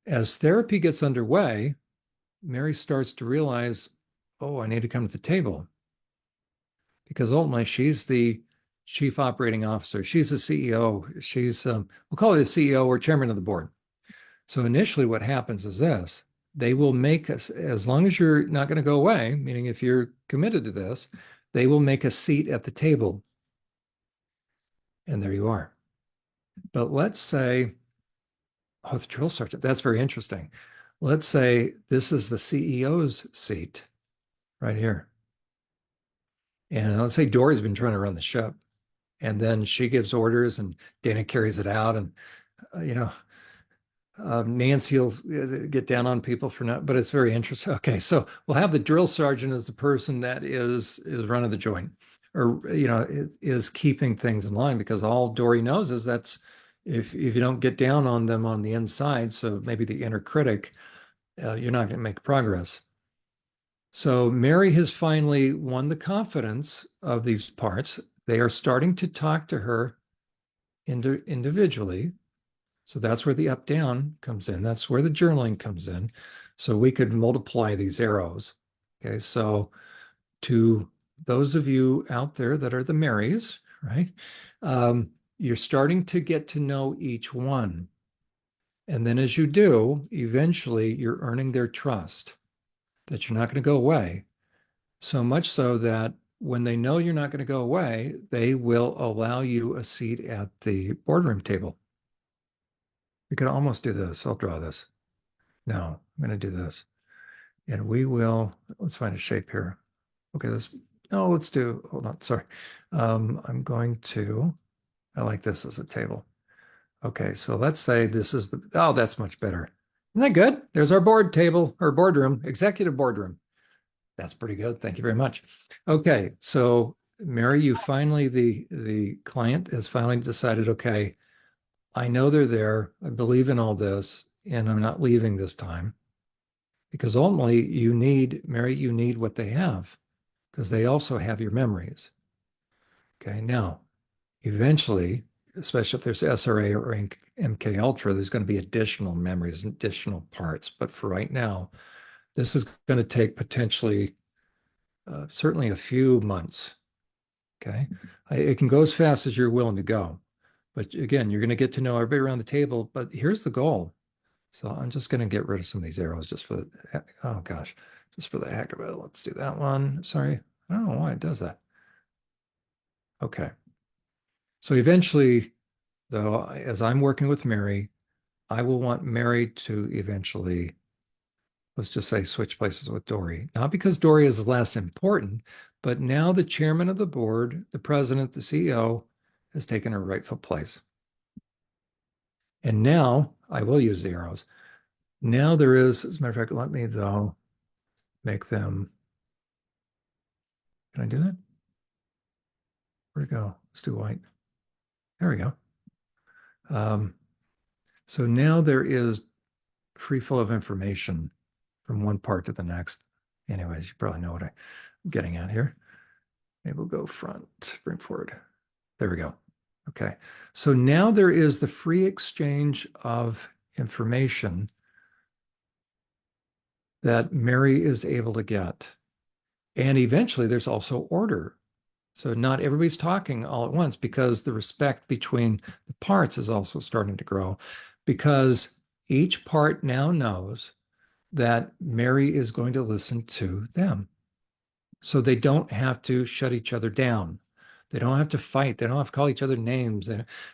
As therapy gets underway, Mary starts to realize, oh, I need to come to the table. Because ultimately, she's the chief operating officer. She's the CEO. She's, we'll call it a CEO or chairman of the board. So initially what happens is this, they will make us, as long as you're not going to go away, meaning if you're committed to this, they will make a seat at the table. And there you are. But let's say, oh, the drill sergeant, that's very interesting. Let's say this is the CEO's seat right here. And let's say Dory's been trying to run the ship. And then she gives orders and Dana carries it out. And, Nancy will get down on people for not, but it's very interesting. Okay, so we'll have the drill sergeant as the person that is running the joint, or is keeping things in line, because all Dory knows is that's if you don't get down on them on the inside, so maybe the inner critic, you're not going to make progress. So Mary has finally won the confidence of these parts. They are starting to talk to her individually. So that's where the up down comes in. That's where the journaling comes in. So we could multiply these arrows. Okay, so to those of you out there that are the Marys, right? You're starting to get to know each one. And then as you do, eventually you're earning their trust that you're not going to go away. So much so that when they know you're not going to go away, they will allow you a seat at the boardroom table. We could almost do this. I'll draw this. No, I'm going to do this. And we will, let's find a shape here. Okay, let's do, hold on, sorry. I'm going to, I like this as a table. Okay, so let's say this is that's much better. Isn't that good? There's our board table, or boardroom, executive boardroom. That's pretty good. Thank you very much. Okay, so Mary, the client has finally decided, okay, I know they're there. I believe in all this, and I'm not leaving this time. Because ultimately, Mary, you need what they have, because they also have your memories. Okay, now, eventually, especially if there's SRA or MK Ultra, there's going to be additional memories, additional parts. But for right now, this is going to take potentially, certainly a few months. Okay, it can go as fast as you're willing to go. But again, you're going to get to know everybody around the table. But here's the goal. So I'm just going to get rid of some of these arrows just for oh gosh, just for the heck of it. Let's do that one. Sorry. I don't know why it does that. Okay. So eventually, though, as I'm working with Mary, I will want Mary to eventually, let's just say, switch places with Dory. Not because Dory is less important, but now the chairman of the board, the president, the CEO, has taken her rightful place. And now I will use the arrows. Now there is, as a matter of fact, let me though make them, can I do that? Where'd it go? Let's do white. There we go. So now there is free flow of information from one part to the next. Anyways, you probably know what I'm getting at here. Maybe we'll go front, bring forward. There we go. Okay. So now there is the free exchange of information that Mary is able to get. And eventually there's also order. So not everybody's talking all at once, because the respect between the parts is also starting to grow, because each part now knows that Mary is going to listen to them. So they don't have to shut each other down. They don't have to fight. They don't have to call each other names,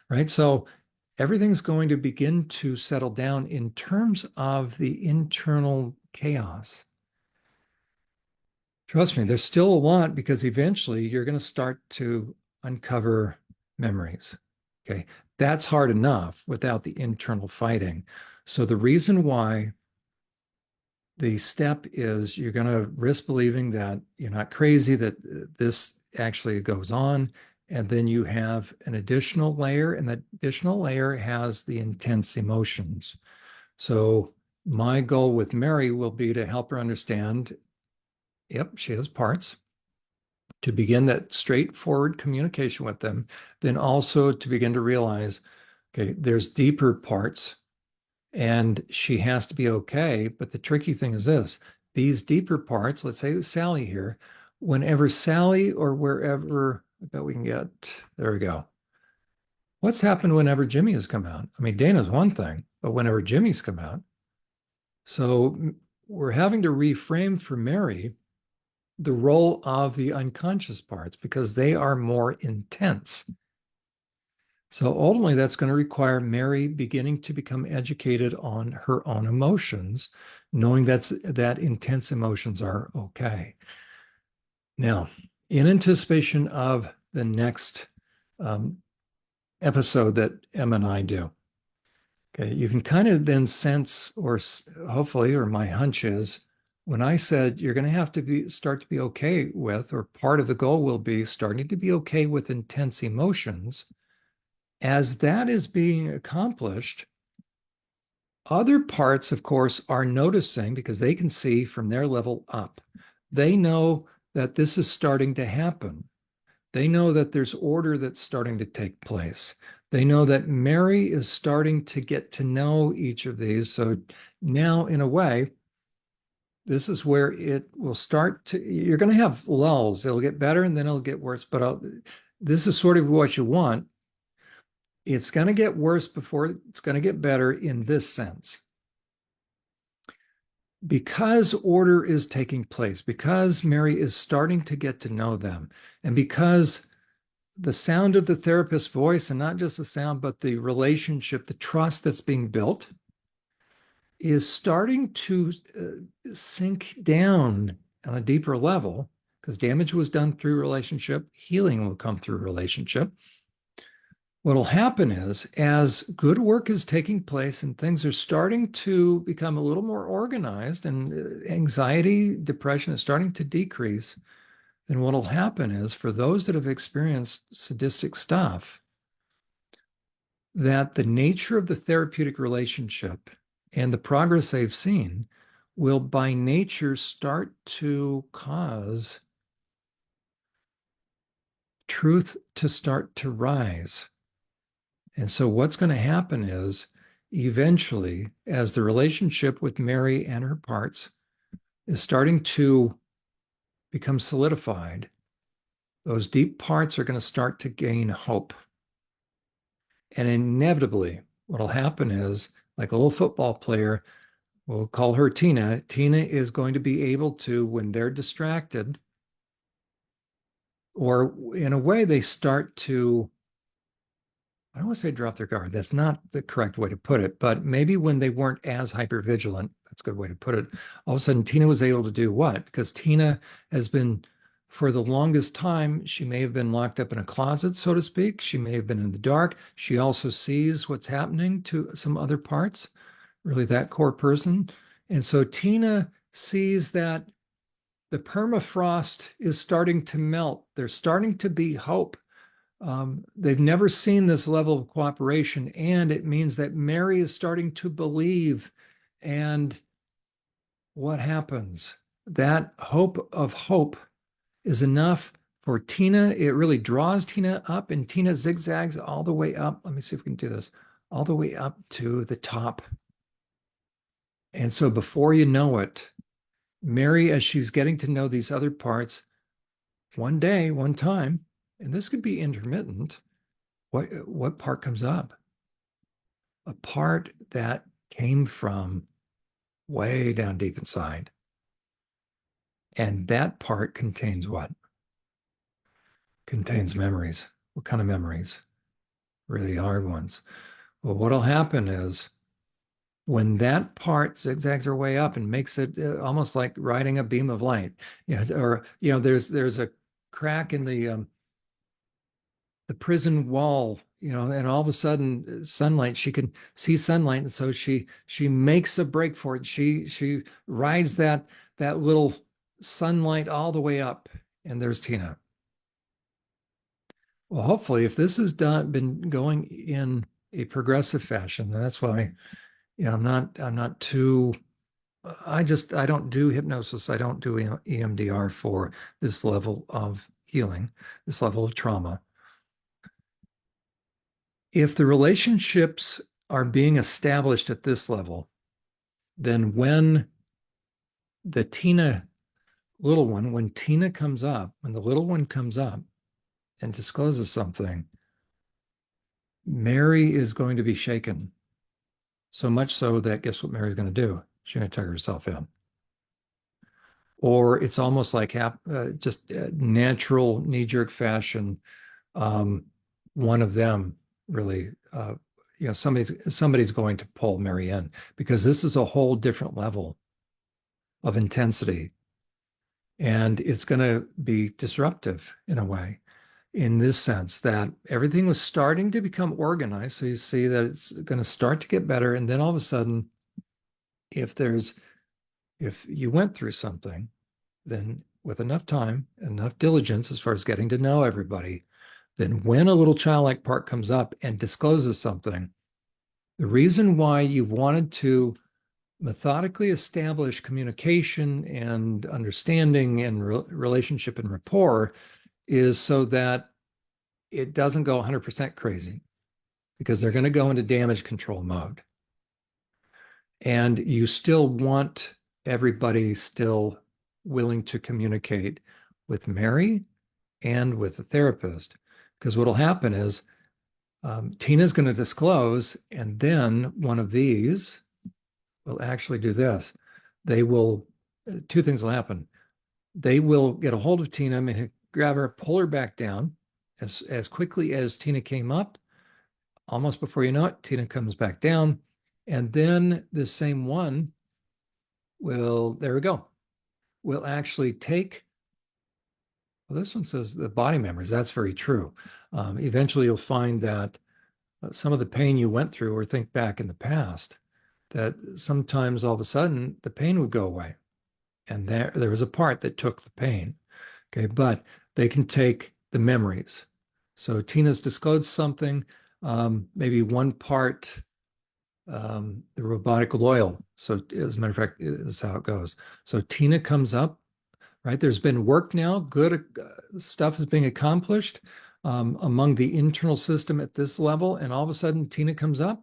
right? So everything's going to begin to settle down in terms of the internal chaos. Trust me, there's still a lot, because eventually you're going to start to uncover memories. Okay. That's hard enough without the internal fighting. So the reason why the step is, you're going to risk believing that you're not crazy, that this actually goes on. And then you have an additional layer, and that additional layer has the intense emotions. So my goal with Mary will be to help her understand, yep, she has parts, to begin that straightforward communication with them, then also to begin to realize, okay, there's deeper parts, and she has to be okay. But the tricky thing is this, these deeper parts, let's say it was Sally here, whenever Sally or wherever I bet we can get, there we go. What's happened whenever Jimmy has come out? I mean, Dana's one thing, but whenever Jimmy's come out. So we're having to reframe for Mary the role of the unconscious parts because they are more intense. So ultimately, that's going to require Mary beginning to become educated on her own emotions, knowing that intense emotions are okay. Now, in anticipation of the next episode that Emma and I do, okay, you can kind of then sense, or hopefully, or my hunch is, when I said you're going to have to start to be okay with, or part of the goal will be starting to be okay with intense emotions. As that is being accomplished, other parts, of course, are noticing because they can see from their level up. They know that this is starting to happen. They know that there's order that's starting to take place. They know that Mary is starting to get to know each of these. So now, in a way, this is where it will start to, you're going to have lulls. It'll get better and then it'll get worse. But this is sort of what you want. It's going to get worse before it's going to get better in this sense. Because order is taking place, because Mary is starting to get to know them, and because the sound of the therapist's voice, and not just the sound, but the relationship, the trust that's being built, is starting to sink down on a deeper level, because damage was done through relationship, healing will come through relationship. What will happen is, as good work is taking place and things are starting to become a little more organized and anxiety, depression is starting to decrease, then what will happen is, for those that have experienced sadistic stuff, that the nature of the therapeutic relationship and the progress they've seen will by nature start to cause truth to start to rise. And so what's going to happen is, eventually, as the relationship with Mary and her parts is starting to become solidified, those deep parts are going to start to gain hope. And inevitably, what will happen is, like a little football player, we'll call her Tina. Tina is going to be able to, when they're distracted, or in a way, they start to, I don't want to say drop their guard. That's not the correct way to put it, but maybe when they weren't as hypervigilant, that's a good way to put it. All of a sudden, Tina was able to do what? Because Tina has been, for the longest time, she may have been locked up in a closet, so to speak. She may have been in the dark. She also sees what's happening to some other parts, really that core person. And so Tina sees that the permafrost is starting to melt. There's starting to be hope. They've never seen this level of cooperation, and it means that Mary is starting to believe. And what happens? That hope of hope is enough for Tina. It really draws Tina up, and Tina zigzags all the way up. Let me see if we can do this. All the way up to the top. And so before you know it, Mary, as she's getting to know these other parts, one day, one time, and this could be intermittent, what part comes up? A part that came from way down deep inside. And that part contains what? Contains memories. What kind of memories? Really hard ones. Well, what'll happen is, when that part zigzags her way up and makes it almost like riding a beam of light, or there's a crack in the prison wall, and all of a sudden sunlight, she can see sunlight, and so she makes a break for it. She rides that little sunlight all the way up, and there's Tina. Well, hopefully, if this has been going in a progressive fashion, and that's why I'm not too. I don't do hypnosis. I don't do EMDR for this level of healing, this level of trauma. If the relationships are being established at this level, then when the Tina little one, when the little one comes up, and discloses something, Mary is going to be shaken. So much so that guess what Mary's going to do? She's going to tuck herself in. Or it's almost like just natural knee-jerk fashion. One of them really, somebody's going to pull Mary in because this is a whole different level of intensity. And it's going to be disruptive in a way, in this sense that everything was starting to become organized. So you see that it's going to start to get better. And then all of a sudden, if you went through something, then with enough time, enough diligence as far as getting to know everybody, then when a little childlike part comes up and discloses something, the reason why you've wanted to methodically establish communication and understanding and relationship and rapport is so that it doesn't go 100% crazy, because they're going to go into damage control mode. And you still want everybody still willing to communicate with Mary and with the therapist, because what'll happen is Tina's going to disclose, and then one of these will actually do this. They will, two things will happen. They will get a hold of Tina and grab her, pull her back down as quickly as Tina came up. Almost before you know it, Tina comes back down. And then the same one will, there we go, will actually take, well, this one says the body memories. That's very true. Eventually you'll find that some of the pain you went through, or think back in the past, that sometimes all of a sudden the pain would go away. And there was a part that took the pain. Okay, but they can take the memories. So Tina's disclosed something, maybe one part, the robotic oil. So as a matter of fact, this is how it goes. So Tina comes up, right? There's been work now, good stuff is being accomplished among the internal system at this level. And all of a sudden Tina comes up.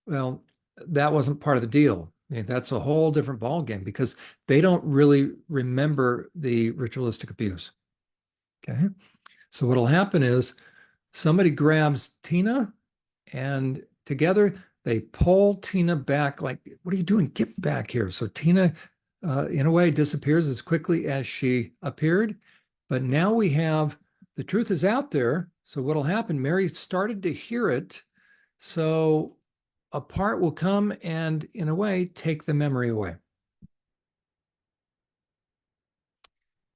Well, that wasn't part of the deal. I mean, that's a whole different ballgame, because they don't really remember the ritualistic abuse. Okay. So what'll happen is somebody grabs Tina, and together they pull Tina back, like, what are you doing? Get back here. So Tina, in a way, disappears as quickly as she appeared. But now we have, the truth is out there. So what'll happen? Mary started to hear it. So a part will come and, in a way, take the memory away.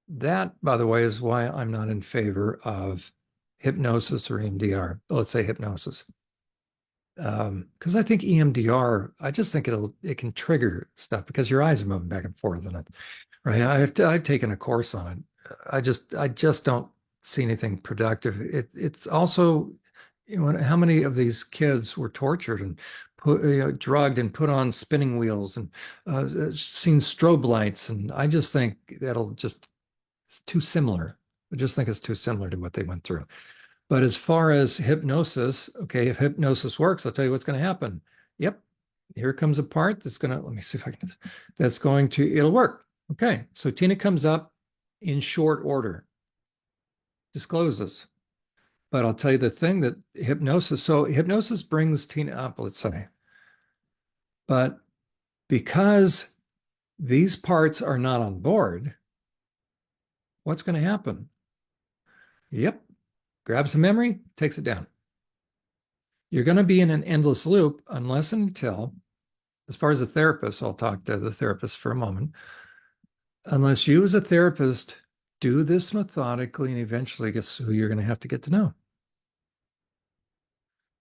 That, by the way, is why I'm not in favor of hypnosis or EMDR. Let's say hypnosis. Because I think EMDR, I just think it can trigger stuff because your eyes are moving back and forth in it, right? I've taken a course on it. I just don't see anything productive. It's also, how many of these kids were tortured and drugged and put on spinning wheels and seen strobe lights, and I just think it's too similar. I just think it's too similar to what they went through. But as far as hypnosis, okay, if hypnosis works, I'll tell you what's going to happen. Yep, here comes a part that's going to, let me see if I can, that's going to, it'll work. Okay, so Tina comes up in short order, discloses. But I'll tell you the thing that hypnosis brings Tina up, let's say. But because these parts are not on board, what's going to happen? Yep, grabs a memory, takes it down. You're going to be in an endless loop unless and until, as far as a therapist, I'll talk to the therapist for a moment, unless you as a therapist do this methodically, and eventually guess who you're going to have to get to know.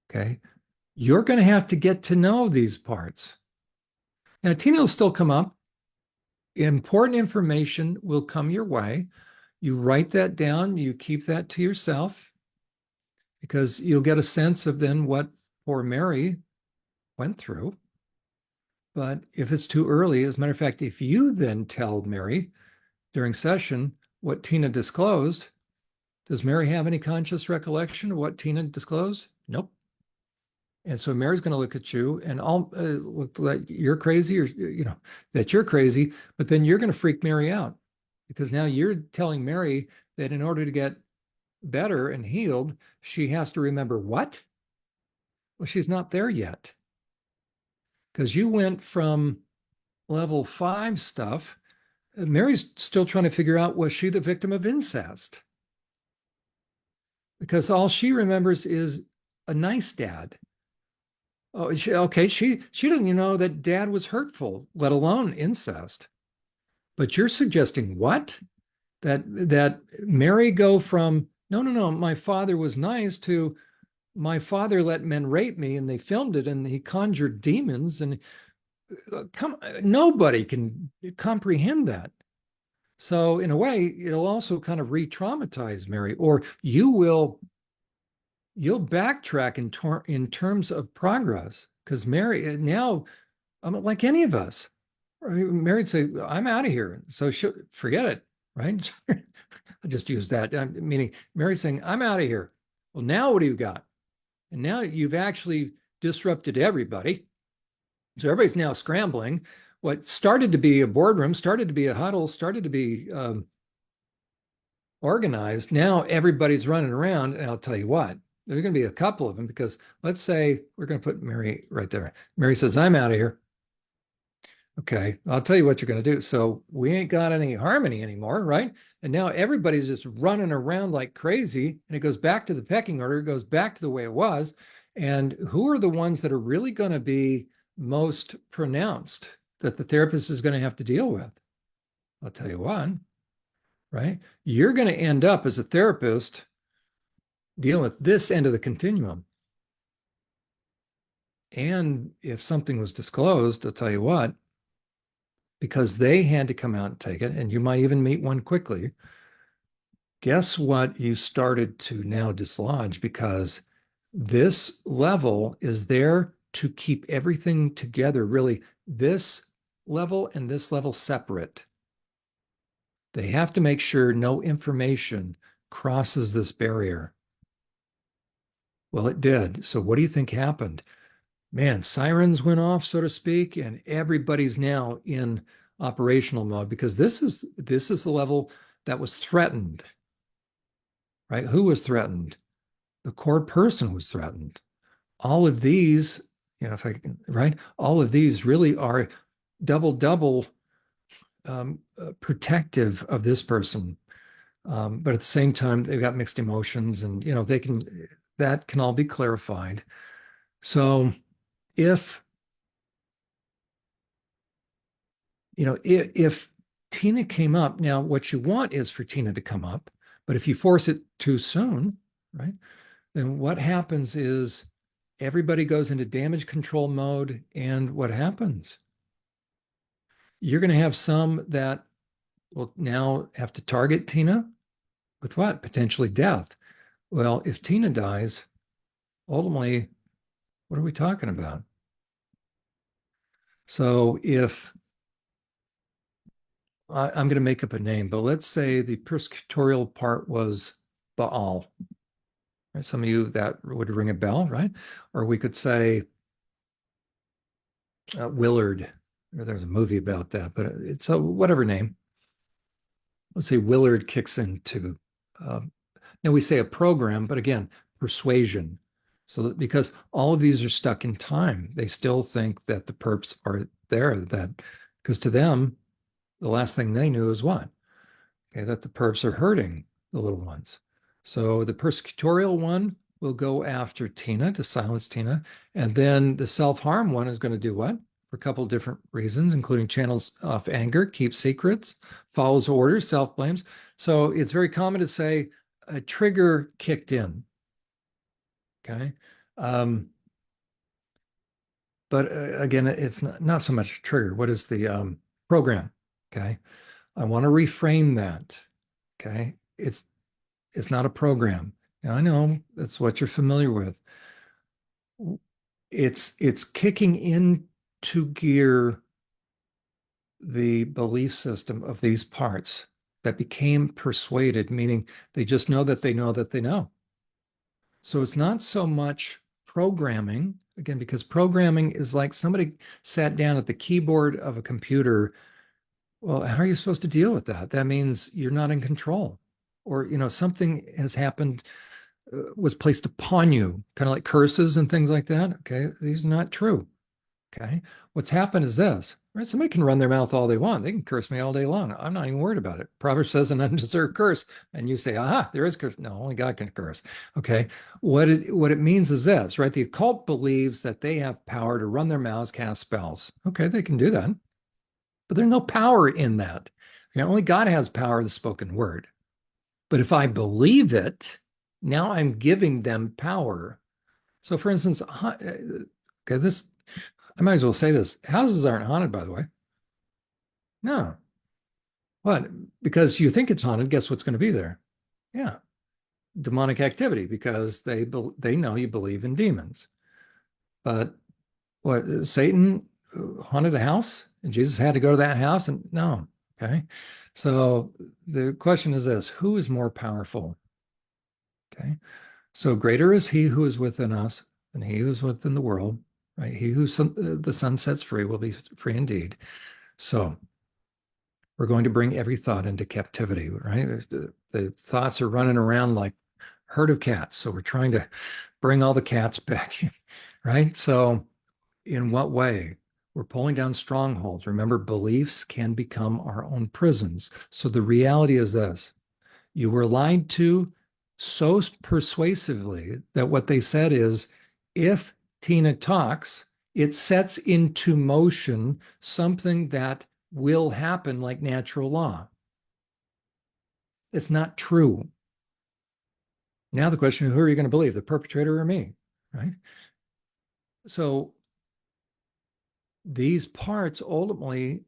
Okay. You're going to have to get to know these parts. Now, Tina will still come up. Important information will come your way. You write that down. You keep that to yourself, because you'll get a sense of then what poor Mary went through. But if it's too early, as a matter of fact, if you then tell Mary during session what Tina disclosed, does Mary have any conscious recollection of what Tina disclosed? Nope. And so Mary's going to look at you and look like you're crazy, or that you're crazy, but then you're going to freak Mary out, because now you're telling Mary that in order to get better and healed, she has to remember what? Well, she's not there yet. Because you went from level 5 stuff. Mary's still trying to figure out, was she the victim of incest? Because all she remembers is a nice dad. Oh, okay. She doesn't even know that dad was hurtful, let alone incest. But you're suggesting what? That Mary go from no, my father was nice to my father let men rape me and they filmed it and he conjured demons and nobody can comprehend that. So in a way, it'll also kind of re-traumatize Mary, or you'll backtrack in terms of progress because Mary now, like any of us, Mary'd say, "I'm out of here," so she'll forget it, right? I just use that, meaning Mary saying, "I'm out of here." Well, now what do you got? And now you've actually disrupted everybody. So everybody's now scrambling. What started to be a boardroom, started to be a huddle, started to be organized. Now everybody's running around. And I'll tell you what, there's going to be a couple of them because let's say we're going to put Mary right there. Mary says, "I'm out of here." Okay, I'll tell you what you're going to do. So we ain't got any harmony anymore, right? And now everybody's just running around like crazy. And it goes back to the pecking order, it goes back to the way it was. And who are the ones that are really going to be most pronounced that the therapist is going to have to deal with? I'll tell you one, right? You're going to end up as a therapist dealing with this end of the continuum. And if something was disclosed, I'll tell you what, because they had to come out and take it, and you might even meet one quickly. Guess what you started to now dislodge because this level is there to keep everything together, really, this level and this level separate. They have to make sure no information crosses this barrier. Well, it did. So what do you think happened? Man, sirens went off, so to speak, and everybody's now in operational mode because this is the level that was threatened, right? Who was threatened? The core person was threatened. All of these, if I can, right? All of these really are double protective of this person, but at the same time they've got mixed emotions, and that can all be clarified. So if Tina came up, now what you want is for Tina to come up, but if you force it too soon, right, then what happens is everybody goes into damage control mode, and what happens? You're going to have some that will now have to target Tina with what? Potentially death. Well, if Tina dies, ultimately, what are we talking about? So if I'm going to make up a name, but let's say the persecutorial part was Baal. Right? Some of you that would ring a bell, right? Or we could say Willard. There's a movie about that, but it's a whatever name. Let's say Willard kicks into. Now we say a program, but again, persuasion. So that because all of these are stuck in time, they still think that the perps are there. That because to them, the last thing they knew is what? Okay, that the perps are hurting the little ones. So the persecutorial one will go after Tina to silence Tina. And then the self-harm one is going to do what? For a couple of different reasons, including channels off anger, keeps secrets, follows orders, self-blames. So it's very common to say a trigger kicked in. Okay. But again, it's not so much a trigger. What is the program? Okay. I want to reframe that. Okay. It's not a program. Now, I know that's what you're familiar with. It's kicking into gear the belief system of these parts that became persuaded, meaning they just know that they know that they know. So it's not so much programming, again, because programming is like somebody sat down at the keyboard of a computer. Well, how are you supposed to deal with that? That means you're not in control. or something has happened, was placed upon you, kind of like curses and things like that. Okay, these are not true. Okay, what's happened is this, right? Somebody can run their mouth all they want. They can curse me all day long. I'm not even worried about it. Proverbs says an undeserved curse, and you say, aha, there is curse. No, only God can curse. Okay, what it means is this, right? The occult believes that they have power to run their mouths, cast spells. Okay, they can do that, but there's no power in that. Only God has power of the spoken word. But if I believe it, now I'm giving them power. So, for instance, okay, this I might as well say this: houses aren't haunted, by the way. No, what? Because you think it's haunted. Guess what's going to be there? Yeah, demonic activity, because they know you believe in demons. But what? Satan haunted a house, and Jesus had to go to that house, and no. Okay, so the question is this: who is more powerful? Okay. So greater is he who is within us than he who is within the world, right? He who the Son sets free will be free indeed. So we're going to bring every thought into captivity, right? The thoughts are running around like herd of cats. So we're trying to bring all the cats back, right? So in what way? We're pulling down strongholds. Remember, beliefs can become our own prisons. So the reality is this: you were lied to so persuasively that what they said is, if Tina talks, it sets into motion something that will happen like natural law. It's not true. Now the question is, who are you going to believe, the perpetrator or me, right? So these parts, ultimately,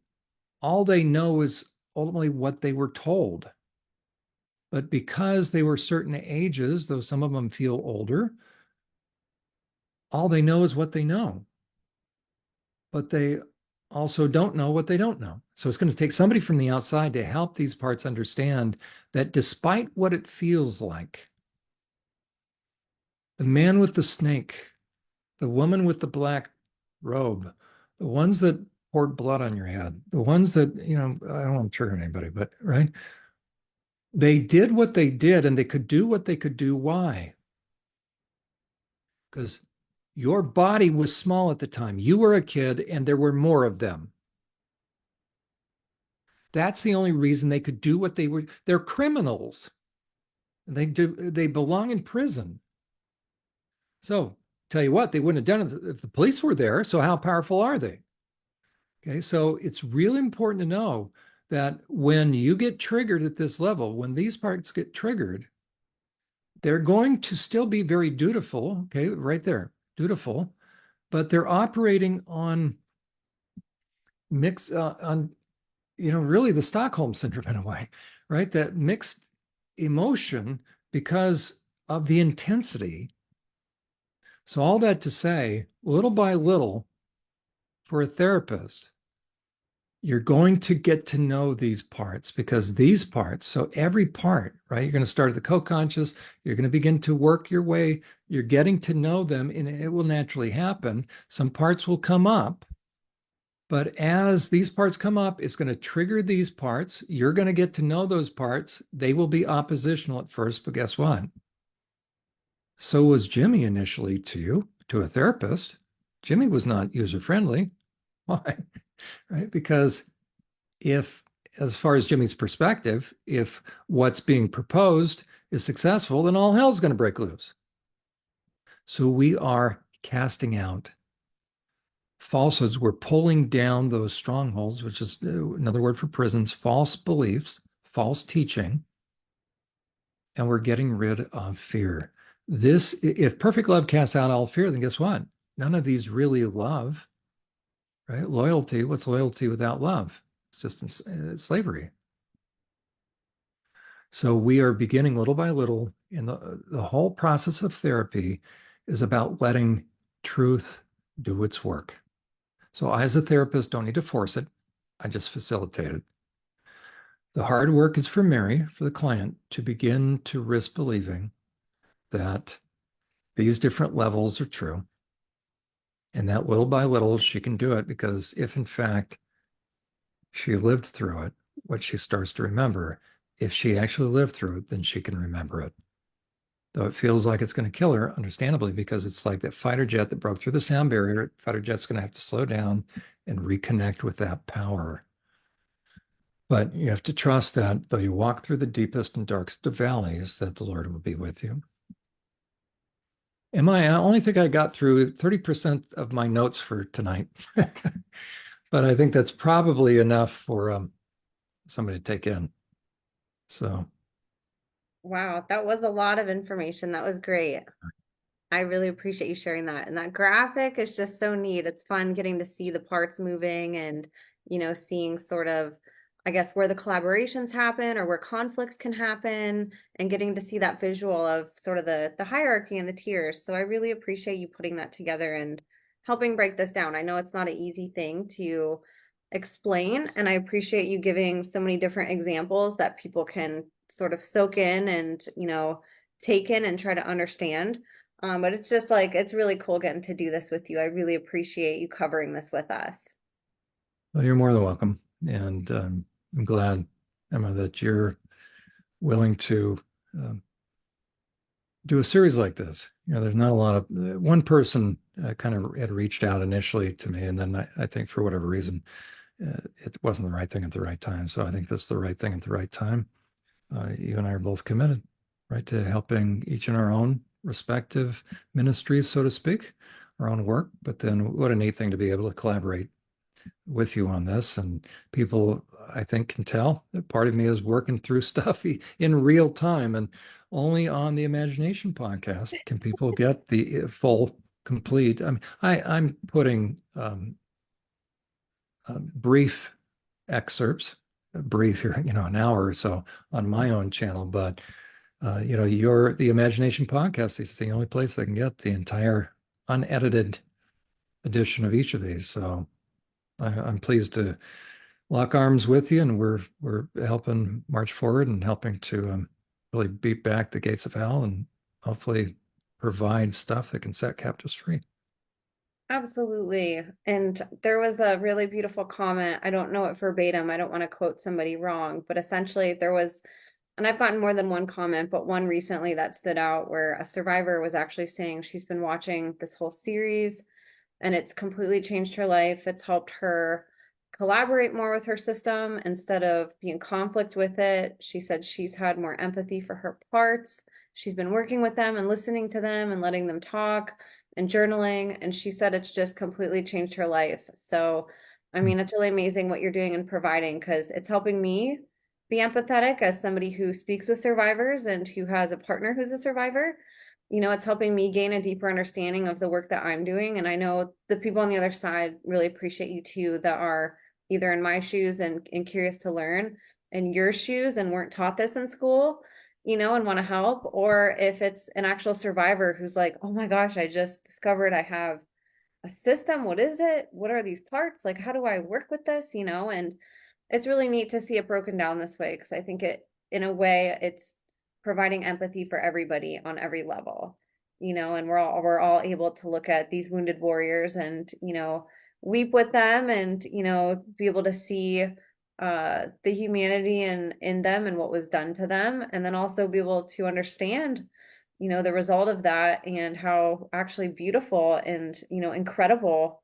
all they know is ultimately what they were told. But because they were certain ages, though some of them feel older, all they know is what they know. But they also don't know what they don't know. So it's going to take somebody from the outside to help these parts understand that despite what it feels like, the man with the snake, the woman with the black robe, the ones that poured blood on your head, the ones that, I don't want to trigger anybody, but right? They did what they did, and they could do what they could do. Why? Because your body was small at the time. You were a kid, and there were more of them. That's the only reason they could do what they were. They're criminals. They belong in prison. So tell you what, they wouldn't have done it if the police were there. So how powerful are they? Okay, so it's really important to know that when you get triggered at this level, when these parts get triggered, they're going to still be very dutiful. Okay, right there, dutiful, but they're operating on really the Stockholm syndrome in a way, right? That mixed emotion because of the intensity. So all that to say, little by little, for a therapist, you're going to get to know these parts, because these parts, so every part, right? You're going to start at the co-conscious, you're going to begin to work your way, you're getting to know them, and it will naturally happen. Some parts will come up, but as these parts come up, it's going to trigger these parts. You're going to get to know those parts. They will be oppositional at first, but guess what? So was Jimmy initially to you, to a therapist. Jimmy was not user-friendly. Why? Right? Because as far as Jimmy's perspective, if what's being proposed is successful, then all hell's going to break loose. So we are casting out falsehoods. We're pulling down those strongholds, which is another word for prisons, false beliefs, false teaching, and we're getting rid of fear. If perfect love casts out all fear, then guess what? None of these really love, right? Loyalty, what's loyalty without love? It's just slavery. So we are beginning little by little, and the whole process of therapy is about letting truth do its work. So I, as a therapist, don't need to force it. I just facilitate it. The hard work is for Mary, for the client, to begin to risk believing that these different levels are true, and that little by little she can do it, because if in fact she lived through it, what she starts to remember if she actually lived through it, then she can remember it. Though it feels like it's going to kill her, understandably, because it's like that fighter jet that broke through the sound barrier. Fighter jet's going to have to slow down and reconnect with that power. But you have to trust that though you walk through the deepest and darkest of valleys, that the Lord will be with you. I only think I got through 30% of my notes for tonight, but I think that's probably enough for somebody to take in. So, Wow, that was a lot of information. That was great. I really appreciate you sharing that. And that graphic is just so neat. It's fun getting to see the parts moving and, seeing sort of, I guess, where the collaborations happen or where conflicts can happen and getting to see that visual of sort of the hierarchy and the tiers. So I really appreciate you putting that together and helping break this down. I know it's not an easy thing to explain, and I appreciate you giving so many different examples that people can sort of soak in and, take in and try to understand. But it's just like, it's really cool getting to do this with you. I really appreciate you covering this with us. well, you're more than welcome. And I'm glad, Emma, that you're willing to do a series like this. There's not a lot of one person kind of had reached out initially to me, and then I think for whatever reason, it wasn't the right thing at the right time. So I think this is the right thing at the right time. You and I are both committed, right, to helping each in our own respective ministries, so to speak, our own work. But then what a neat thing to be able to collaborate with you on this. And people, I think, can tell that part of me is working through stuff in real time. And only on the Imagination podcast can people get the full, complete. I mean, I'm putting brief excerpts, brief here, an hour or so on my own channel, but the Imagination podcast is the only place that can get the entire unedited edition of each of these. So I'm pleased to lock arms with you, and we're helping march forward and helping to really beat back the gates of hell and hopefully provide stuff that can set captives free. Absolutely. And there was a really beautiful comment. I don't know it verbatim. I don't want to quote somebody wrong, but essentially there was, and I've gotten more than one comment, but one recently that stood out where a survivor was actually saying she's been watching this whole series and it's completely changed her life. It's helped her collaborate more with her system instead of be in conflict with it. She said she's had more empathy for her parts. She's been working with them and listening to them and letting them talk and journaling. And she said it's just completely changed her life. So, I mean, it's really amazing what you're doing and providing because it's helping me be empathetic as somebody who speaks with survivors and who has a partner who's a survivor. It's helping me gain a deeper understanding of the work that I'm doing. And I know the people on the other side really appreciate you too, that are either in my shoes and curious to learn, in your shoes and weren't taught this in school, and want to help, or if it's an actual survivor who's like, oh my gosh, I just discovered I have a system. What is it? What are these parts? Like, how do I work with this? And it's really neat to see it broken down this way because I think in a way, it's providing empathy for everybody on every level, and we're all able to look at these wounded warriors and, weep with them and, be able to see the humanity in them and what was done to them, and then also be able to understand, the result of that and how actually beautiful and, incredible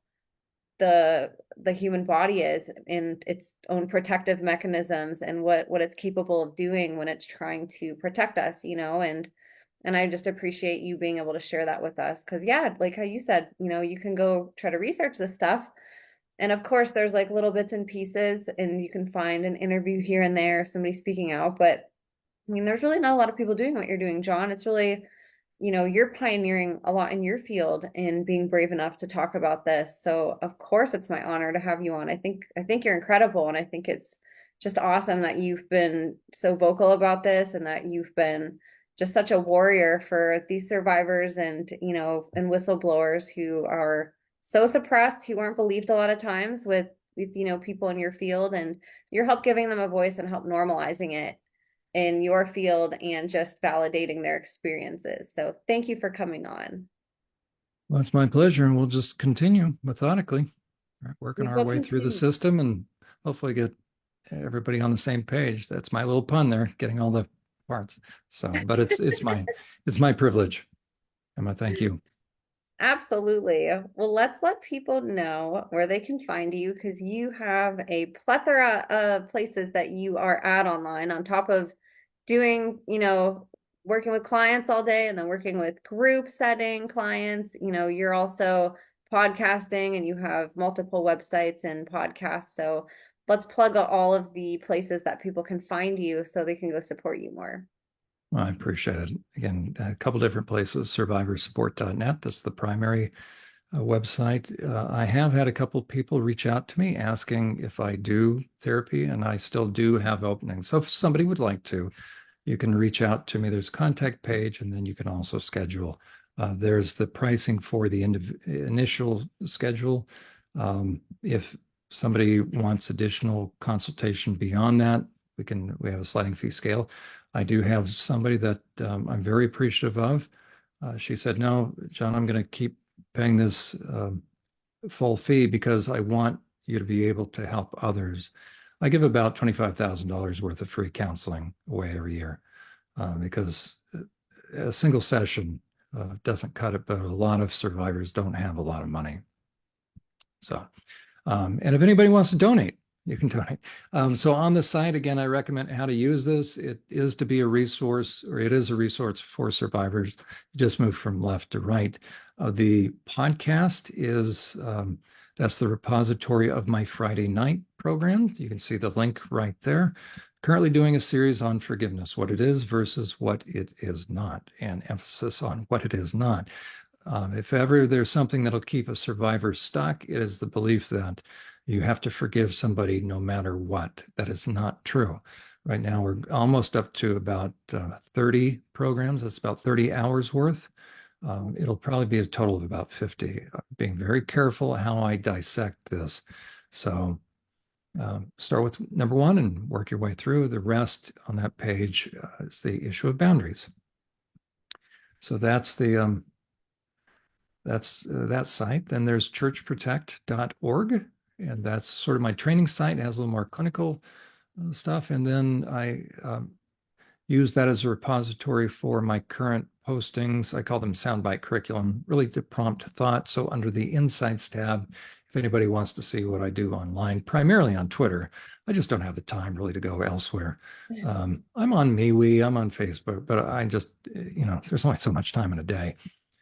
the human body is in its own protective mechanisms and what it's capable of doing when it's trying to protect us, and I just appreciate you being able to share that with us because yeah, like how you said, you can go try to research this stuff. And of course, there's like little bits and pieces, and you can find an interview here and there, somebody speaking out. But I mean, there's really not a lot of people doing what you're doing, John. It's really, you're pioneering a lot in your field and being brave enough to talk about this. So of course, it's my honor to have you on. I think you're incredible, and I think it's just awesome that you've been so vocal about this and that you've been just such a warrior for these survivors and, and whistleblowers who are so suppressed, who weren't believed a lot of times with, people in your field, and your help giving them a voice and help normalizing it in your field and just validating their experiences. So thank you for coming on. Well, it's my pleasure, and we'll just continue methodically, right, working We our will way through the continue. system and hopefully get everybody on the same page. That's my little pun there, getting all the parts. So, but it's my privilege. Emma, thank you. Absolutely. Well, let's let people know where they can find you because you have a plethora of places that you are at online on top of doing, working with clients all day and then working with group setting clients. You're also podcasting and you have multiple websites and podcasts. So let's plug all of the places that people can find you so they can go support you more. Well, I appreciate it. Again, a couple different places, survivorsupport.net. That's the primary website. I have had a couple people reach out to me asking if I do therapy, and I still do have openings. So if somebody would like to, you can reach out to me. There's a contact page, and then you can also schedule. There's the pricing for the initial schedule. If somebody wants additional consultation beyond that, we have a sliding fee scale. I do have somebody that I'm very appreciative of. She said, "No, John, I'm going to keep paying this full fee because I want you to be able to help others." I give about $25,000 worth of free counseling away every year because a single session doesn't cut it, but a lot of survivors don't have a lot of money. So, and if anybody wants to donate, you can donate. So on the site, again, I recommend how to use this. It is to be a resource, or it is a resource for survivors. Just move from left to right. The podcast is, that's the repository of my Friday night program. You can see the link right there. Currently doing a series on forgiveness, what it is versus what it is not, and emphasis on what it is not. If ever there's something that'll keep a survivor stuck, it is the belief that you have to forgive somebody no matter what. That is not true. Right now, we're almost up to about 30 programs. That's about 30 hours worth. It'll probably be a total of about 50. Being very careful how I dissect this. So start with number one and work your way through. The rest on that page is the issue of boundaries. So that's the that site. Then there's churchprotect.org, and that's sort of my training site. It has a little more clinical stuff. And then I use that as a repository for my current postings. I call them soundbite curriculum, really to prompt thought. So under the Insights tab, if anybody wants to see what I do online, primarily on Twitter, I just don't have the time really to go elsewhere. I'm on MeWe, I'm on Facebook, but I just, there's only so much time in a day.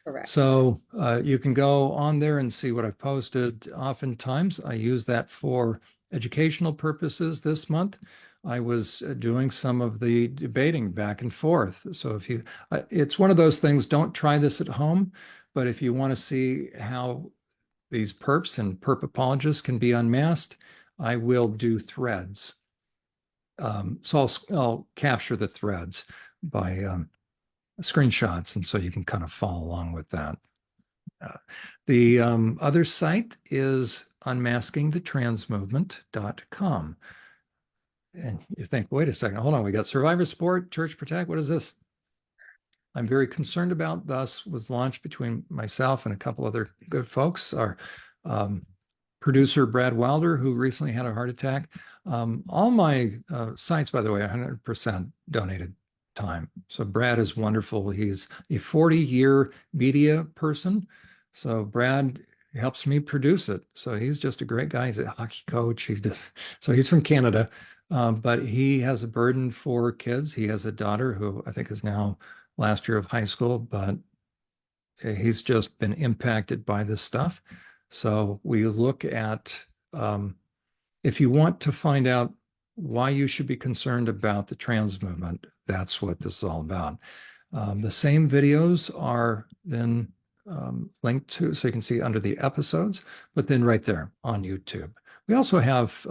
Correct. So you can go on there and see what I've posted. Oftentimes, I use that for educational purposes. This month, I was doing some of the debating back and forth. So if you, it's one of those things, don't try this at home, but if you want to see how these perps and perp apologists can be unmasked, I will do threads. So I'll capture the threads by screenshots, and so you can kind of follow along with that. The other site is unmaskingthetransmovement.com. And you think, wait a second, hold on, we got Survivor Support, Church Protect, what is this? I'm very concerned about, thus was launched between myself and a couple other good folks. Our producer, Brad Wilder, who recently had a heart attack. All my sites, by the way, 100% donated time. So Brad is wonderful. He's a 40-year media person. So Brad helps me produce it. So he's just a great guy. He's a hockey coach. He's from Canada, but he has a burden for kids. He has a daughter who I think is now last year of high school, but he's just been impacted by this stuff. So we look at, if you want to find out why you should be concerned about the trans movement, that's what this is all about. The same videos are then linked to, so you can see under the episodes, but then right there on YouTube. We also have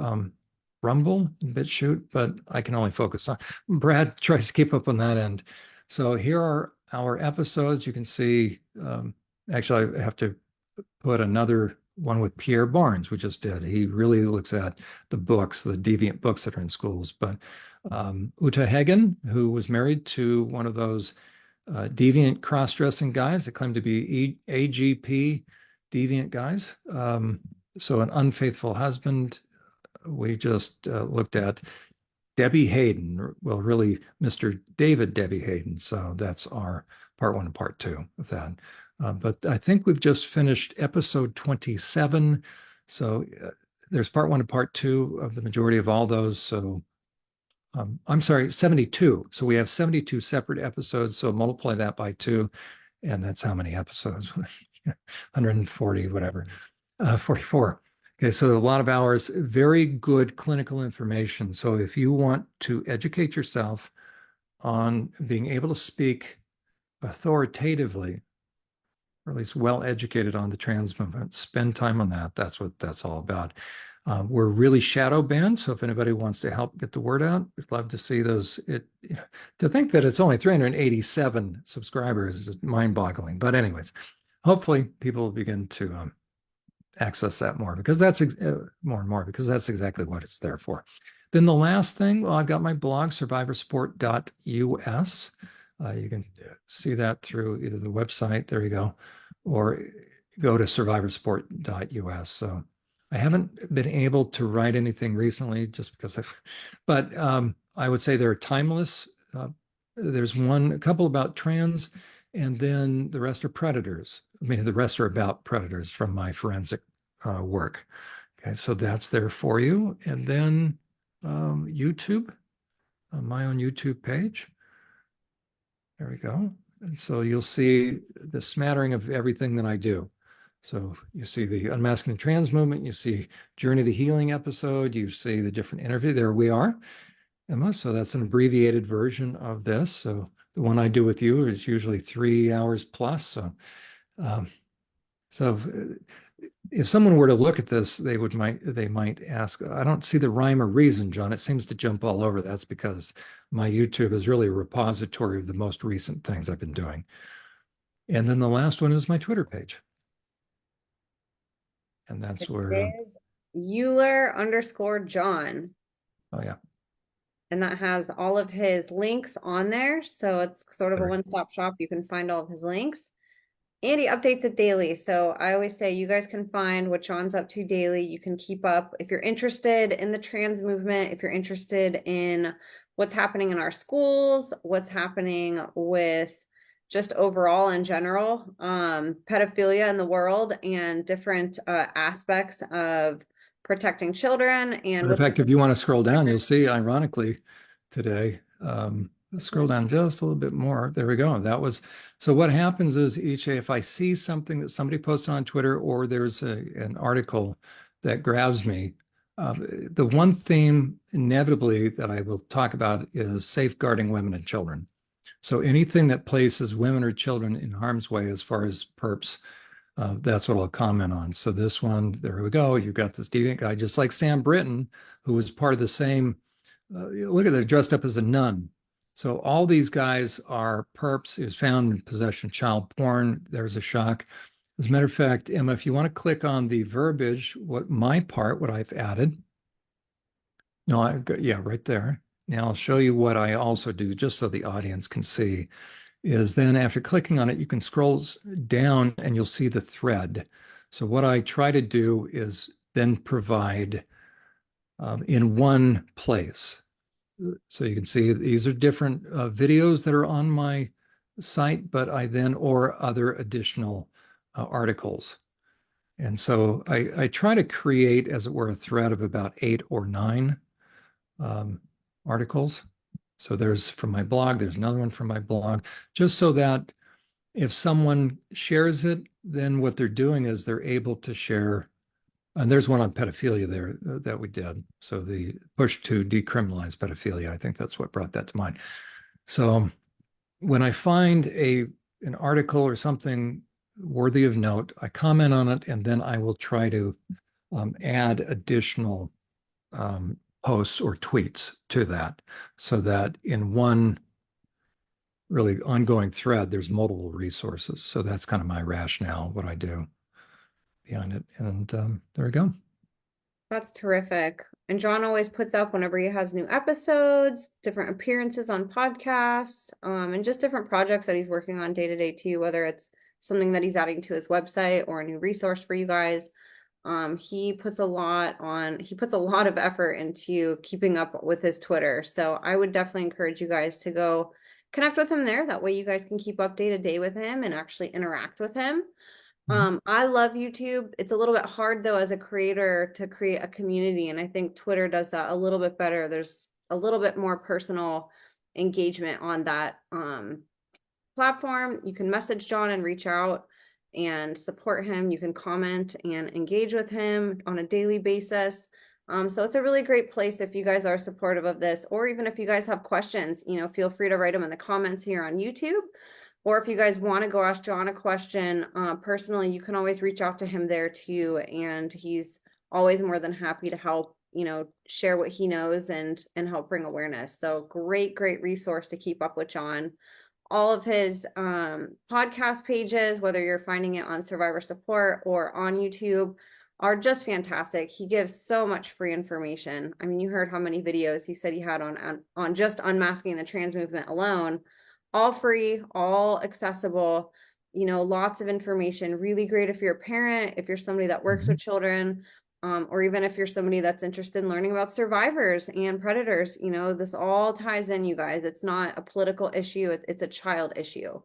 Rumble and BitChute, but I can only focus on, Brad tries to keep up on that end. So here are our episodes. You can see, actually I have to put another one with Pierre Barnes, we just did. He really looks at the books, the deviant books that are in schools. But Uta Hagen, who was married to one of those deviant cross-dressing guys that claim to be AGP deviant guys. So an unfaithful husband, we just looked at Debbie Hayden, well, really Mr. David Debbie Hayden. So that's our part 1 and part 2 of that. But I think we've just finished episode 27. So there's part 1 and part 2 of the majority of all those. So I'm sorry, 72. So we have 72 separate episodes. So multiply that by 2, and that's how many episodes? 140, whatever, 44. Okay, so a lot of hours, very good clinical information. So if you want to educate yourself on being able to speak authoritatively, or at least well educated on the trans movement, spend time on that. That's what that's all about. We're really shadow banned, so if anybody wants to help get the word out, we'd love to see those. To think that it's only 387 subscribers is mind-boggling. But anyways, hopefully people will begin to access that more, because that's more and more, because that's exactly what it's there for. Then the last thing, well, I've got my blog, survivorsupport.us. You can see that through either the website, there you go, or go to survivorsupport.us. So I haven't been able to write anything recently just because but I would say they're timeless. There's a couple about trans, and then the rest are predators. I mean, the rest are about predators from my forensic work. Okay, so that's there for you. And then YouTube, my own YouTube page. There we go. And so you'll see the smattering of everything that I do. So you see the Unmasking the Trans Movement, you see Journey to Healing episode, you see the different interview. There we are, Emma. So that's an abbreviated version of this. So the one I do with you is usually 3 hours plus. So, if someone were to look at this, they might ask, I don't see the rhyme or reason, John. It seems to jump all over. That's because my YouTube is really a repository of the most recent things I've been doing. And then the last one is my Twitter page. And that's where it is Euler_John. Oh yeah. And that has all of his links on there. So it's sort of a one-stop shop. You can find all of his links. And he updates it daily. So I always say you guys can find what John's up to daily. You can keep up. If you're interested in the trans movement, if you're interested in what's happening in our schools, what's happening with just overall in general, pedophilia in the world and different aspects of protecting children. And in fact, if you want to scroll down, you'll see, ironically, today, scroll down just a little bit more. There we go. That was, so what happens is if I see something that somebody posted on Twitter, or there's an article that grabs me, the one theme inevitably that I will talk about is safeguarding women and children. So anything that places women or children in harm's way as far as perps, that's what I'll comment on. So this one, there we go. You've got this deviant guy, just like Sam Britton, who was part of the same, look at, they're dressed up as a nun. So all these guys are perps. He was found in possession of child porn. There's a shock. As a matter of fact, Emma, if you want to click on the verbiage, what I've added. No, right there. Now I'll show you what I also do, just so the audience can see, is then after clicking on it, you can scroll down and you'll see the thread. So what I try to do is then provide in one place. So you can see these are different videos that are on my site, but or other additional articles. And so I try to create, as it were, a thread of about 8 or 9 articles. So there's from my blog, there's another one from my blog, just so that if someone shares it, then what they're doing is they're able to share. And there's one on pedophilia there that we did. So the push to decriminalize pedophilia, I think that's what brought that to mind. So when I find an article or something worthy of note, I comment on it, and then I will try to add additional posts or tweets to that, so that in one really ongoing thread, there's multiple resources. So that's kind of my rationale, what I do behind it. And there we go. That's terrific. And John always puts up whenever he has new episodes, different appearances on podcasts, and just different projects that he's working on day to day too, whether it's something that he's adding to his website or a new resource for you guys. He puts a lot of effort into keeping up with his Twitter. So I would definitely encourage you guys to go connect with him there. That way you guys can keep up day to day with him and actually interact with him. Mhm. I love YouTube. It's a little bit hard though as a creator to create a community, and I think Twitter does that a little bit better. There's a little bit more personal engagement on that platform. You can message John and reach out and support him. You can comment and engage with him on a daily basis. So it's a really great place if you guys are supportive of this, or even if you guys have questions, feel free to write them in the comments here on YouTube. Or if you guys want to go ask John a question personally, you can always reach out to him there too. And he's always more than happy to help, share what he knows and help bring awareness. So great, great resource to keep up with John. All of his podcast pages, whether you're finding it on Survivor Support or on YouTube, are just fantastic. He gives so much free information. I mean, you heard how many videos he said he had on just unmasking the trans movement alone, all free, all accessible, lots of information. Really great if you're a parent, if you're somebody that works with children, or even if you're somebody that's interested in learning about survivors and predators. This all ties in, you guys. It's not a political issue, it's a child issue,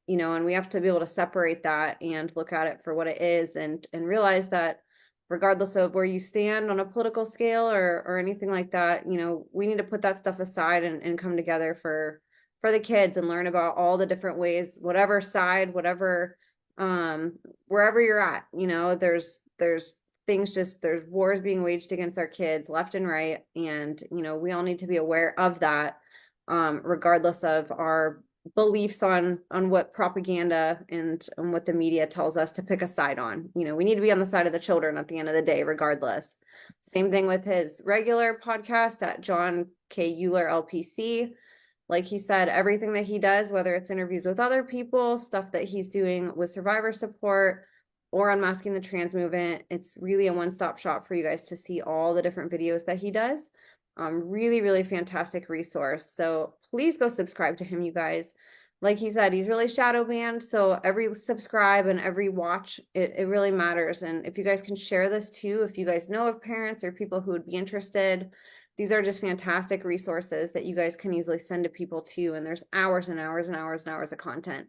and we have to be able to separate that and look at it for what it is, and realize that regardless of where you stand on a political scale or anything like that, we need to put that stuff aside and come together for the kids and learn about all the different ways, whatever side, whatever wherever you're at, there's things, there's wars being waged against our kids left and right, and we all need to be aware of that, regardless of our beliefs on what propaganda and what the media tells us to pick a side on. We need to be on the side of the children at the end of the day, regardless. Same thing with his regular podcast at John K. Uhler LPC. Like he said, everything that he does, whether it's interviews with other people, stuff that he's doing with survivor support, or unmasking the trans movement, it's really a one-stop shop for you guys to see all the different videos that he does. Really, really fantastic resource. So please go subscribe to him, you guys. Like he said, he's really shadow banned, so every subscribe and every watch, it really matters. And if you guys can share this too, if you guys know of parents or people who would be interested, these are just fantastic resources that you guys can easily send to people too. And there's hours and hours and hours and hours of content.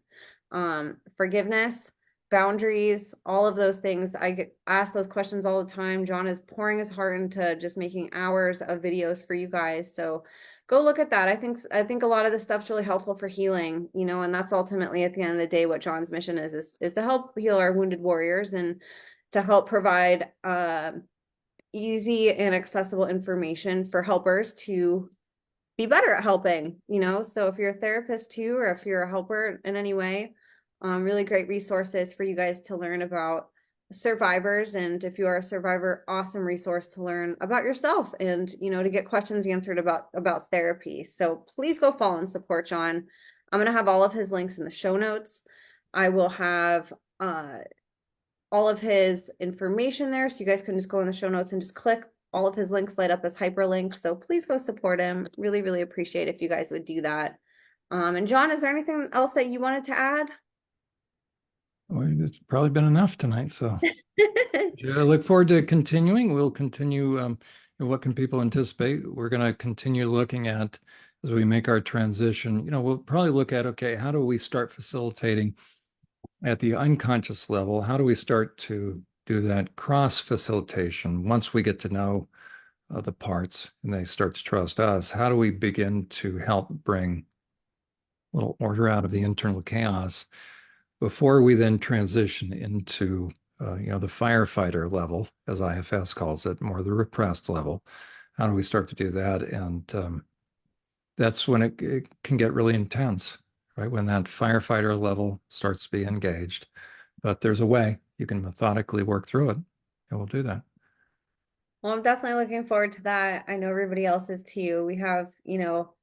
Forgiveness, boundaries, all of those things. I get asked those questions all the time. John is pouring his heart into just making hours of videos for you guys. So go look at that. I think a lot of this stuff's really helpful for healing, and that's ultimately at the end of the day what John's mission is to help heal our wounded warriors and to help provide easy and accessible information for helpers to be better at helping, so if you're a therapist too, or if you're a helper in any way, really great resources for you guys to learn about survivors. And if you are a survivor, awesome resource to learn about yourself and, to get questions answered about therapy. So please go follow and support John. I'm going to have all of his links in the show notes. I will have all of his information there, so you guys can just go in the show notes and just click. All of his links light up as hyperlinks, so please go support him. Really, really appreciate if you guys would do that. And John, is there anything else that you wanted to add? Well, it's probably been enough tonight. So yeah, I look forward to continuing. We'll continue. What can people anticipate? We're going to continue looking at as we make our transition. We'll probably look at, okay, how do we start facilitating at the unconscious level? How do we start to do that cross facilitation once we get to know the parts and they start to trust us? How do we begin to help bring a little order out of the internal chaos before we then transition into the firefighter level, as IFS calls it, more the repressed level? How do we start to do that? And that's when it can get really intense, right? When that firefighter level starts to be engaged. But there's a way you can methodically work through it, and we'll do that. Well, I'm definitely looking forward to that. I know everybody else is too. We have,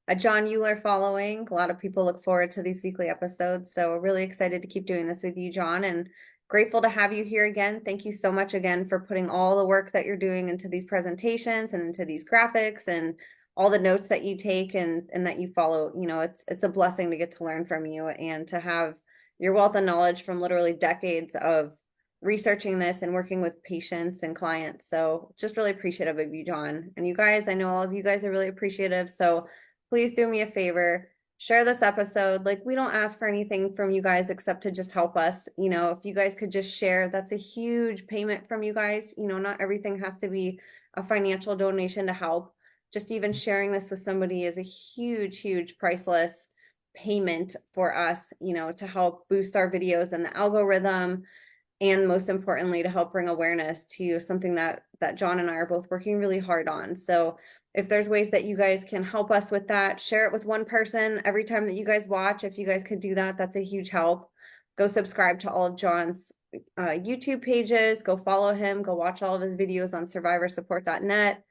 a John Uhler following. A lot of people look forward to these weekly episodes. So we're really excited to keep doing this with you, John, and grateful to have you here again. Thank you so much again for putting all the work that you're doing into these presentations and into these graphics and all the notes that you take and that you follow. It's a blessing to get to learn from you and to have your wealth of knowledge from literally decades of researching this and working with patients and clients. So just really appreciative of you, John. And you guys, I know all of you guys are really appreciative. So please do me a favor, share this episode. Like, we don't ask for anything from you guys except to just help us. You know, if you guys could just share, that's a huge payment from you guys. You know, not everything has to be a financial donation to help. Just even sharing this with somebody is a huge, huge priceless payment for us, you know, to help boost our videos and the algorithm, and most importantly, to help bring awareness to something that John and I are both working really hard on. So if there's ways that you guys can help us with that, share it with one person every time that you guys watch. If you guys could do that, that's a huge help. Go subscribe to all of John's YouTube pages. Go follow him. Go watch all of his videos on survivorsupport.net.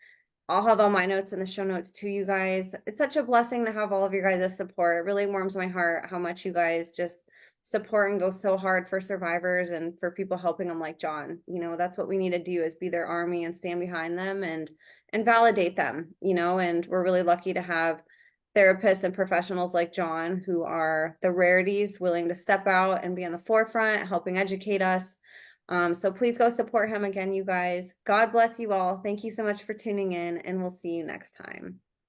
I'll have all my notes in the show notes too, you guys. It's such a blessing to have all of your guys' support. It really warms my heart how much you guys just support and go so hard for survivors and for people helping them like John. You know, that's what we need to do, is be their army and stand behind them and validate them, you know, and we're really lucky to have therapists and professionals like John, who are the rarities, willing to step out and be on the forefront, helping educate us. So please go support him again, you guys. God bless you all. Thank you so much for tuning in, and we'll see you next time.